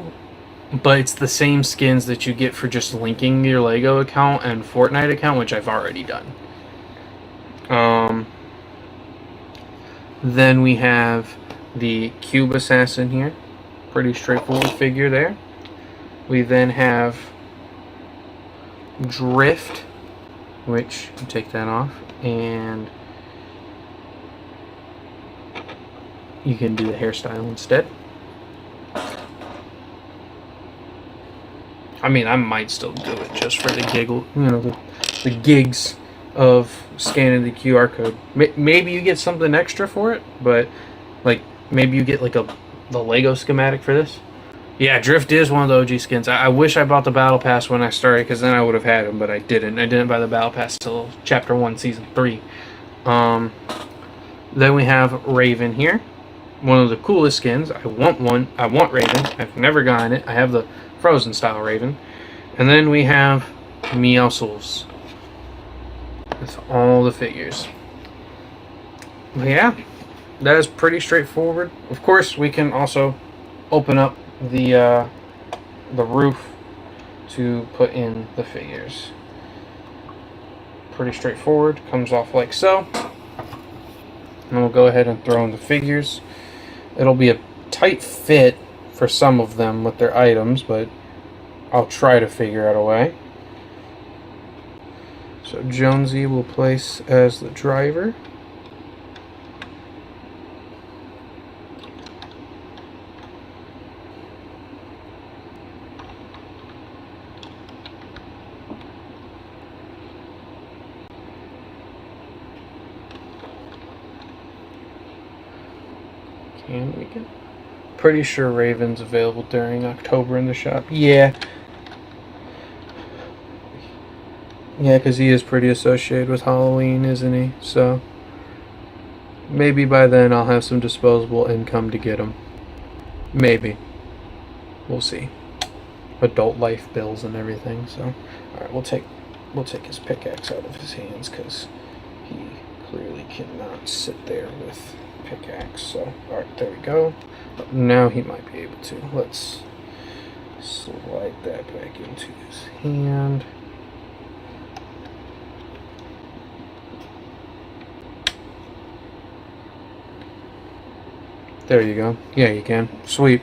but it's the same skins that you get for just linking your Lego account and Fortnite account, which I've already done. Then we have the Cube Assassin here. Pretty straightforward figure there. We then have Drift, which you take that off, and you can do the hairstyle instead. I mean, I might still do it just for the giggle, you know, the gigs of scanning the QR code. Maybe you get something extra for it, but like maybe you get like the Lego schematic for this. Yeah, Drift is one of the OG skins. I wish I bought the Battle Pass when I started, because then I would have had him, but I didn't. I didn't buy the Battle Pass till Chapter 1, Season 3. Then we have Raven here. One of the coolest skins. I want one. I want Raven. I've never gotten it. I have the Frozen style Raven. And then we have Meowscles. With all the figures. But yeah, that is pretty straightforward. Of course, we can also open up the roof to put in the figures. Pretty straightforward. Comes off like so. And we'll go ahead and throw in the figures. It'll be a tight fit for some of them with their items, but I'll try to figure out a way. So Jonesy will place as the driver. Can we get? Pretty sure Raven's available during October in the shop. Yeah. Yeah, because he is pretty associated with Halloween, isn't he? So maybe by then I'll have some disposable income to get him. Maybe. We'll see. Adult life bills and everything. So, all right, we'll take his pickaxe out of his hands because he clearly cannot sit there with pickaxe. So, all right, there we go. Now he might be able to. Let's slide that back into his hand. There you go. Yeah, you can. Sweet.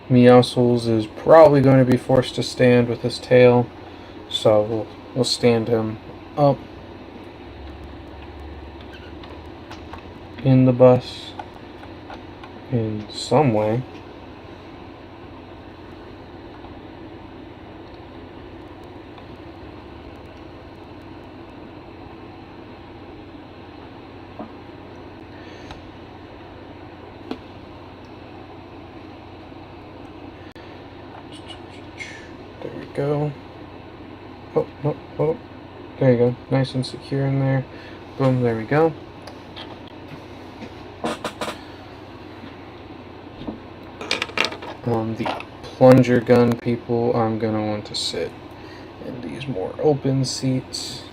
Meowscles is probably going to be forced to stand with his tail, so we'll stand him up in the bus in some way. There we go. Oh. There you go. Nice and secure in there. Boom, there we go. The plunger gun people, I'm going to want to sit in these more open seats.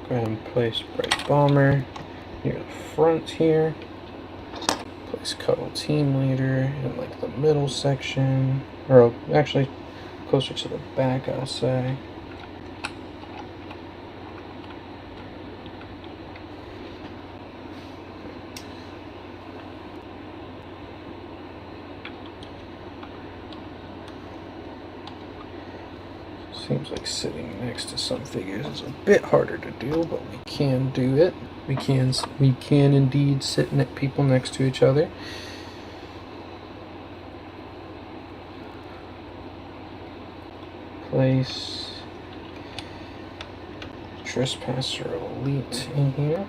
Go ahead and place Bright Bomber near the front here. Place Cuddle Team Leader in like the middle section, or actually closer to the back, I'll say. Seems like sitting next to some figures is a bit harder to do, but we can do it. We can indeed sit people next to each other. Place Trespasser Elite in here.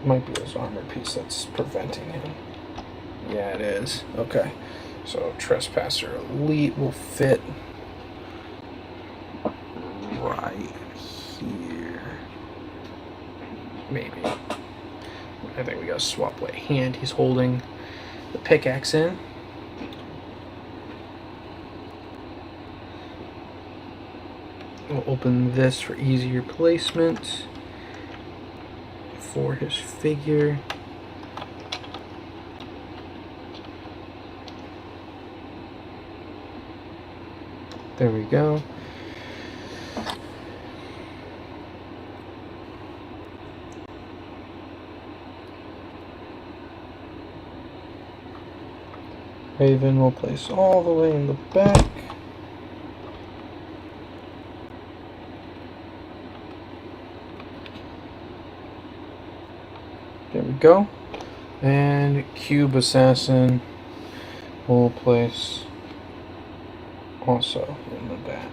Might be his armor piece that's preventing him. Yeah, it is. Okay. So Trespasser Elite will fit right here. Maybe. I think we gotta swap what hand he's holding the pickaxe in. We'll open this for easier placement for his figure. There we go. Raven will place all the way in the back. There we go. And Cube Assassin will place also in the back.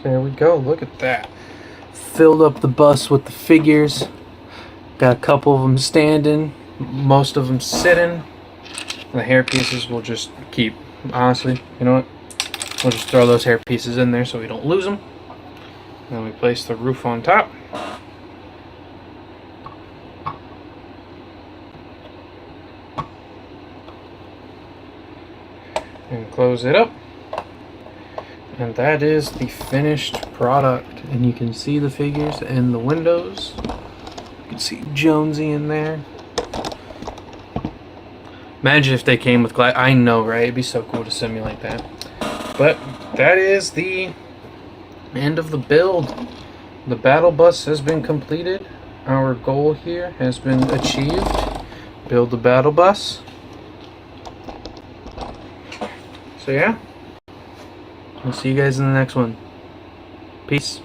There we go, look at that. Filled up the bus with the figures. Got a couple of them standing, most of them sitting. The hair pieces we'll just keep, honestly, you know what? We'll just throw those hair pieces in there so we don't lose them. Then we place the roof on top. And close it up. And that is the finished product. And you can see the figures in the windows. You can see Jonesy in there. Imagine if they came with glass. I know, right? It'd be so cool to simulate that. But that is the end of the build. The battle bus has been completed. Our goal here has been achieved. Build the battle bus. So yeah. I'll see you guys in the next one. Peace.